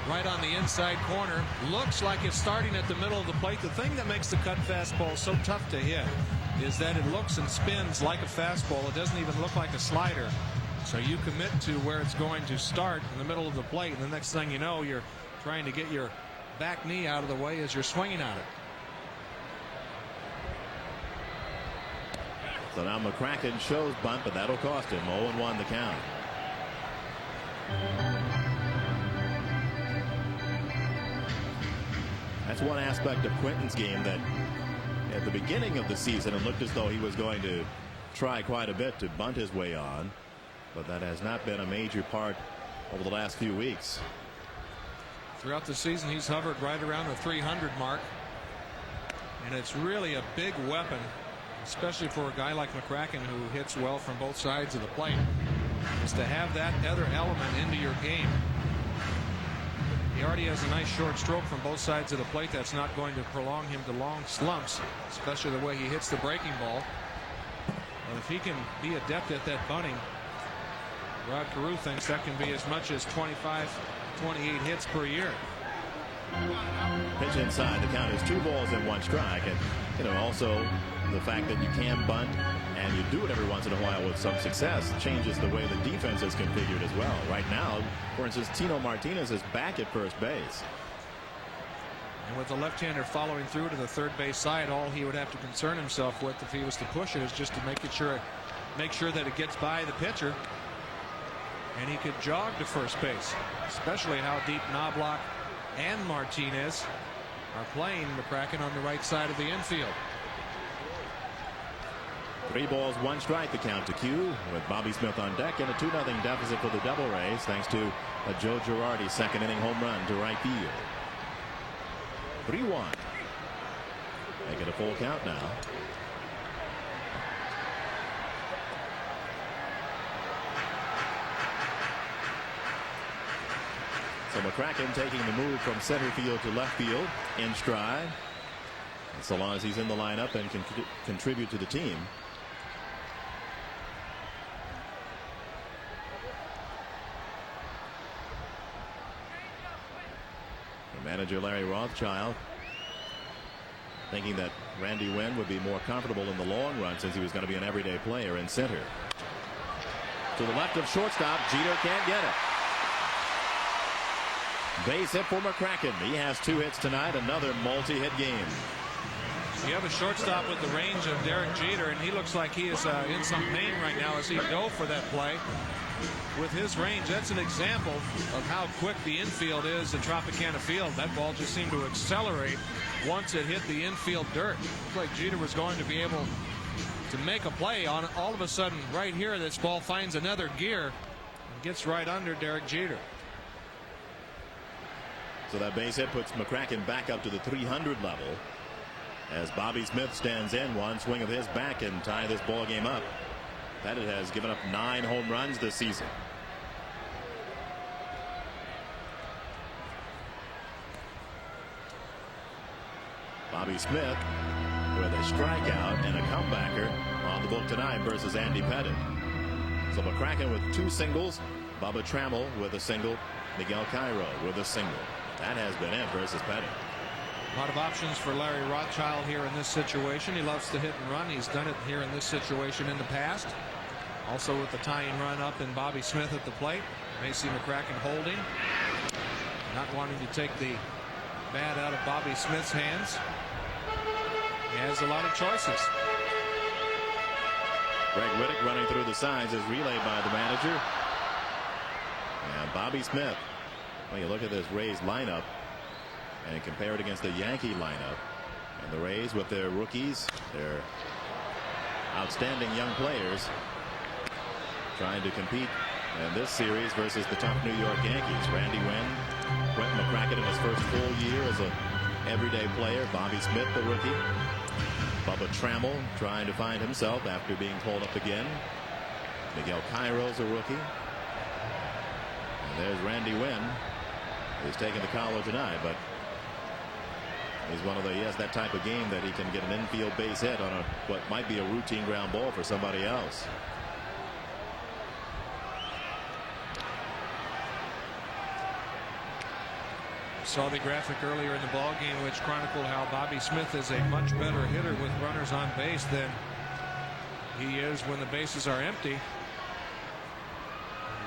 right on the inside corner. Looks like it's starting at the middle of the plate. The thing that makes the cut fastball so tough to hit is that it looks and spins like a fastball. It doesn't even look like a slider. So you commit to where it's going to start in the middle of the plate, and the next thing you know, you're trying to get your back knee out of the way as you're swinging on it. So now McCracken shows bunt, but that'll cost him. 0-1 the count. That's one aspect of Quentin's game that at the beginning of the season it looked as though he was going to try quite a bit to bunt his way on, but that has not been a major part over the last few weeks. Throughout the season he's hovered right around the 300 mark, and it's really a big weapon, especially for a guy like McCracken who hits well from both sides of the plate, is to have that other element into your game. He already has a nice short stroke from both sides of the plate. That's not going to prolong him to long slumps, especially the way he hits the breaking ball. But if he can be adept at that bunting, Rod Carew thinks that can be as much as 25, 28 hits per year. Pitch inside. The count is 2 balls and 1 strike. And also the fact that you can bunt and you do it every once in a while with some success changes the way the defense is configured as well. Right now, for instance, Tino Martinez is back at first base. And with the left-hander following through to the third base side, all he would have to concern himself with if he was to push it is just to make sure that it gets by the pitcher, and he could jog to first base, especially how deep Knobloch and Martinez are playing McCracken on the right side of the infield. 3 balls, 1 strike the count to Q, with Bobby Smith on deck, and a 2-0 deficit for the Devil Rays thanks to a Joe Girardi 2nd inning home run to right field. 3-1. Make it a full count now. So McCracken taking the move from center field to left field in stride. And so long as he's in the lineup and can contribute to the team. Manager Larry Rothschild thinking that Randy Wynn would be more comfortable in the long run since he was going to be an everyday player in center. To the left of shortstop, Jeter can't get it. Base hit for McCracken. He has 2 hits tonight, another multi-hit game. You have a shortstop with the range of Derek Jeter, and he looks like he is in some pain right now as he dove for that play. With his range, that's an example of how quick the infield is at Tropicana Field. That ball just seemed to accelerate once it hit the infield dirt. Looked like Jeter was going to be able to make a play on it. All of a sudden, right here, this ball finds another gear and gets right under Derek Jeter. So that base hit puts McCracken back up to the 300 level as Bobby Smith stands in one swing of his back and tie this ball game up. Pettitte has given up 9 home runs this season. Bobby Smith with a strikeout and a comebacker on the book tonight versus Andy Pettitte. So McCracken with 2 singles, Bubba Trammell with a single. Miguel Cairo with a single. That has been it versus Pettit. A lot of options for Larry Rothschild here in this situation. He loves to hit and run. He's done it here in this situation in the past. Also with the tying run up in Bobby Smith at the plate. Macy McCracken holding. Not wanting to take the bat out of Bobby Smith's hands. He has a lot of choices. Greg Riddick running through the signs is relayed by the manager. And Bobby Smith, when you look at this Rays lineup and compare it against the Yankee lineup, and the Rays with their rookies, their outstanding young players, trying to compete in this series versus the tough New York Yankees. Randy Winn, Quentin McCracken in his first full year as an everyday player. Bobby Smith, the rookie. Bubba Trammell trying to find himself after being called up again. Miguel Cairo's a rookie. And there's Randy Winn. He's taking the collar tonight, but he's one of the, he has that type of game that he can get an infield base hit on a what might be a routine ground ball for somebody else. Saw the graphic earlier in the ball game which chronicled how Bobby Smith is a much better hitter with runners on base than he is when the bases are empty.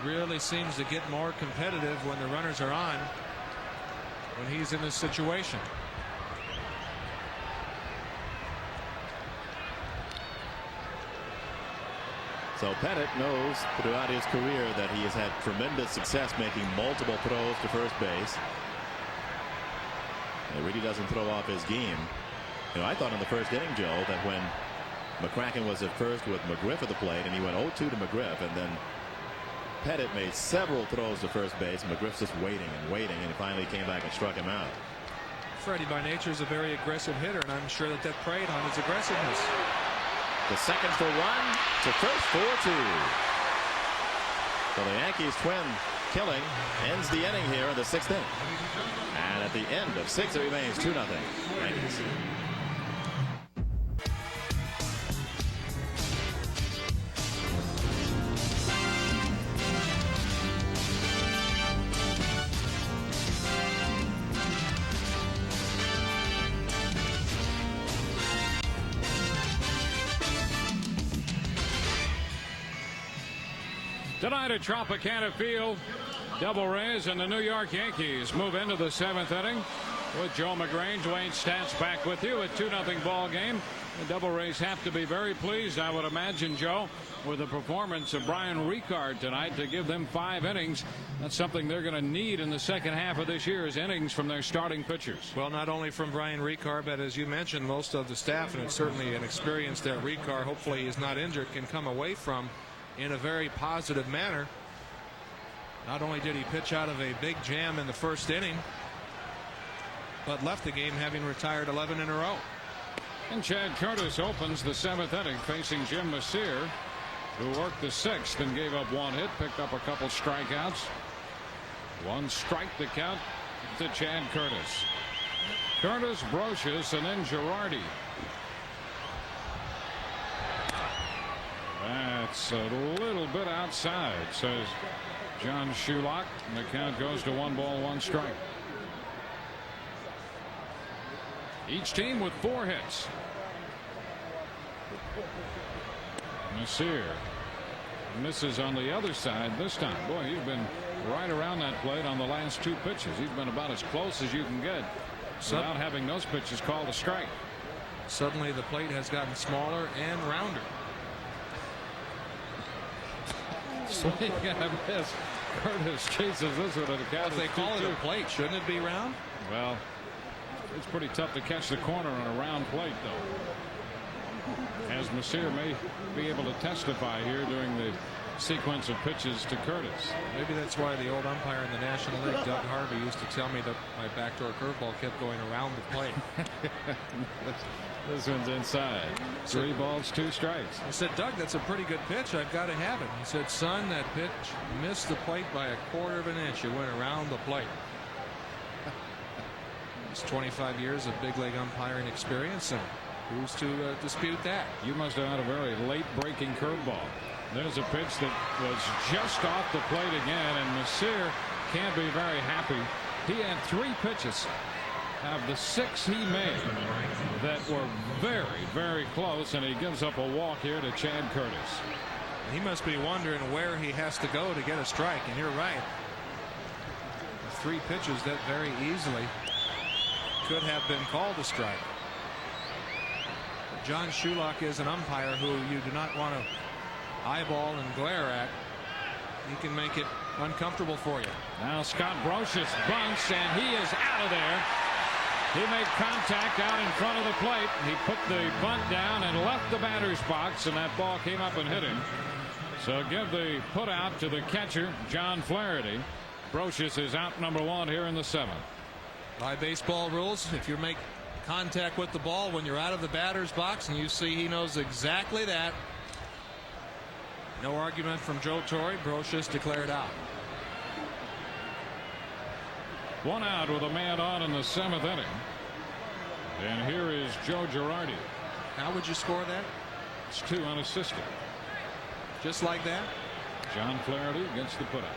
Really seems to get more competitive when the runners are on when he's in this situation. So Pettit knows throughout his career that he has had tremendous success making multiple throws to first base. It really doesn't throw off his game. You know, I thought in the first inning, Joe, that when McCracken was at first with McGriff at the plate and he went 0-2 to McGriff, and then Pettit made several throws to first base. McGriff's just waiting and waiting, and he finally came back and struck him out. Freddie by nature is a very aggressive hitter, and I'm sure that preyed on his aggressiveness. The second for one to first for 2. So the Yankees twin killing ends the inning here in the 6th inning. And at the end of 6, it remains 2-0 Yankees. Tonight at Tropicana Field, Devil Rays and the New York Yankees move into the 7th inning with Joe McGrange. Wayne Stats back with you. A 2-0 ball game. The Devil Rays have to be very pleased, I would imagine, Joe, with the performance of Brian Ricard tonight to give them 5 innings. That's something they're going to need in the second half of this year, is innings from their starting pitchers. Well, not only from Brian Ricard, but as you mentioned, most of the staff, and it's certainly an experience that Ricard, hopefully he's not injured, can come away from in a very positive manner. Not only did he pitch out of a big jam in the first inning, but left the game having retired 11 in a row. And Chad Curtis opens the 7th inning facing Jim Messier, who worked the 6th and gave up 1 hit, picked up a couple strikeouts. 1 strike to count to Chad Curtis. Curtis, Brocious, and then Girardi. That's a little bit outside, says John Shulock. And the count goes to 1 ball, 1 strike. Each team with 4 hits. Messier misses on the other side this time. Boy, he's been right around that plate on the last 2 pitches. He's been about as close as you can get without having those pitches called a strike. Suddenly the plate has gotten smaller and rounder. Swing and a miss. Curtis chases this one at the count. If they call it a plate, shouldn't it be round? Well, it's pretty tough to catch the corner on a round plate, though. As Messier may be able to testify here during the sequence of pitches to Curtis. Maybe that's why the old umpire in the National League, Doug Harvey, used to tell me that my backdoor curveball kept going around the plate. This one's inside. 3 balls, 2 strikes. I said, Doug, that's a pretty good pitch. I've got to have it. He said, son, that pitch missed the plate by 1/4 of an inch. It went around the plate. It's 25 years of big league umpiring experience, and who's to dispute that? You must have had a very late breaking curveball. There's a pitch that was just off the plate again, and Messier can't be very happy. He had 3 pitches of the 6 he made that were very, very close, and he gives up a walk here to Chad Curtis. He must be wondering where he has to go to get a strike, and you're right. 3 pitches that very easily could have been called a strike. John Shulock is an umpire who you do not want to eyeball and glare at. He can make it uncomfortable for you. Now Scott Brocious bunts, and he is out of there. He made contact out in front of the plate. He put the bunt down and left the batter's box, and that ball came up and hit him. So give the put out to the catcher, John Flaherty. Brocious is out number 1 here in the 7th. By baseball rules, if you make contact with the ball when you're out of the batter's box, and you see he knows exactly that. No argument from Joe Torre. Brocious declared out. 1 out with a man on in the 7th inning. And here is Joe Girardi. How would you score that? It's 2 unassisted. Just like that? John Flaherty gets the put out.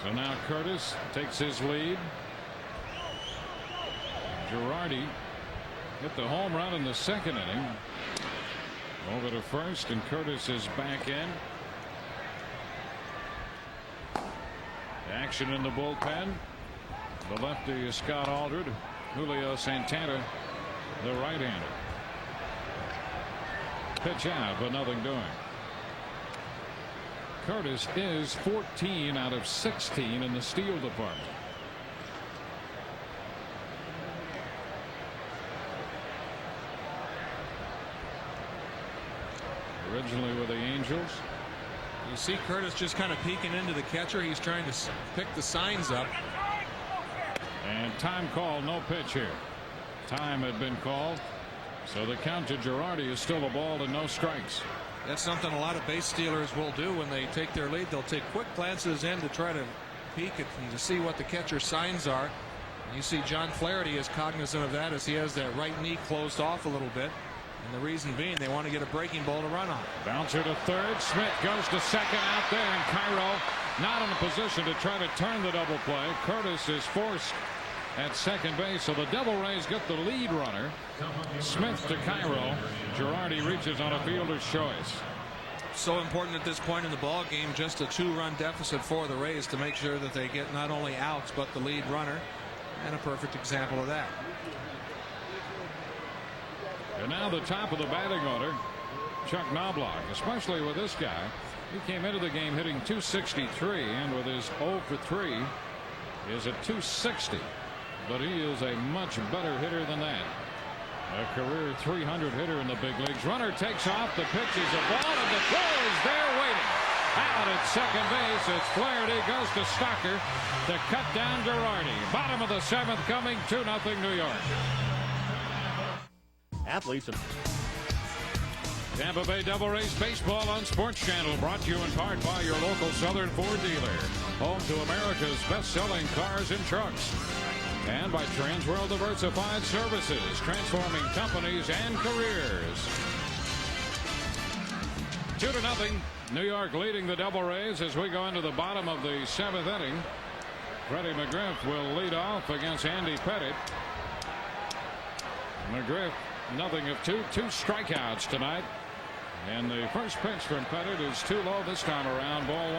So now Curtis takes his lead. Girardi hit the home run in the 2nd inning. Over to first, and Curtis is back in. Action in the bullpen. The lefty is Scott Aldred. Julio Santana, the right-hander. Pitch out, but nothing doing. Curtis is 14 out of 16 in the steal department. Originally with the Angels. You see Curtis just kind of peeking into the catcher. He's trying to pick the signs up. And time call, no pitch here. Time had been called. So the count to Girardi is still a ball and no strikes. That's something a lot of base stealers will do when they take their lead. They'll take quick glances in to try to peek at and to see what the catcher's signs are. And you see John Flaherty is cognizant of that as he has that right knee closed off a little bit. And the reason being they want to get a breaking ball to run on. Bouncer to third. Smith goes to second out there, and Cairo not in a position to try to turn the double play. Curtis is forced at second base, so the Devil Rays get the lead runner. Smith to Cairo. Girardi reaches on a fielder's choice. So important at this point in the ball game, just a 2-run deficit for the Rays to make sure that they get not only outs but the lead runner, and a perfect example of that. And now the top of the batting order, Chuck Knobloch, especially with this guy. He came into the game hitting .263, and with his 0 for 3 is at .260. But he is a much better hitter than that. A career .300 hitter in the big leagues. Runner takes off. The pitch is a ball, and the throw is there waiting. Out at second base, it's Flaherty, goes to Stocker to cut down Girardi. Bottom of the 7th coming, 2-0 New York. Athletes and Tampa Bay Devil Rays baseball on Sports Channel, brought to you in part by your local Southern Ford dealer, home to America's best-selling cars and trucks, and by Transworld Diversified Services, transforming companies and careers. 2-0, New York leading the Devil Rays as we go into the bottom of the 7th inning. Freddie McGriff will lead off against Andy Pettitte. McGriff, nothing of two strikeouts tonight. And the first pitch from Pettitte is too low this time around, ball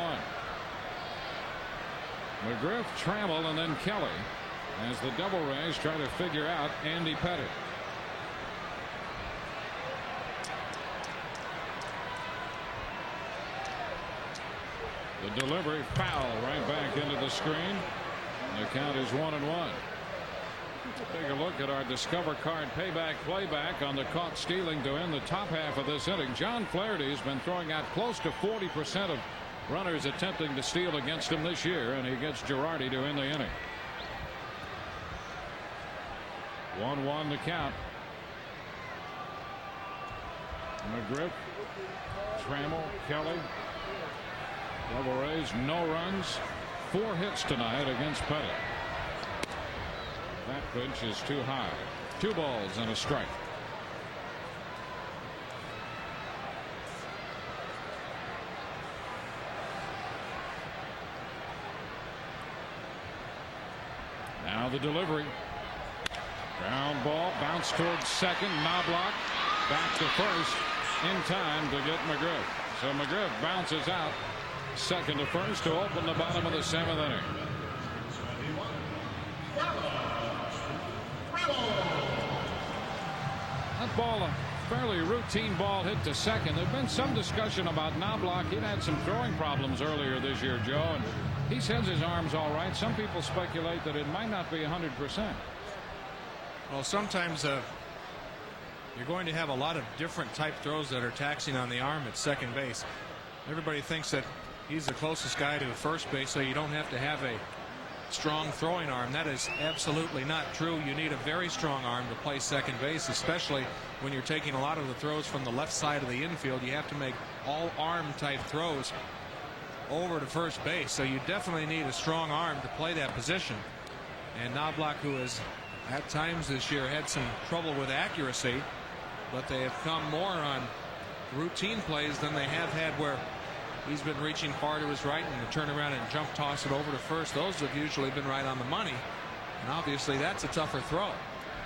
1. McGriff, Trammell, and then Kelly as the Devil Rays try to figure out Andy Pettitte. The delivery foul right back into the screen. The count is 1-1. Take a look at our Discover Card playback on the caught stealing to end the top half of this inning. John Flaherty has been throwing out close to 40% of runners attempting to steal against him this year, and he gets Girardi to end the inning. 1-1 the count. McGriff, Trammell, Kelly. Devil Rays no runs, 4 hits tonight against Pettitte. That pitch is too high. 2 balls and a strike. the delivery. Ground ball bounced towards second. Knobloch back to first in time to get McGriff. So McGriff bounces out second to first to open the bottom of the 7th inning. That ball, a fairly routine ball hit to second. There's been some discussion about Knobloch. He'd had some throwing problems earlier this year, Joe, and he says his arm's all right. Some people speculate that it might not be 100%. Well, sometimes you're going to have a lot of different type throws that are taxing on the arm at second base. Everybody thinks that he's the closest guy to first base, so you don't have to have a strong throwing arm. That is absolutely not true. You need a very strong arm to play second base, especially when you're taking a lot of the throws from the left side of the infield. You have to make all arm type throws over to first base, so you definitely need a strong arm to play that position. And Knobloch, who has at times this year had some trouble with accuracy, but they have come more on routine plays than they have had where he's been reaching far to his right and to turn around and jump toss it over to first. Those have usually been right on the money, and obviously that's a tougher throw.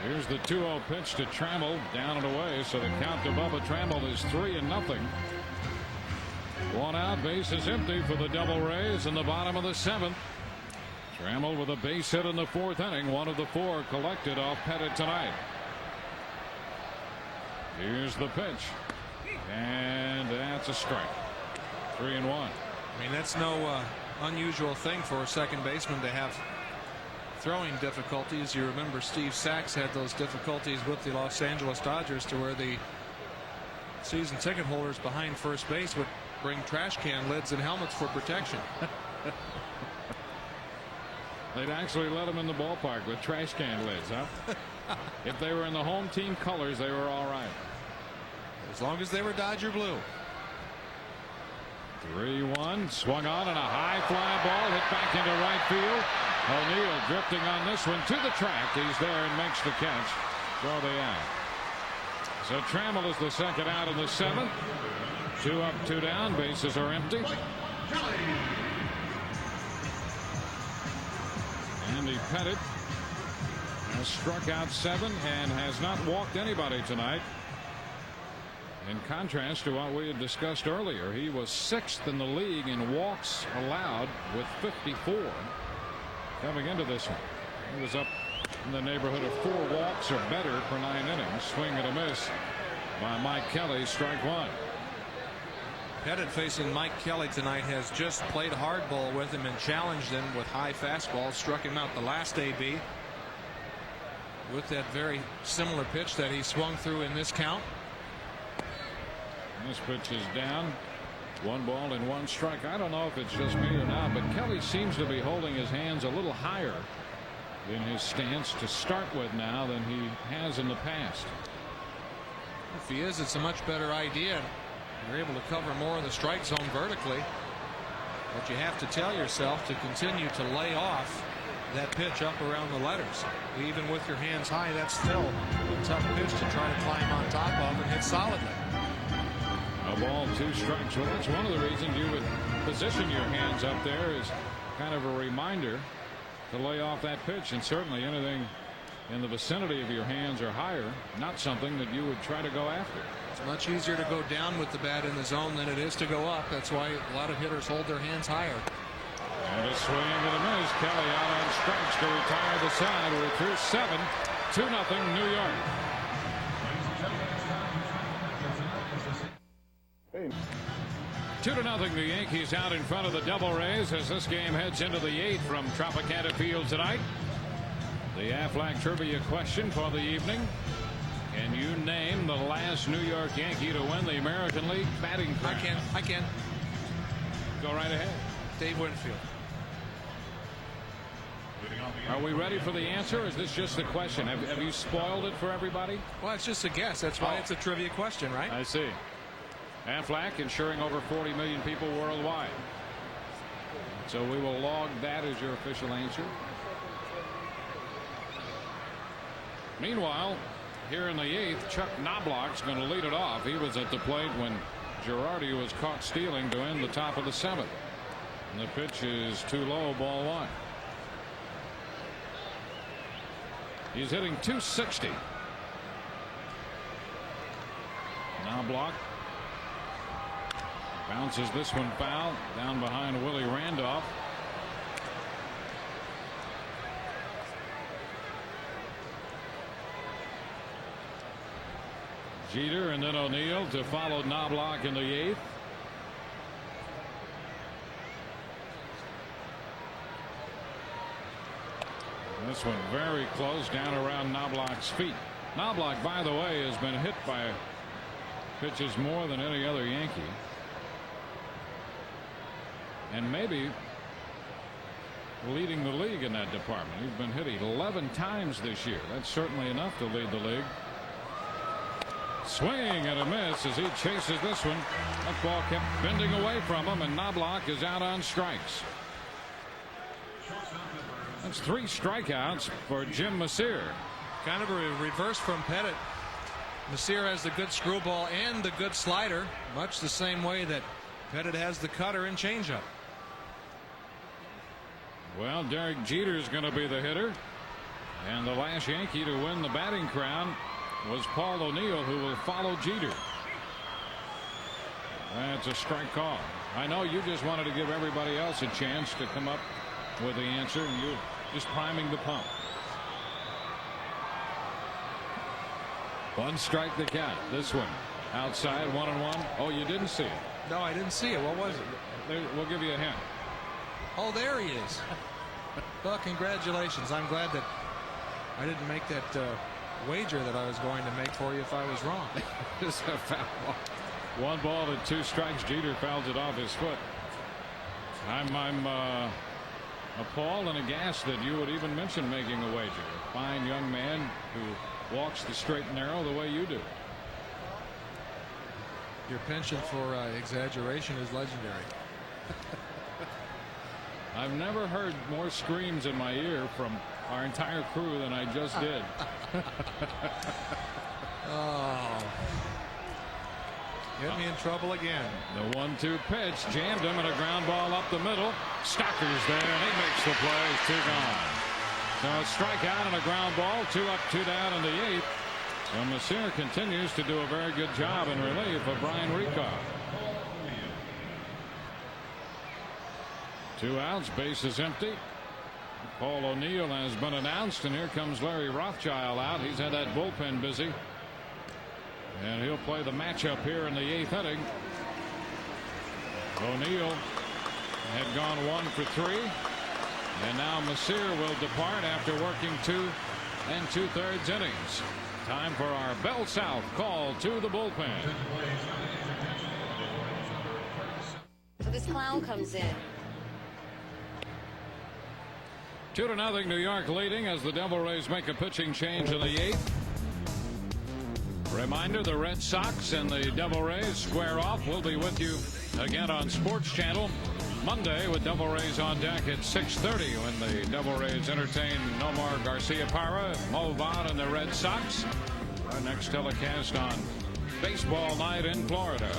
Here's the 2-0 pitch to Trammell, down and away, so the count to Bubba Trammell is 3-0. One out, base is empty for the Devil Rays in the bottom of the 7th. Trammell with a base hit in the 4th inning, one of the 4 collected off Pettit tonight. Here's the pitch, and that's a strike. 3-1. I mean, that's no unusual thing for a second baseman to have throwing difficulties. You remember Steve Sachs had those difficulties with the Los Angeles Dodgers, to where the season ticket holders behind first base would bring trash can lids and helmets for protection. They'd actually let them in the ballpark with trash can lids, huh? If they were in the home team colors, they were all right. As long as they were Dodger blue. 3-1, swung on, and a high fly ball hit back into right field. O'Neill drifting on this one to the track. He's there and makes the catch for the out. So Trammell is the second out in the 7th. 2 up, 2 down. Bases are empty. Andy Pettit has struck out 7 and has not walked anybody tonight. In contrast to what we had discussed earlier, he was 6th in the league in walks allowed with 54 coming into this one. He was up in the neighborhood of 4 walks or better per 9 innings. Swing and a miss by Mike Kelly, strike 1. Pettit, facing Mike Kelly tonight, has just played hardball with him and challenged him with high fastballs. Struck him out the last AB with that very similar pitch that he swung through in this count. This pitch is down. 1 ball and 1 strike. I don't know if it's just me or not, but Kelly seems to be holding his hands a little higher in his stance to start with now than he has in the past. If he is, it's a much better idea. You're able to cover more of the strike zone vertically, but you have to tell yourself to continue to lay off that pitch up around the letters. Even with your hands high, that's still a tough pitch to try to climb on top of and hit solidly. A ball, 2 strikes. Well, that's one of the reasons you would position your hands up there, is kind of a reminder to lay off that pitch, and certainly anything in the vicinity of your hands or higher, not something that you would try to go after. It's much easier to go down with the bat in the zone than it is to go up. That's why a lot of hitters hold their hands higher. And a swing and a miss. Kelly out on strikes to retire the side. We're through 7. 2-0 New York. 2-0 the Yankees out in front of the Devil Rays as this game heads into the 8th from Tropicana Field tonight. The Aflac trivia question for the evening: can you name the last New York Yankee to win the American League batting crown? I can. Go right ahead. Dave Winfield. Are we ready for the answer, or is this just a question? Have you spoiled it for everybody? Well, it's just a guess. That's why it's a trivia question, right? I see. Aflac insuring over 40 million people worldwide. So we will log that as your official answer. Meanwhile, here in the 8th, Chuck Knobloch's going to lead it off. He was at the plate when Girardi was caught stealing to end the top of the 7th. And the pitch is too low, ball 1. He's hitting .260. Now block. Bounces this one foul down behind Willie Randolph. Jeter and then O'Neill to follow Knobloch in the 8th. This one very close down around Knobloch's feet. Knobloch, by the way, has been hit by pitches more than any other Yankee. And maybe leading the league in that department. He's been hit 11 times this year. That's certainly enough to lead the league. Swing and a miss as he chases this one. That ball kept bending away from him, and Knobloch is out on strikes. That's 3 strikeouts for Jim Messier. Kind of a reverse from Pettit. Messier has the good screwball and the good slider, much the same way that Pettit has the cutter and changeup. Well, Derek Jeter is going to be the hitter, and the last Yankee to win the batting crown was Paul O'Neill, who will follow Jeter. That's a strike call. I know you just wanted to give everybody else a chance to come up with the answer, and you're just priming the pump. 1 strike the count. This one outside, 1-1. Oh, you didn't see it. No, I didn't see it. What was it? We'll give you a hint. Oh, there he is. Well, congratulations. I'm glad that I didn't make that wager that I was going to make for you if I was wrong. Just a foul ball. 1 ball and 2 strikes. Jeter fouls it off his foot. I'm appalled and aghast that you would even mention making a wager. A fine young man who walks the straight and narrow the way you do. Your penchant for exaggeration is legendary. I've never heard more screams in my ear from our entire crew than I just did. Oh. Get me in trouble again. The 1-2 pitch jammed him, and a ground ball up the middle. Stocker's there, and he makes the play. 2 gone. So a strikeout and a ground ball. 2 up, 2 down in the 8th. So Messier continues to do a very good job in relief of Brian Recall. 2 outs, base is empty. Paul O'Neill has been announced, and here comes Larry Rothschild out. He's had that bullpen busy, and he'll play the matchup here in the 8th inning. O'Neill had gone 1 for 3, and now Messier will depart after working 2 2/3 innings. Time for our Bell South call to the bullpen. So this clown comes in. 2-0 New York leading as the Devil Rays make a pitching change in the 8th. Reminder, the Red Sox and the Devil Rays square off. We'll be with you again on Sports Channel Monday with Devil Rays on deck at 6:30 when the Devil Rays entertain Nomar Garciaparra, Mo Vaughn, and the Red Sox. Our next telecast on Baseball Night in Florida.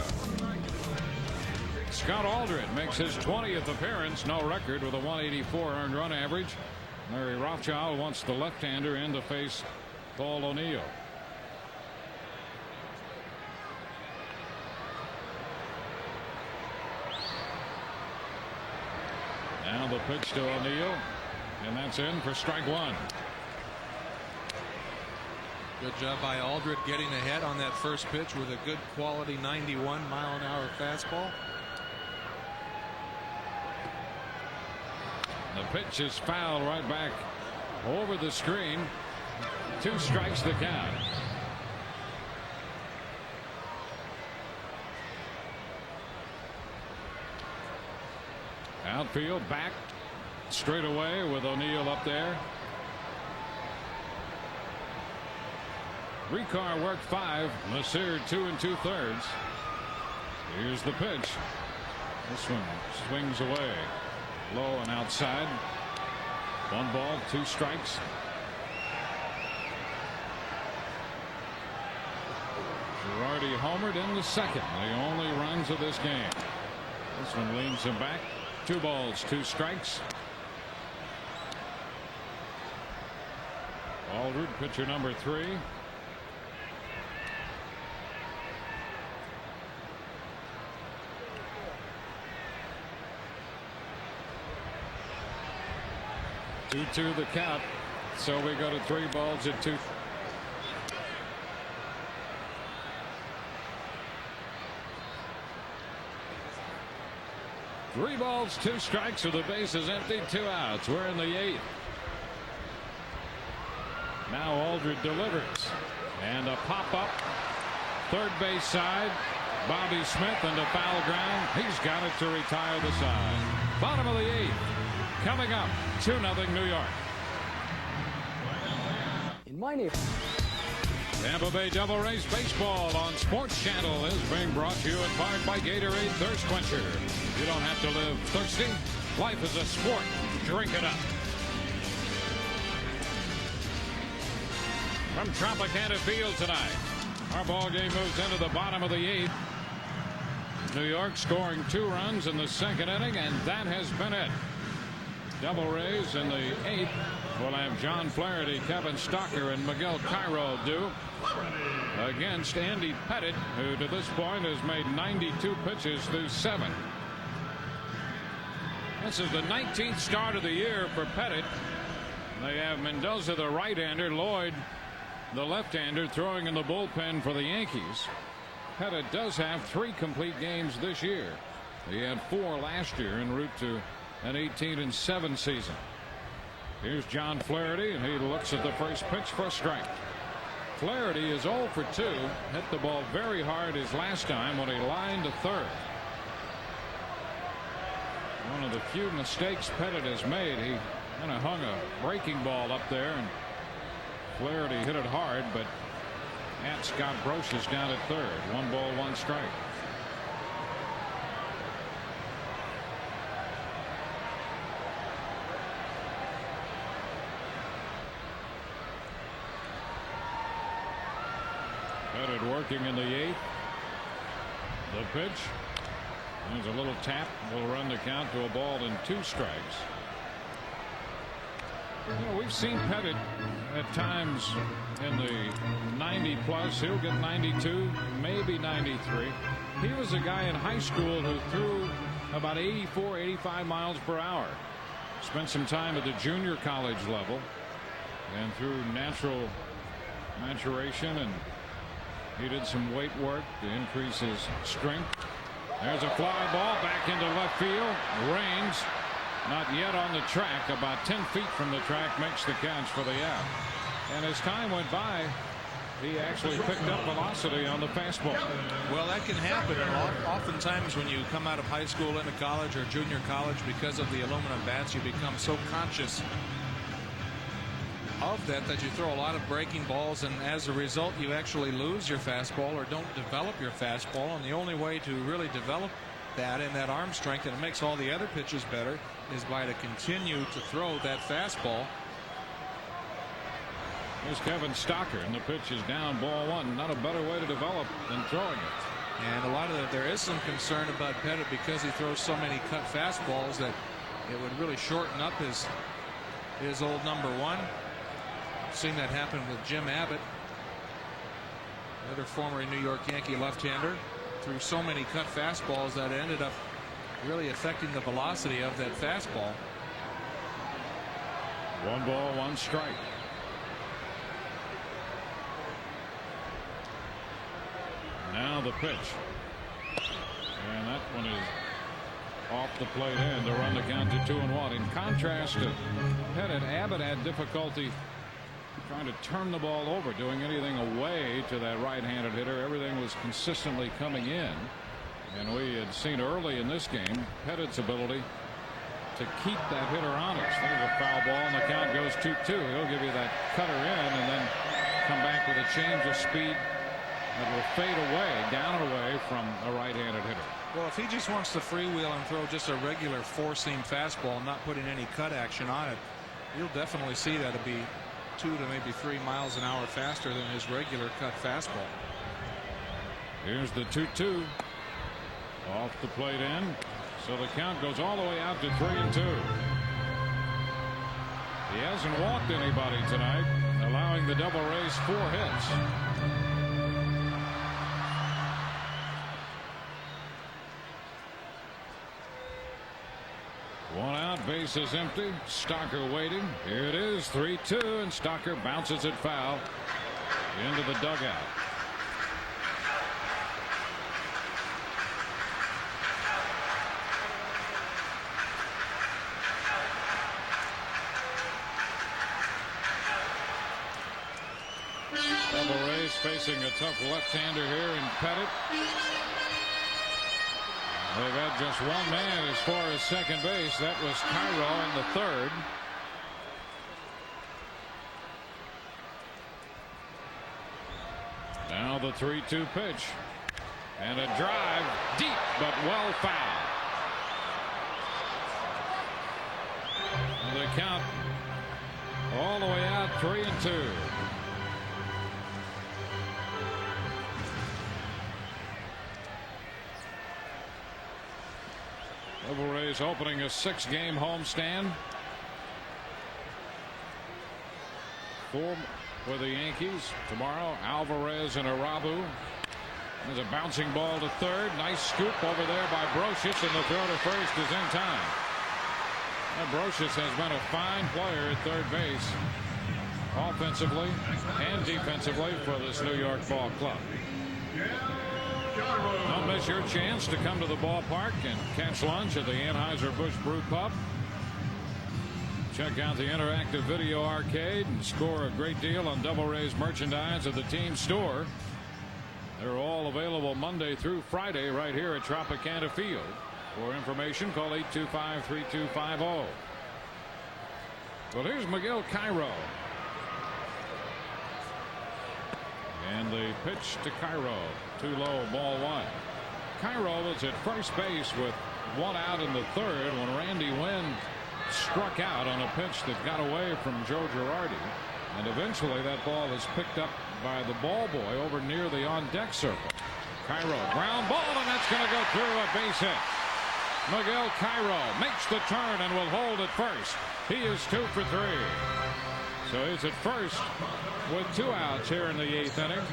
Scott Aldred makes his 20th appearance, no record, with a 184 earned run average. Larry Rothschild wants the left-hander in to face Paul O'Neill. Now the pitch to O'Neill, and that's in for strike 1. Good job by Aldred getting ahead on that first pitch with a good quality 91-mile-an-hour fastball. The pitch is fouled right back over the screen. 2 strikes the count. Outfield back straight away with O'Neill up there. Recall worked 5. Messier 2 2/3. Here's the pitch. This one swings away. Low and outside. 1 ball, 2 strikes. Girardi homered in the 2nd. The only runs of this game. This one leans him back. 2 balls, 2 strikes. Aldred, pitcher number 3. Two the count. So we go to 3 balls and 2. Three balls, 2 strikes with the bases empty, 2 outs. We're in the 8th. Now Aldred delivers. And a pop-up. Third base side. Bobby Smith into foul ground. He's got it to retire the side. Bottom of the 8th. Coming up, 2-0 New York. In my neighborhood. Tampa Bay Devil Rays baseball on Sports Channel is being brought to you in part by Gatorade Thirst Quencher. You don't have to live thirsty. Life is a sport. Drink it up. From Tropicana Field tonight, our ball game moves into the bottom of the 8th. New York scoring 2 runs in the 2nd inning, and that has been it. Devil Rays in the 8th will have John Flaherty, Kevin Stocker, and Miguel Cairo do against Andy Pettitte, who to this point has made 92 pitches through 7. This is the 19th start of the year for Pettitte. They have Mendoza, the right-hander, Lloyd, the left-hander, throwing in the bullpen for the Yankees. Pettitte does have 3 complete games this year. He had 4 last year en route to an 18-7 season. Here's John Flaherty, and he looks at the first pitch for a strike. Flaherty is 0 for 2. Hit the ball very hard his last time when he lined to third. One of the few mistakes Pettitte has made. He kind of hung a breaking ball up there, and Flaherty hit it hard, but Scott Brocious down at third. 1 ball, 1 strike. Pettitte working in the 8th. The pitch. There's a little tap. Will run the count to a ball and 2 strikes. You know, we've seen Pettitte at times in the 90 plus. He'll get 92, maybe 93. He was a guy in high school who threw about 84, 85 miles per hour. Spent some time at the junior college level, and through natural maturation, and he did some weight work to increase his strength. There's a fly ball back into left field. Raines, not yet on the track, about 10 feet from the track, makes the catch for the out. And as time went by, he actually picked up velocity on the fastball. Well, that can happen. Oftentimes when you come out of high school into college or junior college, because of the aluminum bats, you become so conscious of that you throw a lot of breaking balls, and as a result you actually lose your fastball or don't develop your fastball. And the only way to really develop that in that arm strength, and it makes all the other pitches better, is by to continue to throw that fastball. Here's Kevin Stocker, and the pitch is down, ball 1. Not a better way to develop than throwing it. And there is some concern about Pettitte because he throws so many cut fastballs that it would really shorten up his old number 1. Seen that happen with Jim Abbott, another former New York Yankee left-hander. Threw so many cut fastballs that it ended up really affecting the velocity of that fastball. 1 ball, 1 strike. Now the pitch, and that one is off the plate end to run the count to 2-1. In contrast to Pettitte, Abbott had difficulty trying to turn the ball over, doing anything away to that right-handed hitter. Everything was consistently coming in, and we had seen early in this game Pettitte's ability to keep that hitter honest. There's a foul ball, and the count goes 2-2. He'll give you that cutter in and then come back with a change of speed that will fade away, down and away from a right-handed hitter. Well, if he just wants to freewheel and throw just a regular 4-seam fastball, not putting any cut action on it, you'll definitely see that it'll be 2 to maybe 3 miles an hour faster than his regular cut fastball. Here's the 2-2 off the plate end, so the count goes all the way out to 3-2. He hasn't walked anybody tonight. allowing the Devil Rays 4 hits. One out, base is empty. Stocker waiting. Here it is, 3-2, and Stocker bounces it foul into the dugout. Devil Rays facing a tough left-hander here in Pettit. They've had just one man as far as second base. That was Cairo in the third. Now the 3-2 pitch. And a drive deep but well foul. And the count all the way out 3-2. Devil Rays opening a 6-game homestand. 4 for the Yankees tomorrow. Alvarez and Arabu. There's a bouncing ball to third. Nice scoop over there by Brosius, and the throw to first is in time. Now Brosius has been a fine player at third base, offensively and defensively, for this New York ball club. Don't miss your chance to come to the ballpark and catch lunch at the Anheuser-Busch Brew Pub. Check out the interactive video arcade and score a great deal on Devil Rays merchandise at the team store. They're all available Monday through Friday right here at Tropicana Field. For information, call 825-3250. Well, here's Miguel Cairo. And the pitch to Cairo. Too low, ball 1. Cairo was at first base with 1 out in the third when Randy Wynn struck out on a pitch that got away from Joe Girardi. And eventually that ball is picked up by the ball boy over near the on-deck circle. Cairo, ground ball, and that's going to go through a base hit. Miguel Cairo makes the turn and will hold at first. He is 2 for 3. So he's at first with 2 outs here in the 8th inning.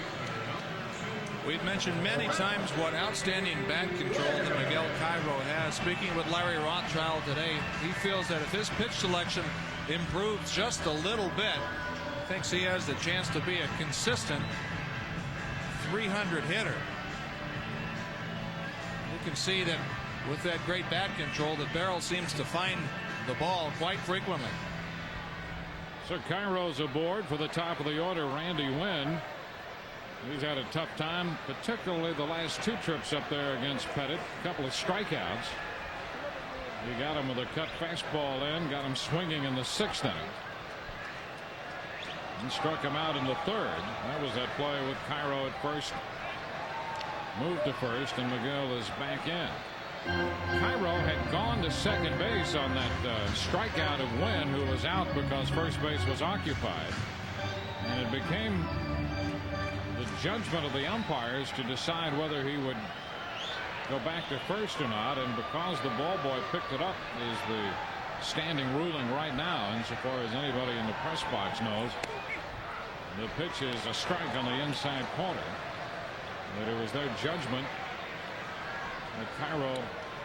We've mentioned many times what outstanding bat control that Miguel Cairo has. Speaking with Larry Rothschild today, he feels that if his pitch selection improves just a little bit, thinks he has the chance to be a consistent 300 hitter. You can see that with that great bat control, that Barrel seems to find the ball quite frequently. So Cairo's aboard. For the top of the order, Randy Wynn. He's had a tough time, particularly the last 2 trips up there against Pettit. A couple of strikeouts. He got him with a cut fastball in, got him swinging in the 6th inning. And struck him out in the 3rd. That was that play with Cairo at first. Moved to first, and Miguel is back in. Cairo had gone to second base on that strikeout of Wynn, who was out because first base was occupied. And it became the judgment of the umpires to decide whether he would go back to first or not. And because the ball boy picked it up, is the standing ruling right now, insofar as anybody in the press box knows. The pitch is a strike on the inside corner. But it was their judgment that Cairo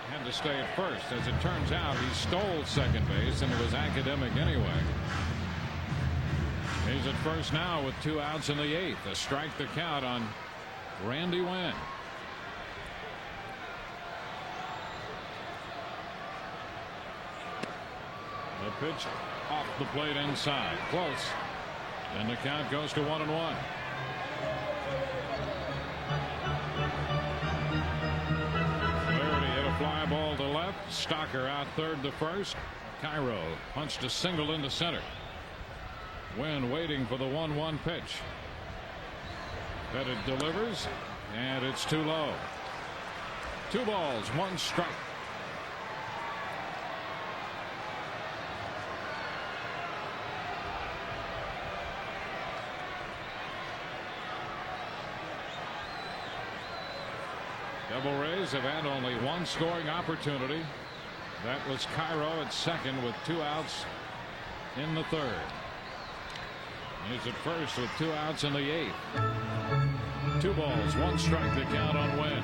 had to stay at first. As it turns out, he stole second base, and it was academic anyway. He's at first now with 2 outs in the 8th. A strike to count on Randy Wynn. The pitch off the plate inside. Close. And the count goes to 1-1. Flaherty hit a fly ball to left. Stocker out third to first. Cairo punched a single into center. Wynn waiting for the 1-1 pitch. Pettit delivers, and it's too low. 2 balls, 1 strike. Devil Rays have had only 1 scoring opportunity. That was Cairo at second with 2 outs in the 3rd. He's at first with 2 outs in the 8th. 2 balls, 1 strike to count on Wynn.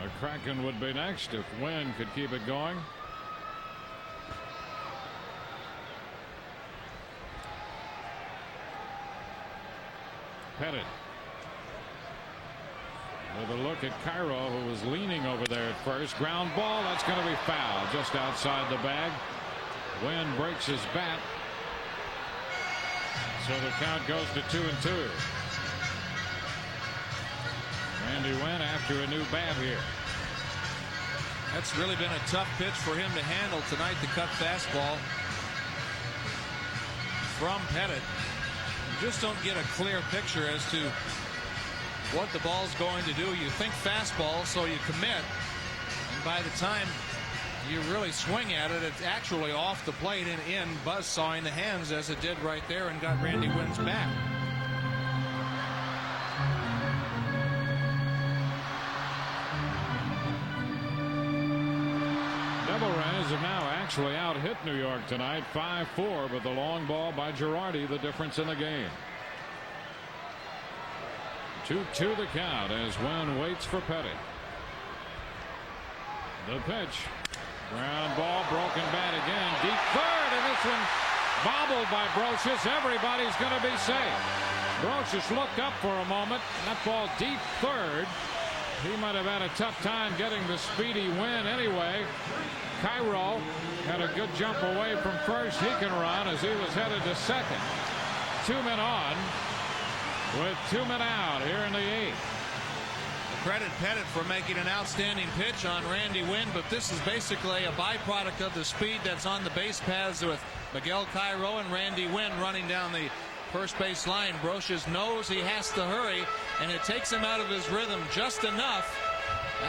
McCracken would be next if Wynn could keep it going. Pettit with a look at Cairo, who was leaning over there at first. Ground ball, that's going to be foul just outside the bag. Wynn breaks his bat, so the count goes to 2-2. Randy Wynn after a new bat here. That's really been a tough pitch for him to handle tonight, the cut fastball from Pettit. You just don't get a clear picture as to what the ball's going to do. You think fastball, so you commit, and by the time you really swing at it, it's actually off the plate and in, buzzsawing the hands as it did right there, and got Randy Wynn's bat. Devil Rays have now actually out-hit New York tonight, 5-4, but the long ball by Girardi the difference in the game. 2-2 the count as Wynn waits for Pettit. The pitch. Ground ball, broken bat again. Deep third, and this one bobbled by Brocious. Everybody's going to be safe. Brocious looked up for a moment. That ball deep third. He might have had a tough time getting the speedy Win anyway. Cairo had a good jump away from first. He can run as he was headed to second. 2 men on with 2 men out here in the 8th. Credit Pettit for making an outstanding pitch on Randy Wynn, but this is basically a byproduct of the speed that's on the base paths with Miguel Cairo and Randy Wynn running down the first base line. Brocious knows he has to hurry, and it takes him out of his rhythm just enough.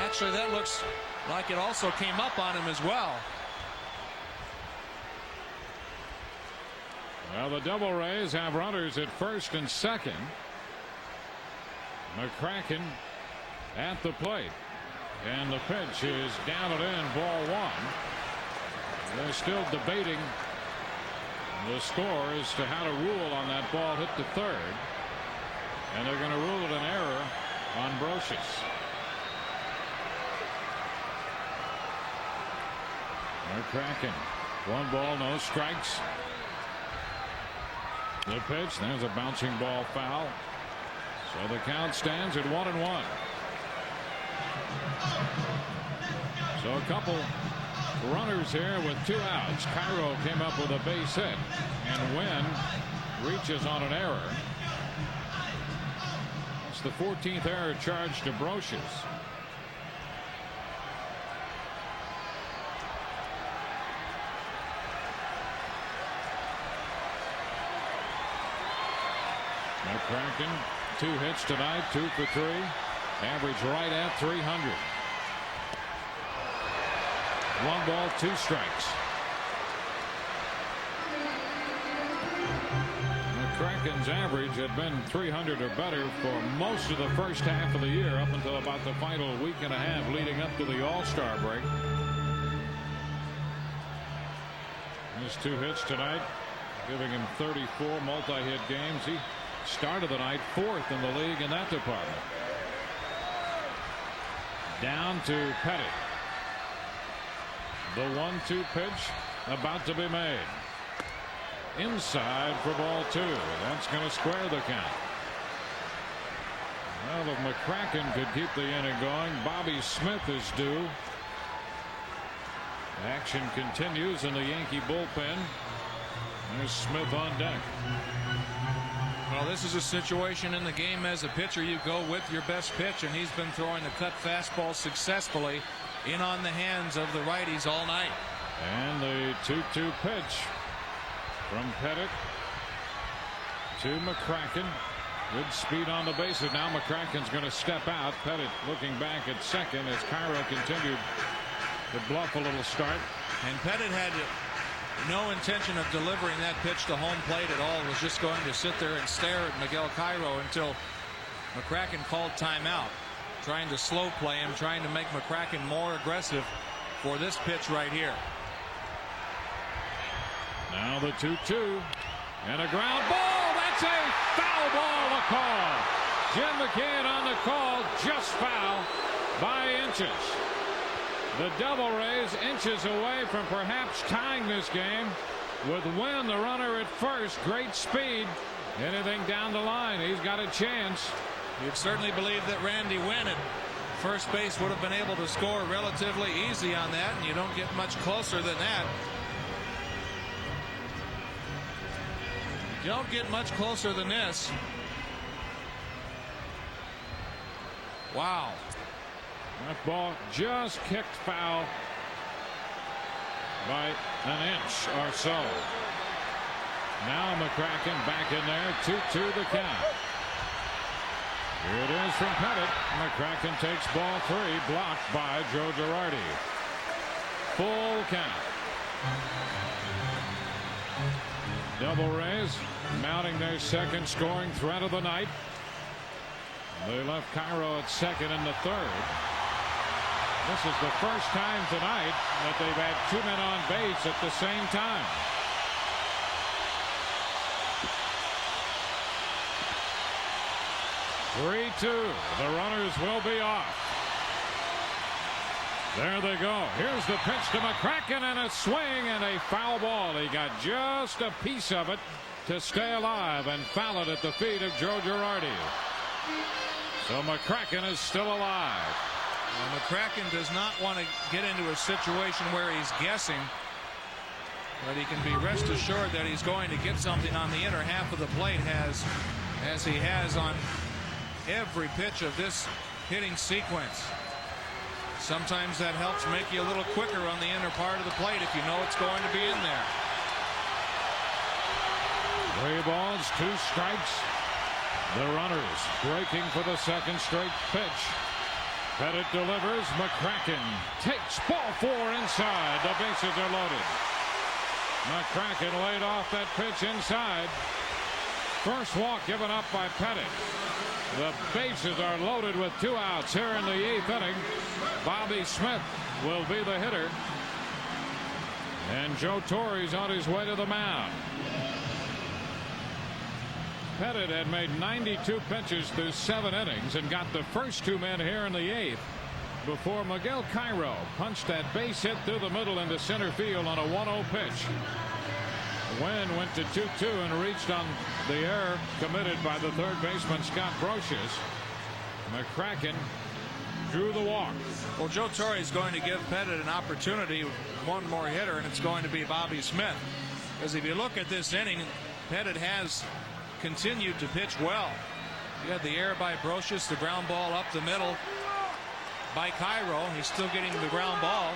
Actually, that looks like it also came up on him as well. Well, the Devil Rays have runners at first and second. McCracken at the plate, and the pitch is down and in, ball 1. They're still debating the score as to how to rule on that ball hit to third, and they're going to rule it an error on Brocious. McCracken, 1 ball, no strikes. The pitch, there's a bouncing ball foul, so the count stands at 1-1. So a couple runners here with 2 outs. Cairo came up with a base hit, and Wynn reaches on an error. It's the 14th error charged to Brocious. McCracken, 2 hits tonight, 2 for 3. Average right at 300. 1 ball, 2 strikes. McCracken's average had been 300 or better for most of the first half of the year, up until about the final week and a half leading up to the All-Star break. His 2 hits tonight, giving him 34 multi-hit games. He started the night 4th in the league in that department. Down to Pettit. The 1-2 pitch about to be made. Inside for ball 2. That's going to square the count. Well, if McCracken could keep the inning going, Bobby Smith is due. Action continues in the Yankee bullpen. There's Smith on deck. Well, this is a situation in the game as a pitcher. You go with your best pitch, and he's been throwing the cut fastball successfully in on the hands of the righties all night. And the 2-2 pitch from Pettit to McCracken. Good speed on the bases. Now McCracken's going to step out. Pettit looking back at second as Cairo continued to bluff a little start. And Pettit had no intention of delivering that pitch to home plate at all. Was just going to sit there and stare at Miguel Cairo until McCracken called timeout, trying to slow play him, trying to make McCracken more aggressive for this pitch right here. Now the 2-2 and a ground ball. That's a foul ball to call. Jim McKeon on the call, just foul by inches. The Devil Rays inches away from perhaps tying this game with Wynn, the runner at first. Great speed. Anything down the line, he's got a chance. You'd certainly believe that Randy Wynn at first base would have been able to score relatively easy on that, and you don't get much closer than that. You don't get much closer than this. Wow. That ball just kicked foul by an inch or so. Now McCracken back in there. 2-2 the count. Here it is from Pettit. McCracken takes ball 3, blocked by Joe Girardi. Full count. Devil Rays mounting their second scoring threat of the night. They left Cairo at second in the third. This is the first time tonight that they've had 2 men on base at the same time. The runners will be off. There they go. Here's the pitch to McCracken, and a swing and a foul ball. He got just a piece of it to stay alive and foul it at the feet of Joe Girardi. So McCracken is still alive. Well, McCracken does not want to get into a situation where he's guessing, but he can be rest assured that he's going to get something on the inner half of the plate as he has on every pitch of this hitting sequence. Sometimes that helps make you a little quicker on the inner part of the plate if you know it's going to be in there. 3 balls, 2 strikes. The runners breaking for the second straight pitch. Pettit delivers. McCracken takes ball 4 inside. The bases are loaded. McCracken laid off that pitch inside. First walk given up by Pettit. The bases are loaded with 2 outs here in the 8th inning. Bobby Smith will be the hitter. And Joe Torre's on his way to the mound. Pettit had made 92 pitches through 7 innings and got the first 2 men here in the 8th before Miguel Cairo punched that base hit through the middle into center field on a 1-0 pitch. Wynn went to 2-2 and reached on the error committed by the third baseman Scott Brocious. McCracken drew the walk. Well, Joe Torre is going to give Pettit an opportunity, one more hitter, and it's going to be Bobby Smith. Because if you look at this inning, Pettit has continued to pitch well. You had the error by Brocious, the ground ball up the middle by Cairo. He's still getting the ground ball.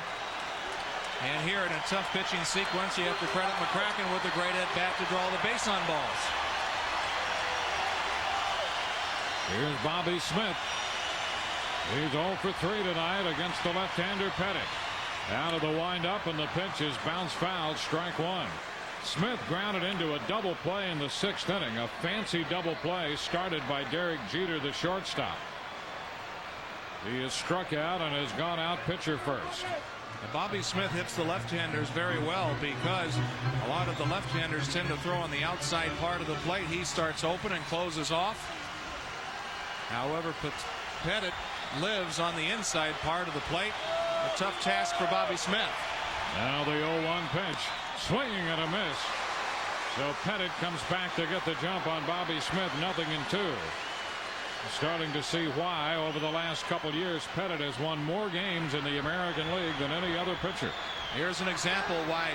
And here in a tough pitching sequence, you have to credit McCracken with a great at-bat to draw the base on balls. Here's Bobby Smith. He's 0 for 3 tonight against the left-hander Pettit. Out of the windup, and the pitch is bounced foul, strike 1. Smith grounded into a double play in the 6th inning. A fancy double play started by Derek Jeter, the shortstop. He is struck out and has gone out pitcher first. And Bobby Smith hits the left-handers very well because a lot of the left-handers tend to throw on the outside part of the plate. He starts open and closes off. However, Pettit lives on the inside part of the plate. A tough task for Bobby Smith. Now the 0-1 pitch. Swinging and a miss. So Pettit comes back to get the jump on Bobby Smith. 0-2. Starting to see why over the last couple years Pettit has won more games in the American League than any other pitcher. Here's an example why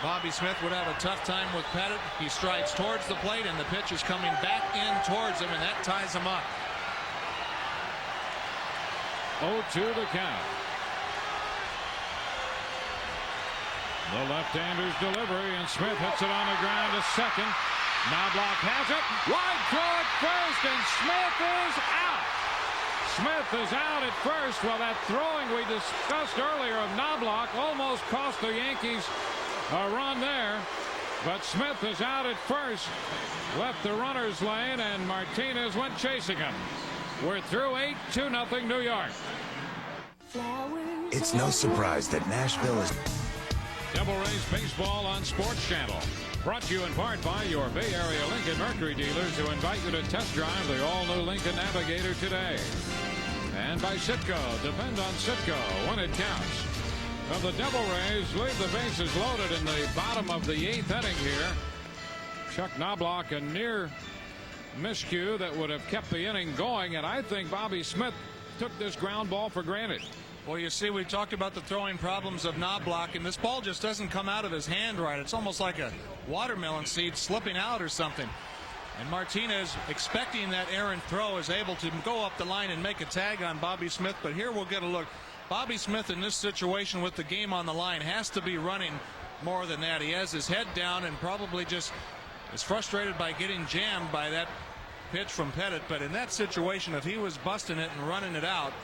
Bobby Smith would have a tough time with Pettit. He strikes towards the plate and the pitch is coming back in towards him, and that ties him up. 0-2 the count. The left-hander's delivery, and Smith hits it on the ground to second. Knobloch has it. Wide throw at first, and Smith is out. Smith is out at first. Well, that throwing we discussed earlier of Knobloch almost cost the Yankees a run there. But Smith is out at first. Left the runner's lane, and Martinez went chasing him. We're through 8-2 New York. It's no surprise that Nashville is... Devil Rays baseball on Sports Channel. Brought to you in part by your Bay Area Lincoln Mercury dealers who invite you to test drive the all-new Lincoln Navigator today. And by Citgo. Depend on Citgo when it counts. Well, the Devil Rays leave the bases loaded in the bottom of the 8th inning here. Chuck Knobloch, a near miscue that would have kept the inning going, and I think Bobby Smith took this ground ball for granted. Well, you see, we talked about the throwing problems of Knobloch, and this ball just doesn't come out of his hand right. It's almost like a watermelon seed slipping out or something. And Martinez, expecting that errant throw, is able to go up the line and make a tag on Bobby Smith. But here we'll get a look. Bobby Smith in this situation with the game on the line has to be running more than that. He has his head down and probably just is frustrated by getting jammed by that pitch from Pettit. But in that situation, if he was busting it and running it out,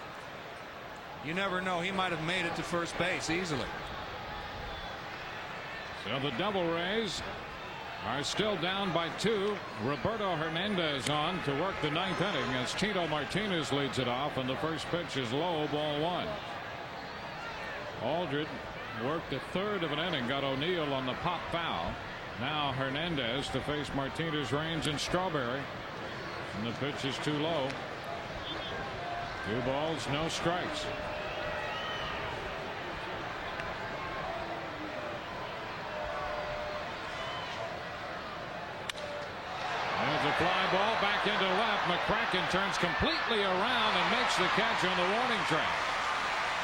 you never know. He might have made it to first base easily. So the Devil Rays are still down by 2. Roberto Hernandez on to work the 9th inning as Tito Martinez leads it off, and the first pitch is low, ball 1. Aldred worked a third of an inning, got O'Neill on the pop foul. Now Hernandez to face Martinez, Raines, and Strawberry, and the pitch is too low. 2 balls, no strikes. There's a fly ball back into left. McCracken turns completely around and makes the catch on the warning track.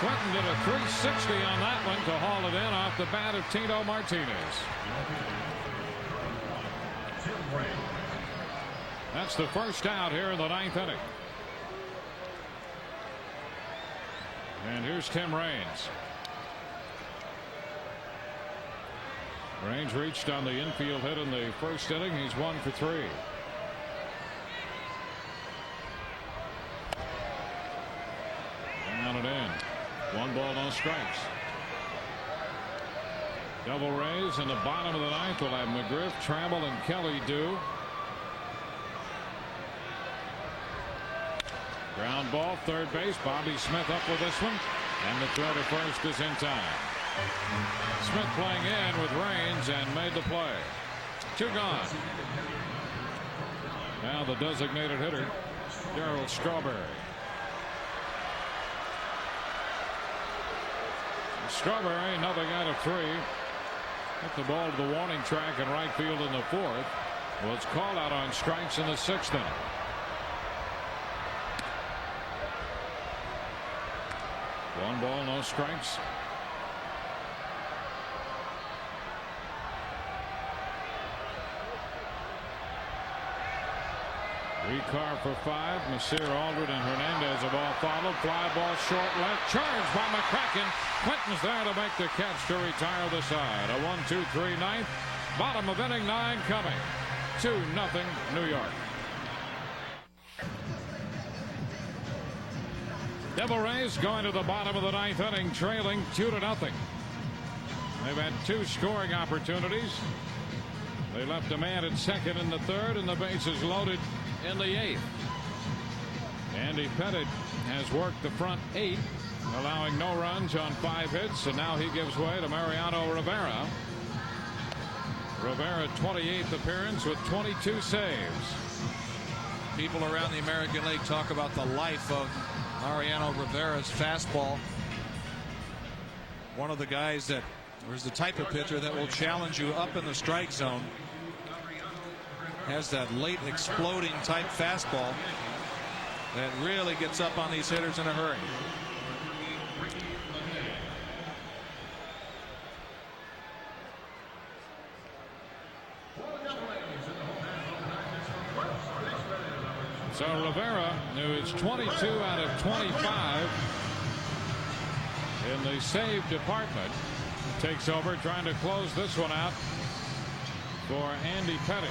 Clinton did a 360 on that one to haul it in off the bat of Tito Martinez. That's the first out here in the 9th inning. And here's Tim Raines. Raines reached on the infield hit in the first inning. He's 1 for 3. Down and in. 1 ball, no strikes. Devil Rays in the bottom of the 9th will have McGriff, Trammell, and Kelly due. Ground ball, third base. Bobby Smith up with this one, and the throw to first is in time. Smith playing in with Raines and made the play. 2 gone. Now the designated hitter, Darryl Strawberry. Strawberry, nothing out of 3. Hit the ball to the warning track in right field in the 4th. Was called out on strikes in the 6th inning. One ball, no strikes. Ricard for 5. Messier, Aldred, and Hernandez have all followed. Fly ball short left. Charged by McCracken. Clinton's there to make the catch to retire the side. A 1-2-3 ninth. Bottom of inning 9 coming. 2-0 New York. Devil Rays going to the bottom of the 9th inning, trailing 2-0. They've had 2 scoring opportunities. They left a man at second in the 3rd, and the bases loaded in the 8th. Andy Pettit has worked the front 8, allowing no runs on 5 hits, and now he gives way to Mariano Rivera. Rivera 28th appearance with 22 saves. People around the American League talk about the life of Mariano Rivera's fastball. One of the guys that, or is the type of pitcher that will challenge you up in the strike zone. Has that late exploding type fastball that really gets up on these hitters in a hurry. So Rivera, who is 22 out of 25 in the save department, takes over, trying to close this one out for Andy Pettit.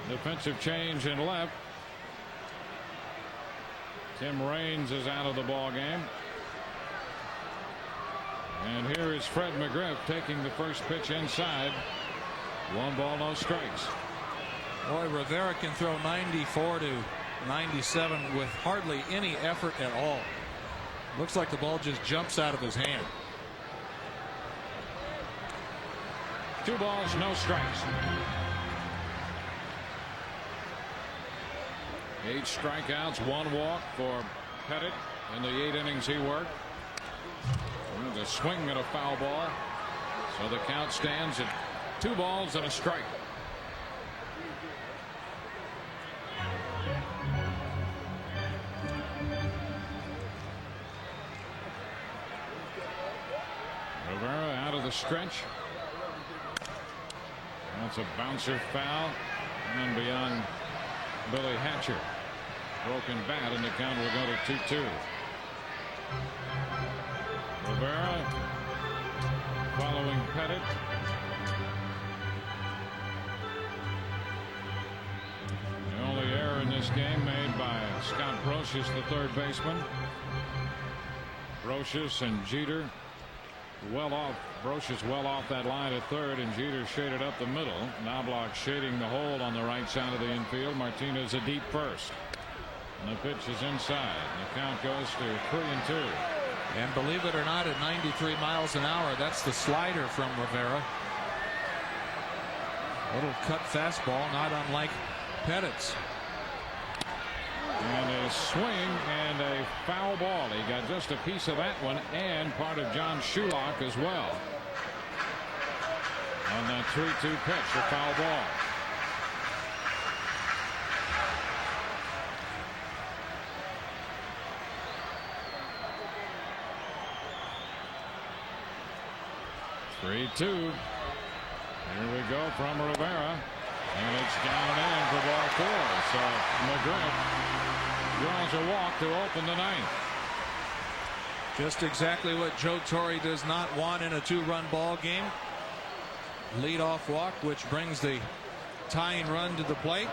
Defensive change in left. Tim Raines is out of the ball game. And here is Fred McGriff taking the first pitch inside. 1 ball, no strikes. Boy, Rivera can throw 94 to 97 with hardly any effort at all. Looks like the ball just jumps out of his hand. 2 balls, no strikes. 8 strikeouts, 1 walk for Pettit in the 8 innings he worked. There's a swing and a foul ball. So the count stands at 2 balls and a strike. Rivera out of the stretch. That's a bouncer foul. And beyond Billy Hatcher. Broken bat, and the count will go to 2-2. Rivera following Pettit. The only error in this game made by Scott Brocious, the third baseman. Brocious and Jeter well off. Brocious well off that line at third, and Jeter shaded up the middle. Knobloch shading the hole on the right side of the infield. Martinez a deep first. And the pitch is inside. The count goes to 3-2. And believe it or not, at 93 miles an hour, that's the slider from Rivera. Little cut fastball, not unlike Pettit's. And a swing and a foul ball. He got just a piece of that one and part of John Shulock as well. On that 3-2 pitch, a foul ball. Three-two. Here we go from Rivera. And it's down and in for ball 4. So McGriff draws a walk to open the ninth. Just exactly what Joe Torre does not want in a 2-run ball game. Leadoff walk, which brings the tying run to the plate.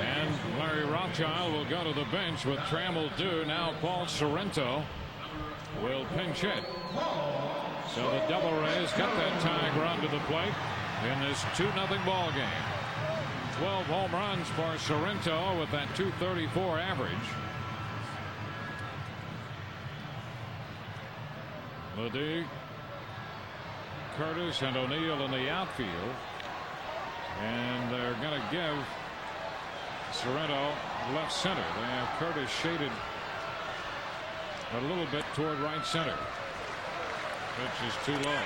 And Larry Rothschild will go to the bench with Trammell due. Now Paul Sorrento will pinch hit. So the Devil Rays got that tying run to the plate in this 2-0 ball game. 12 home runs for Sorrento with that .234 average. Ledee, Curtis, and O'Neill in the outfield. And they're going to give Sorrento left center. They have Curtis shaded a little bit toward right center. Pitch is too low.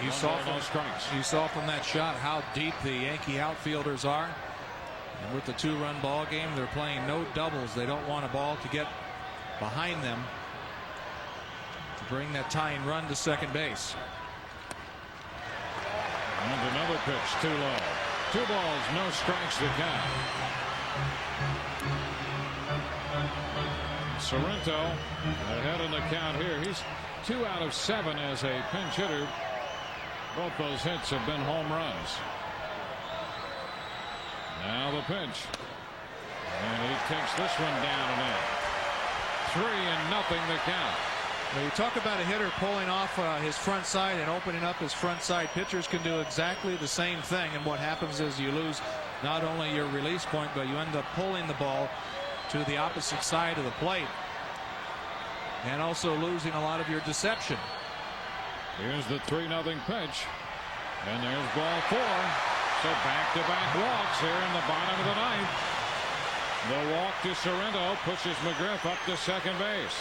You saw from that shot how deep the Yankee outfielders are. And with the 2-run ball game, they're playing no doubles. They don't want a ball to get behind them to bring that tying run to second base. And another pitch too low. 2 balls, no strikes to count. Sorrento ahead in the count here. He's 2 out of 7 as a pinch hitter. Both those hits have been home runs. Now the pitch. And he takes this one down and in. 3-0 the count. Now you talk about a hitter pulling off his front side and opening up his front side. Pitchers can do exactly the same thing, and what happens is you lose not only your release point, but you end up pulling the ball to the opposite side of the plate and also losing a lot of your deception. Here's the 3-0 pitch, and there's ball 4. So back-to-back walks here in the bottom of the ninth. The walk to Sorrento pushes McGriff up to second base.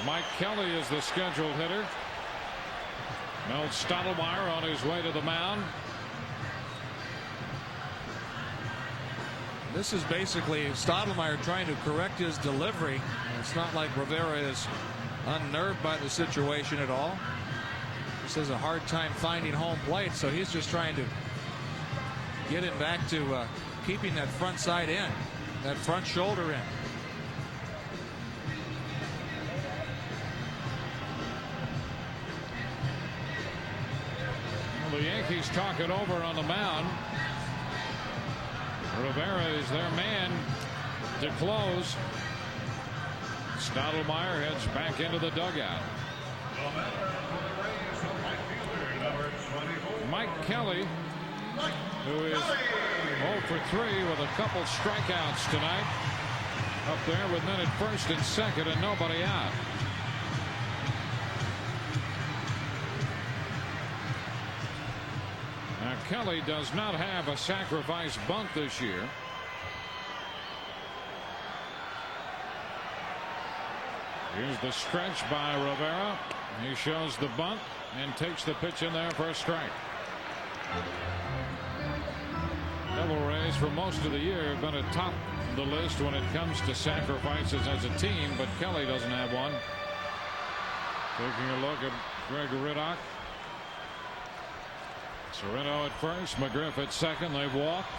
Mike Kelly is the scheduled hitter. Milt Stottlemyre on his way to the mound. This is basically Stottlemyre trying to correct his delivery. It's not like Rivera is unnerved by the situation at all. This has a hard time finding home plate, so he's just trying to get him back to keeping that front side in, that front shoulder in. Well, the Yankees talk it over on the mound. Rivera is their man to close. Stottlemyre heads back into the dugout. Mike Kelly, who is 0 for 3 with a couple strikeouts tonight. Up there with men at first and second and nobody out. Now Kelly does not have a sacrifice bunt this year. Here's the stretch by Rivera. He shows the bunt and takes the pitch in there for a strike. Devil Rays for most of the year have been atop the list when it comes to sacrifices as a team, but Kelly doesn't have one. Taking a look at Greg Riddock. Sereno at first, McGriff at second. They've walked.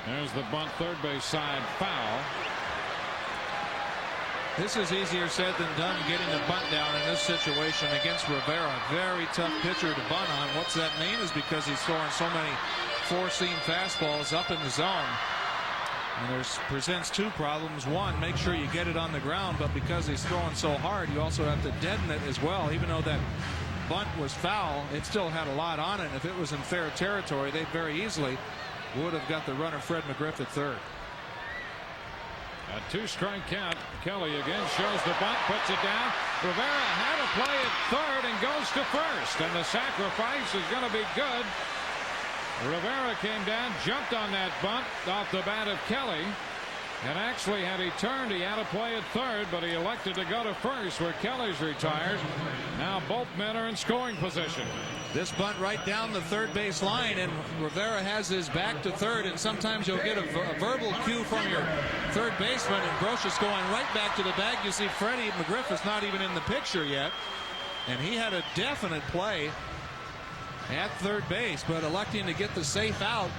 There's the bunt, third base side, foul. This is easier said than done, getting the bunt down in this situation against Rivera. Very tough pitcher to bunt on. What's that mean is because he's throwing so many four-seam fastballs up in the zone. And there's presents two problems. One, make sure you get it on the ground, but because he's throwing so hard, you also have to deaden it as well. Even though that bunt was foul, it still had a lot on it. If it was in fair territory, they very easily would have got the runner Fred McGriff at third. A two-strike count. Kelly again shows the bunt, puts it down. Rivera had a play at third and goes to first, and the sacrifice is going to be good. Rivera came down, jumped on that bunt off the bat of Kelly, and actually had he turned, he had a play at third, but he elected to go to first where Kelly's retired. Now both men are in scoring position. This bunt right down the third base line, and Rivera has his back to third, and sometimes you'll get a verbal cue from your third baseman, and Brocious going right back to the bag. You see Freddie McGriff is not even in the picture yet, and he had a definite play at third base, but electing to get the safe out.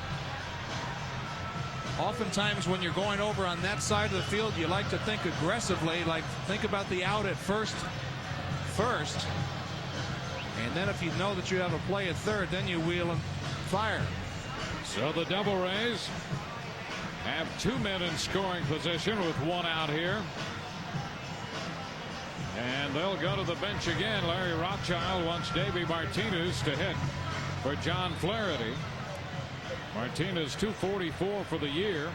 Oftentimes when you're going over on that side of the field, you like to think aggressively, like think about the out at first, and then if you know that you have a play at third, then you wheel and fire. So the Devil Rays have two men in scoring position with one out here. And they'll go to the bench again. Larry Rothschild wants Davey Martinez to hit for John Flaherty. Martinez 244 for the year.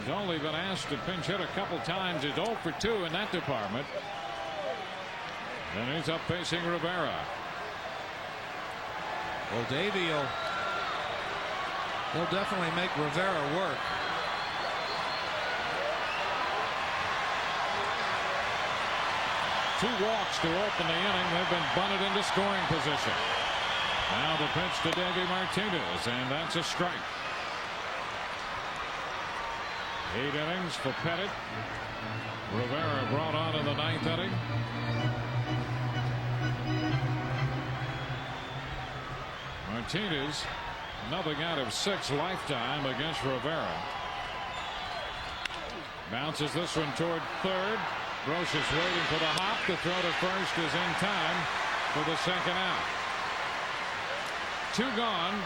He's only been asked to pinch hit a couple times. He's 0 for 2 in that department. And he's up facing Rivera. Well, Davey he'll definitely make Rivera work. Two walks to open the inning. They've been bunted into scoring position. Now the pitch to Davey Martinez, and that's a strike. 8 innings for Pettit. Rivera brought on in the 9th inning. Martinez, nothing out of 6 lifetime against Rivera. Bounces this one toward third. Brocious waiting for the hop. The throw to first is in time for the second out. 2 gone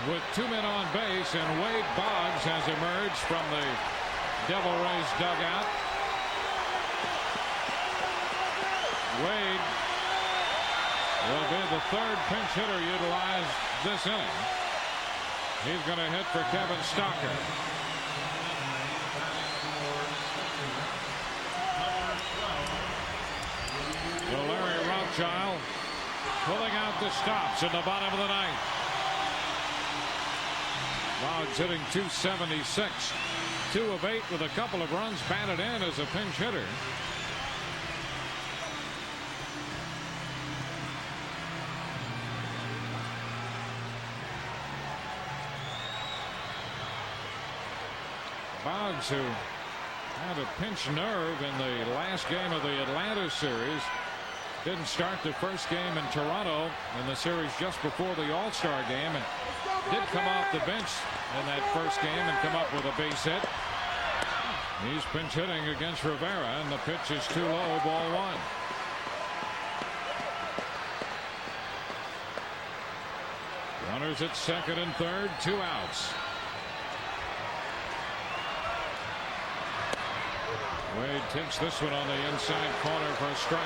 with 2 men on base, and Wade Boggs has emerged from the Devil Rays dugout. Wade will be the third pinch hitter utilized this inning. He's going to hit for Kevin Stocker. So Larry Rothschild pulling out the stops in the bottom of the 9th. Boggs hitting .276, 2 of 8 with a couple of runs batted in as a pinch hitter. Boggs, who had a pinched nerve in the last game of the Atlanta series, didn't start the first game in Toronto in the series just before the All-Star game, and did come off the bench in that first game and come up with a base hit. He's pinch hitting against Rivera, and the pitch is too low, ball 1. Runners at second and third, 2 outs. Wade takes this one on the inside corner for a strike.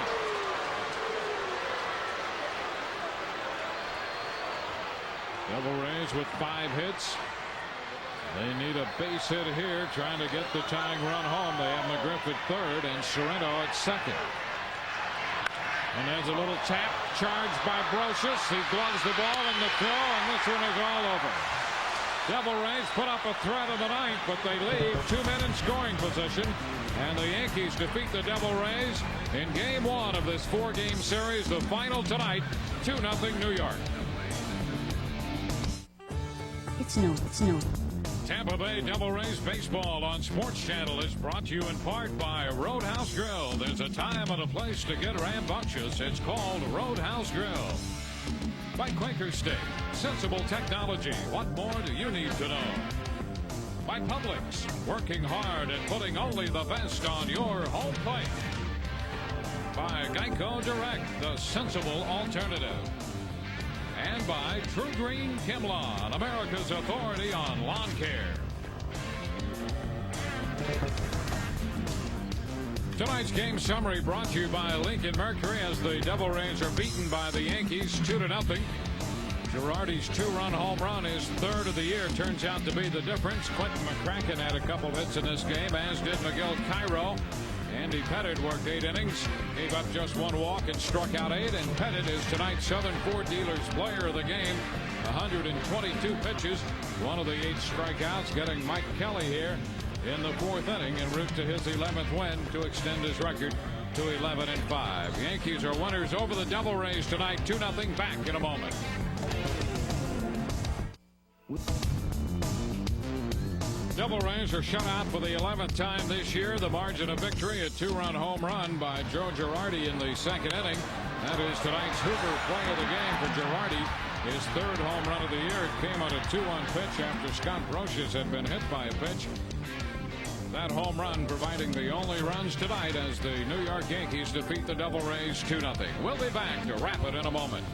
Devil Rays with 5 hits. They need a base hit here, trying to get the tying run home. They have McGriff at third and Sorrento at second. And there's a little tap charged by Brocious. He gloves the ball in the throw, and this one is all over. Devil Rays put up a threat in the ninth, but they leave 2 men in scoring position. And the Yankees defeat the Devil Rays in Game 1 of this 4-game series. The final tonight, 2-0 New York. It's no. Tampa Bay Devil Rays baseball on Sports Channel is brought to you in part by Roadhouse Grill. There's a time and a place to get rambunctious. It's called Roadhouse Grill. By Quaker State, sensible technology. What more do you need to know? By Publix, working hard and putting only the best on your home plate. By Geico Direct, the sensible alternative. And by True Green Kimlawn, America's authority on lawn care. Tonight's game summary brought to you by Lincoln Mercury as the Devil Rays are beaten by the Yankees 2-0. Girardi's 2-run home run, his third of the year, turns out to be the difference. Clinton McCracken had a couple of hits in this game, as did Miguel Cairo. Andy Pettit worked 8 innings, gave up just 1 walk and struck out 8. And Pettit is tonight's Southern Ford Dealers player of the game. 122 pitches, one of the 8 strikeouts, getting Mike Kelly here in the 4th inning en route to his 11th win to extend his record to 11-5. Yankees are winners over the Devil Rays tonight, 2-0. Back in a moment. Devil Rays are shut out for the 11th time this year. The margin of victory, a 2-run home run by Joe Girardi in the 2nd inning. That is tonight's Hoover play of the game for Girardi. His 3rd home run of the year. It came on a 2-1 pitch after Scott Brocious had been hit by a pitch. That home run providing the only runs tonight as the New York Yankees defeat the Devil Rays 2-0. We'll be back to wrap it in a moment.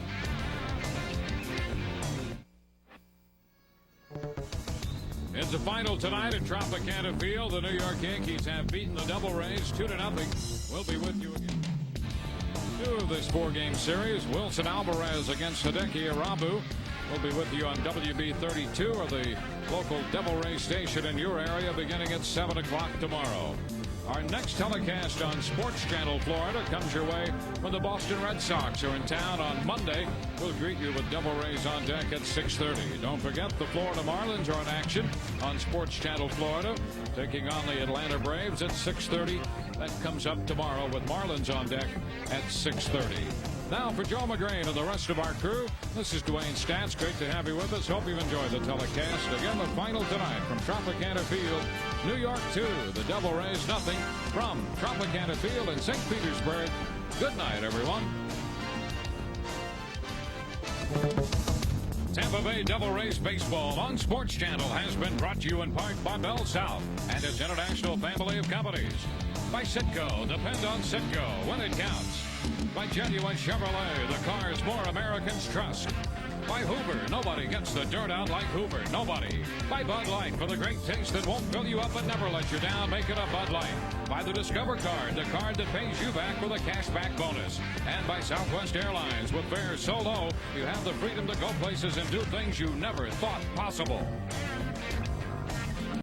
It's the final tonight at Tropicana Field. The New York Yankees have beaten the Devil Rays 2-0. We'll be with you again. 2 of this 4-game series. Wilson Alvarez against Hideki Irabu. We'll be with you on WB 32 or the local Devil Rays station in your area beginning at 7 o'clock tomorrow. Our next telecast on Sports Channel Florida comes your way when the Boston Red Sox are in town on Monday. We'll greet you with Devil Rays on deck at 6:30. Don't forget the Florida Marlins are in action on Sports Channel Florida, taking on the Atlanta Braves at 6:30. That comes up tomorrow with Marlins on deck at 6:30. Now for Joe McGrain and the rest of our crew, this is Dwayne Stats. Great to have you with us. Hope you've enjoyed the telecast. Again, the final tonight from Tropicana Field, New York 2. The Devil Rays nothing from Tropicana Field in St. Petersburg. Good night, everyone. Tampa Bay Devil Rays baseball on Sports Channel has been brought to you in part by Bell South and its international family of companies. By Citgo, depend on Citgo when it counts. By Genuine Chevrolet, the cars more Americans trust. By Hoover, nobody gets the dirt out like Hoover, nobody. By Bud Light, for the great taste that won't fill you up and never let you down, make it a Bud Light. By the Discover Card, the card that pays you back with a cashback bonus. And by Southwest Airlines, with fares so low, you have the freedom to go places and do things you never thought possible.